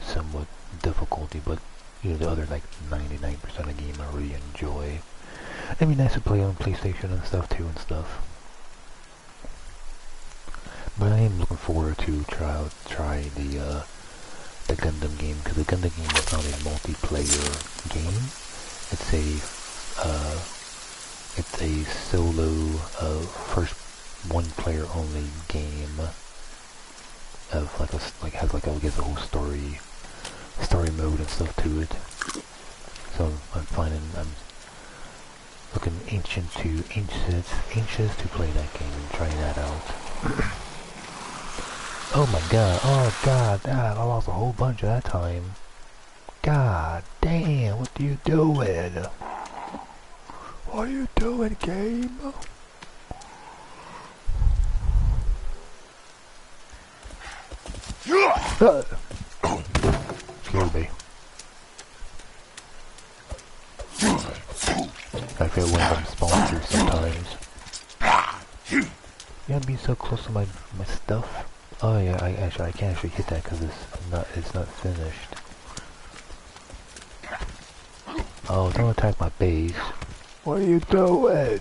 somewhat difficulty, but you know, the other like 99% of the game I really enjoy. It'd be nice to play on PlayStation and stuff too and stuff. But I am looking forward to try the Gundam game, because the Gundam game is not a multiplayer game. It's a solo, first one-player only game of has like a whole story mode and stuff to it. So I'm looking anxious to play that game and try that out. Oh my god, I lost a whole bunch of that time. God damn, what are you doing? What are you doing, game? Scared me. I feel one of them spawns through sometimes. You gotta be so close to my stuff. Oh yeah, I can't actually hit that because it's not finished. Oh, don't attack my base. What are you doing?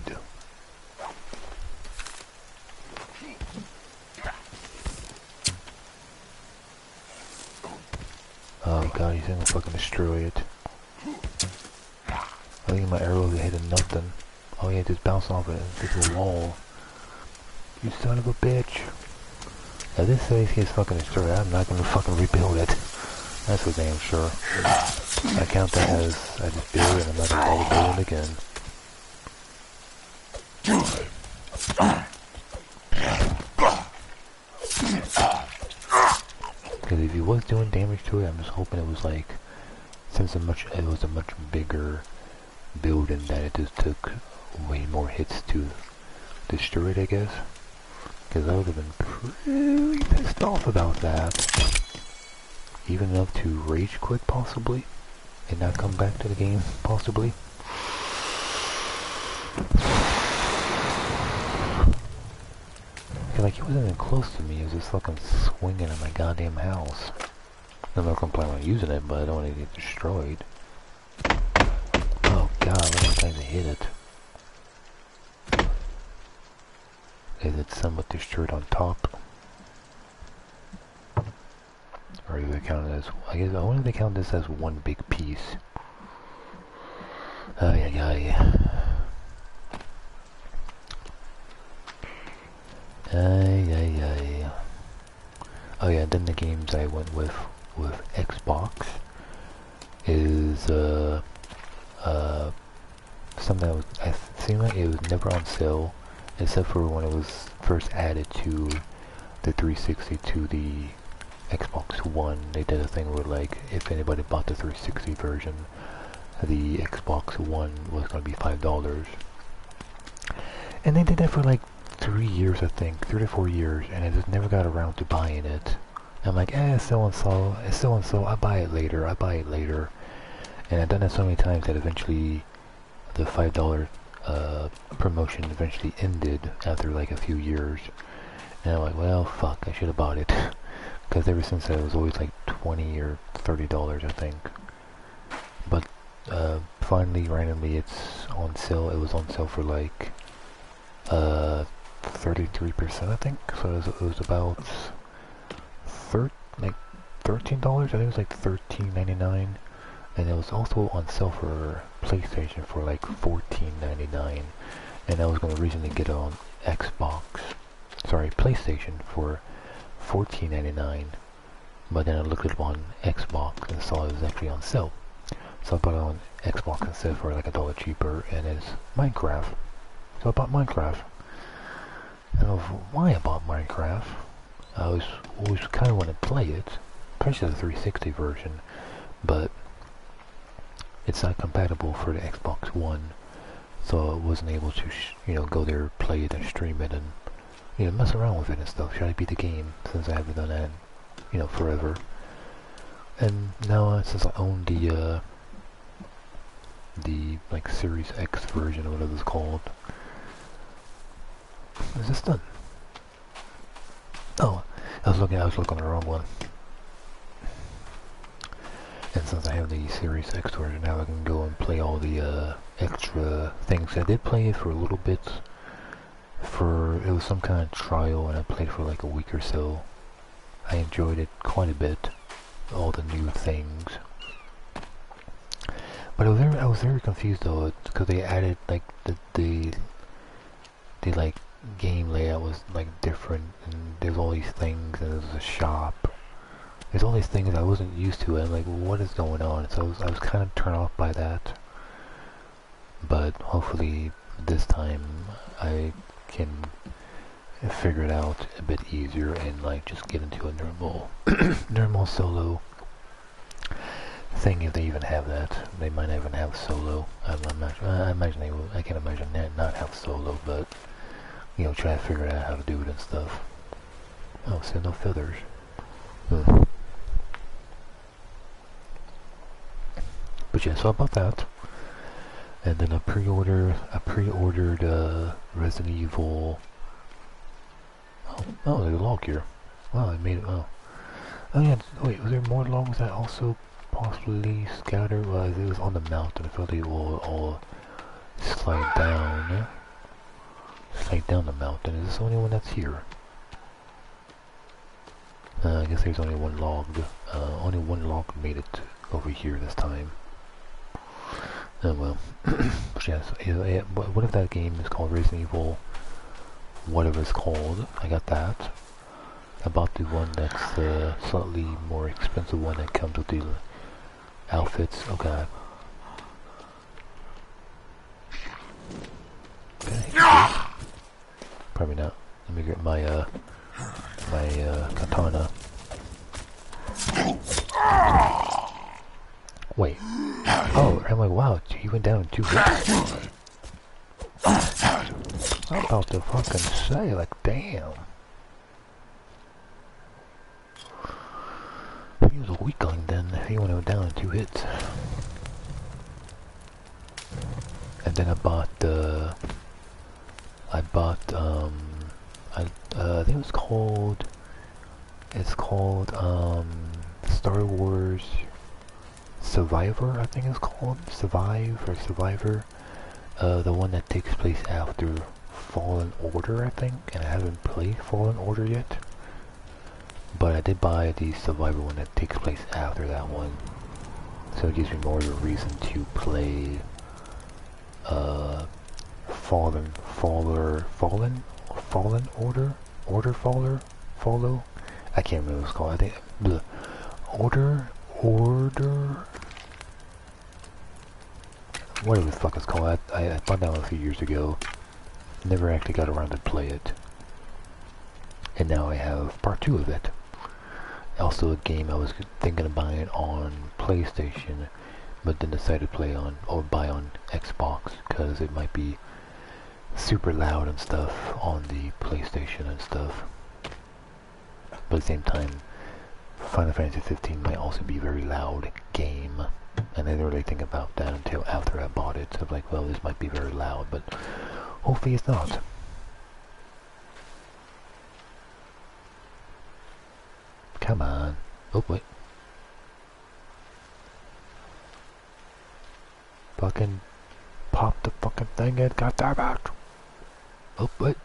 Oh god, he's gonna fucking destroy it. I think my arrows are hitting nothing. Oh yeah, just bounce off it into a wall. You son of a bitch. Now this place gets fucking destroyed, I'm not gonna fucking rebuild it. That's for damn sure. I count that as I just build it and I'm not gonna bother building it again. was doing damage to it. I'm just hoping it was like, since it was a much bigger build and that it just took way more hits to destroy it, I guess. Because I would have been pretty pissed off about that. Even enough to rage quit possibly, and not come back to the game possibly. Like, he wasn't even close to me, he was just fucking swinging at my goddamn house. I'm not gonna plan on using it, but I don't want to get destroyed. Oh god, look how many times I hit it. Is it somewhat destroyed on top? Or do they count it as, I guess, I wonder if they count this as one big piece. Ay, ay, ay. Ay, ay, ay. Oh yeah, then the games I went with Xbox is something that was, I seemed like it was never on sale, except for when it was first added to the 360 to the Xbox One. They did a thing where, like, if anybody bought the 360 version, the Xbox One was going to be $5. And they did that for like 3 years, I think, 3 to 4 years, and I just never got around to buying it. I'm like, it's still on sale, I'll buy it later, And I've done that so many times that eventually the $5 promotion eventually ended after like a few years. And I'm like, well, fuck, I should have bought it. Because ever since that, it was always like $20 or $30, I think. But finally, randomly, it's on sale. It was on sale for like 33%, I think. So it was about like $13. I think it was like $13.99. And it was also on sale for PlayStation for like $14.99. And I was going to originally get it on PlayStation for $14.99. But then I looked it up on Xbox and saw it was actually on sale. So I bought it on Xbox instead for like $1 cheaper, and it's Minecraft. So I bought Minecraft. I don't know why I bought Minecraft. I always kind of want to play it, especially the 360 version, but it's not compatible for the Xbox One, so I wasn't able to, go there, play it, and stream it, and mess around with it and stuff. Try to beat the game since I haven't done that, forever. And now since I own the like Series X version or whatever it's called, is this done? Oh, I was looking on the wrong one. And since I have the Series X version, now I can go and play all the extra things. I did play it for a little bit. It was some kind of trial, and I played for like a week or so. I enjoyed it quite a bit, all the new things. But I was very confused though, because they added like the like game layout was like different, and there's all these things, and there's a shop. There's all these things I wasn't used to, and I'm like, what is going on? So I was kind of turned off by that. But hopefully this time I can figure it out a bit easier and like just get into a normal solo thing, if they even have that. They might not even have solo. I imagine they will. I can't imagine that not have solo, but try to figure out how to do it and stuff. Oh, so no feathers. But yeah, so about that. And then I pre-ordered Resident Evil. Oh, there's a log here. Wow, I made it. Oh yeah. Wait, was there more logs that also possibly scattered? Well, it was on the mountain. I felt they will all slide down. Slide down the mountain. Is this the only one that's here? I guess there's only one log. Only one log made it over here this time. Oh well. But yes, what if that game is called Resident Evil, whatever it's called? I got that. I bought the one that's slightly more expensive one that comes with the outfits. Oh god. Okay. Probably not. Let me get my katana. wow, he went down in 2 hits. I'm about to fucking say, like, damn. He was a weakling then, if he went down in 2 hits. And then I bought, I think it's called, Star Wars Survivor, I think it's called, Survivor, the one that takes place after Fallen Order, I think, and I haven't played Fallen Order yet, but I did buy the Survivor one that takes place after that one, so it gives me more of a reason to play, Fallen Order? Follow? I can't remember what it's called. I think the Order, whatever the fuck it's called. I found out a few years ago. Never actually got around to play it, and now I have part 2 of it. Also a game I was thinking of buying on PlayStation, but then decided to play on or buy on Xbox because it might be super loud and stuff on the PlayStation and stuff. But at the same time, Final Fantasy 15 might also be a very loud game, and I didn't really think about that until after I bought it. So I'm like, well, this might be very loud, but hopefully it's not. Come on. Oh, wait. Fucking pop the fucking thing and got that out. Oh, wait.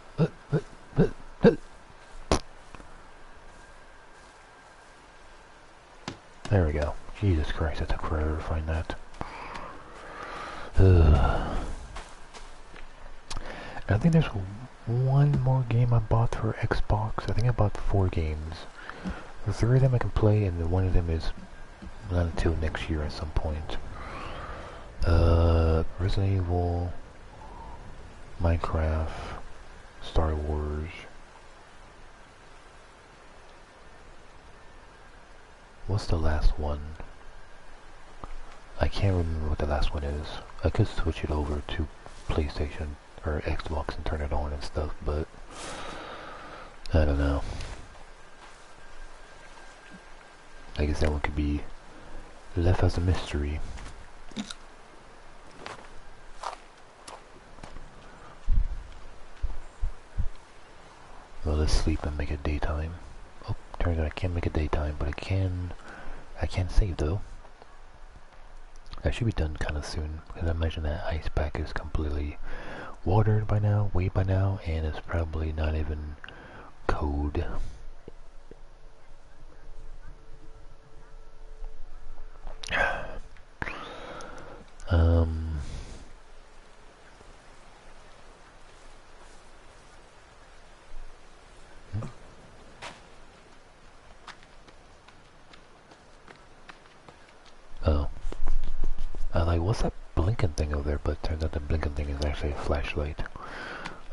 There we go. Jesus Christ, that took forever to find that. I think there's one more game I bought for Xbox. I think I bought 4 games. The 3 of them I can play, and one of them is not until next year at some point. Resident Evil, Minecraft, Star Wars. What's the last one? I can't remember what the last one is. I could switch it over to PlayStation or Xbox and turn it on and stuff, but I don't know. I guess that one could be left as a mystery. Well, let's sleep and make it daytime. Oh, turns out I can't make it daytime, but I can save though. That should be done kind of soon, because I imagine that ice pack is completely watered by now, weighed by now, and it's probably not even code. Oh. I was like, what's that blinking thing over there? But it turns out the blinking thing is actually a flashlight.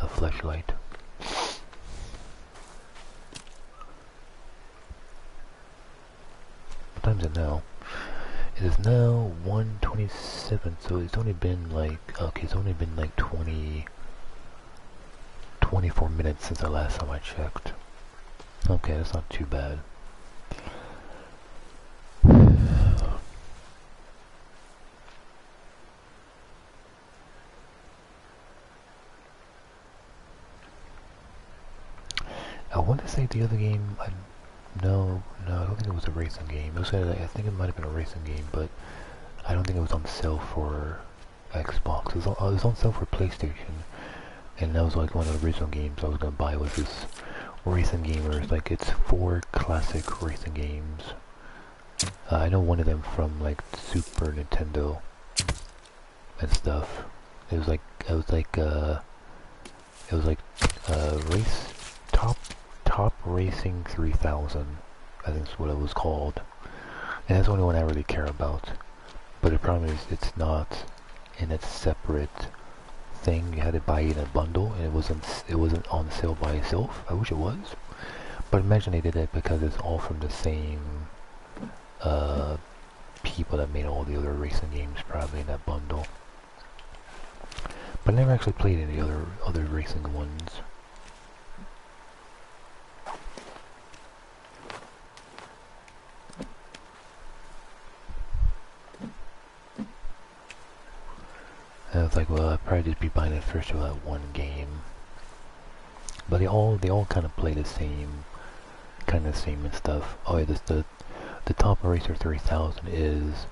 A flashlight. What time is it now? It is now 1:27, so it's only been like, okay, it's only been like 24 minutes since the last time I checked. Okay, that's not too bad. I want to say the other game, no, I don't think it was a racing game. I think it might have been a racing game, but I don't think it was on sale for Xbox. It was on sale for PlayStation, and that was like one of the original games I was gonna buy. Was this racing game where it's 4 classic racing games. I know one of them from like Super Nintendo and stuff. It was like race top racing 3000. I think that's what it was called, and that's the only one I really care about. But the problem is it's not in a separate thing. You had to buy it in a bundle, and it wasn't on sale by itself. I wish it was, but imagine they did it because it's all from the same people that made all the other racing games probably in that bundle. But I never actually played any other racing ones. And I was like, well, I'd probably just be buying it first for that one game. But they all kind of play the same, and stuff. Oh yeah, the Top Racer 3000 is,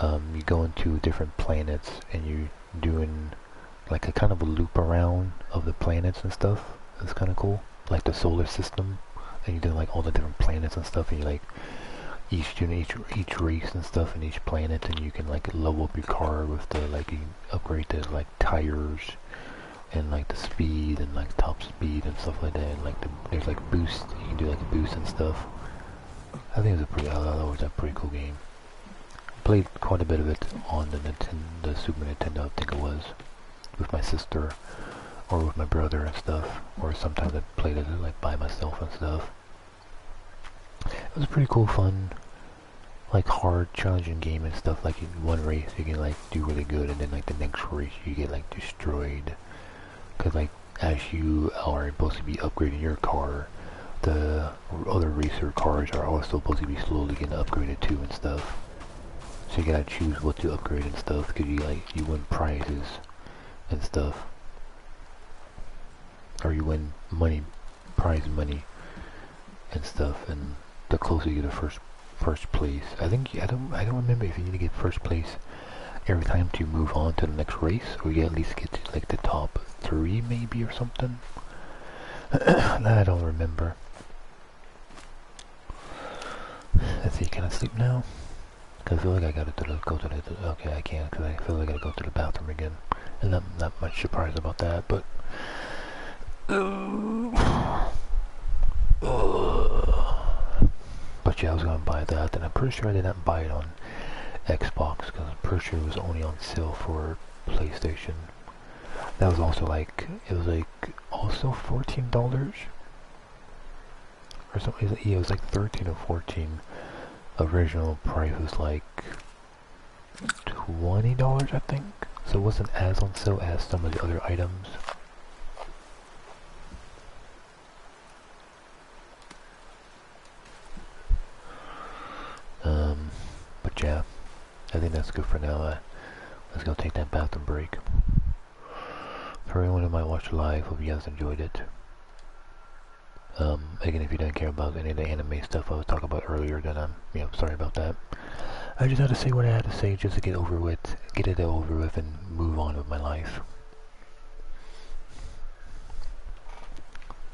you go into different planets and you doing like a kind of a loop around of the planets and stuff. It's kind of cool, like the solar system, and you're doing like all the different planets and stuff, and you like doing each race and stuff in each planet, and you can like level up your car with the like you upgrade the like tires and like the speed and like top speed and stuff like that, and like there's like boost, you can do like a boost and stuff. I think it was a pretty cool game. Played quite a bit of it on the Super Nintendo, I think it was, with my sister or with my brother and stuff, or sometimes I played it like by myself and stuff. It was a pretty cool, fun, like hard, challenging game and stuff. Like in one race you can like do really good, and then like the next race you get like destroyed, because like as you are supposed to be upgrading your car, the other racer cars are also supposed to be slowly getting upgraded too and stuff. So you gotta choose what to upgrade and stuff, because you win prizes and stuff, or you win prize money and stuff, and the closer you get to first place. I don't remember if you need to get first place every time to move on to the next race, or you at least get to like the top 3 maybe or something. I don't remember. Let's see, can I sleep now? Cause I feel like I gotta go to the, okay, I can't, cause I feel like I gotta go to the bathroom again. And not much surprise about that, but but yeah, I was gonna buy that, and I'm pretty sure I didn't buy it on Xbox, because I'm pretty sure it was only on sale for PlayStation. That was also like, it was like also $14 or something. Yeah, it was like 13 or 14. Original price was like $20, I think. So it wasn't as on sale as some of the other items. But yeah, I think that's good for now. Let's go take that bathroom break. For everyone who might watch live, hope you guys enjoyed it. Again, if you didn't care about any of the anime stuff I was talking about earlier, then I'm sorry about that. I just had to say what I had to say just to get it over with and move on with my life.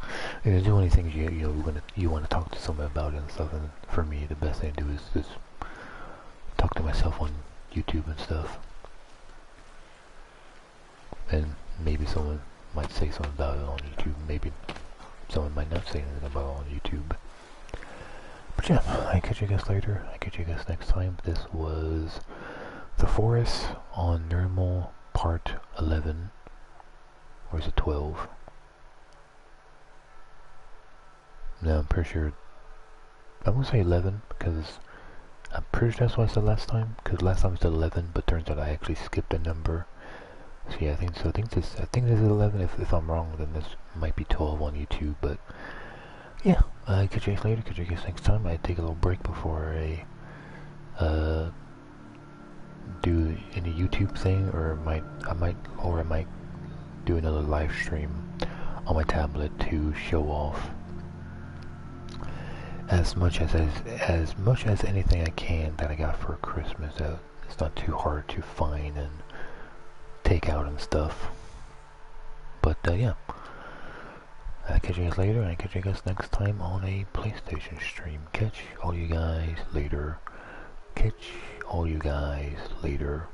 If there's only things you want to talk to someone about and stuff, and for me the best thing to do is just talk to myself on YouTube and stuff. And maybe someone might say something about it on YouTube, maybe someone might not say anything about it on YouTube. But yeah, I'll catch you guys later. I'll catch you guys next time. This was The Forest on Normal Part 11. Or is it 12? No, I'm pretty sure. I'm gonna say 11, because I'm pretty sure that's what I said last time. Because last time I said 11, but turns out I actually skipped a number. So yeah, I think this is 11. If I'm wrong, then this might be 12 on YouTube. But yeah, catch you guys later. Catch you guys next time. I take a little break before I do any YouTube thing, or I might do another live stream on my tablet to show off as much as anything I can that I got for Christmas. It's not too hard to find and take out and stuff. But yeah, I'll catch you guys later, and I'll catch you guys next time on a PlayStation stream. Catch all you guys later. Catch all you guys later.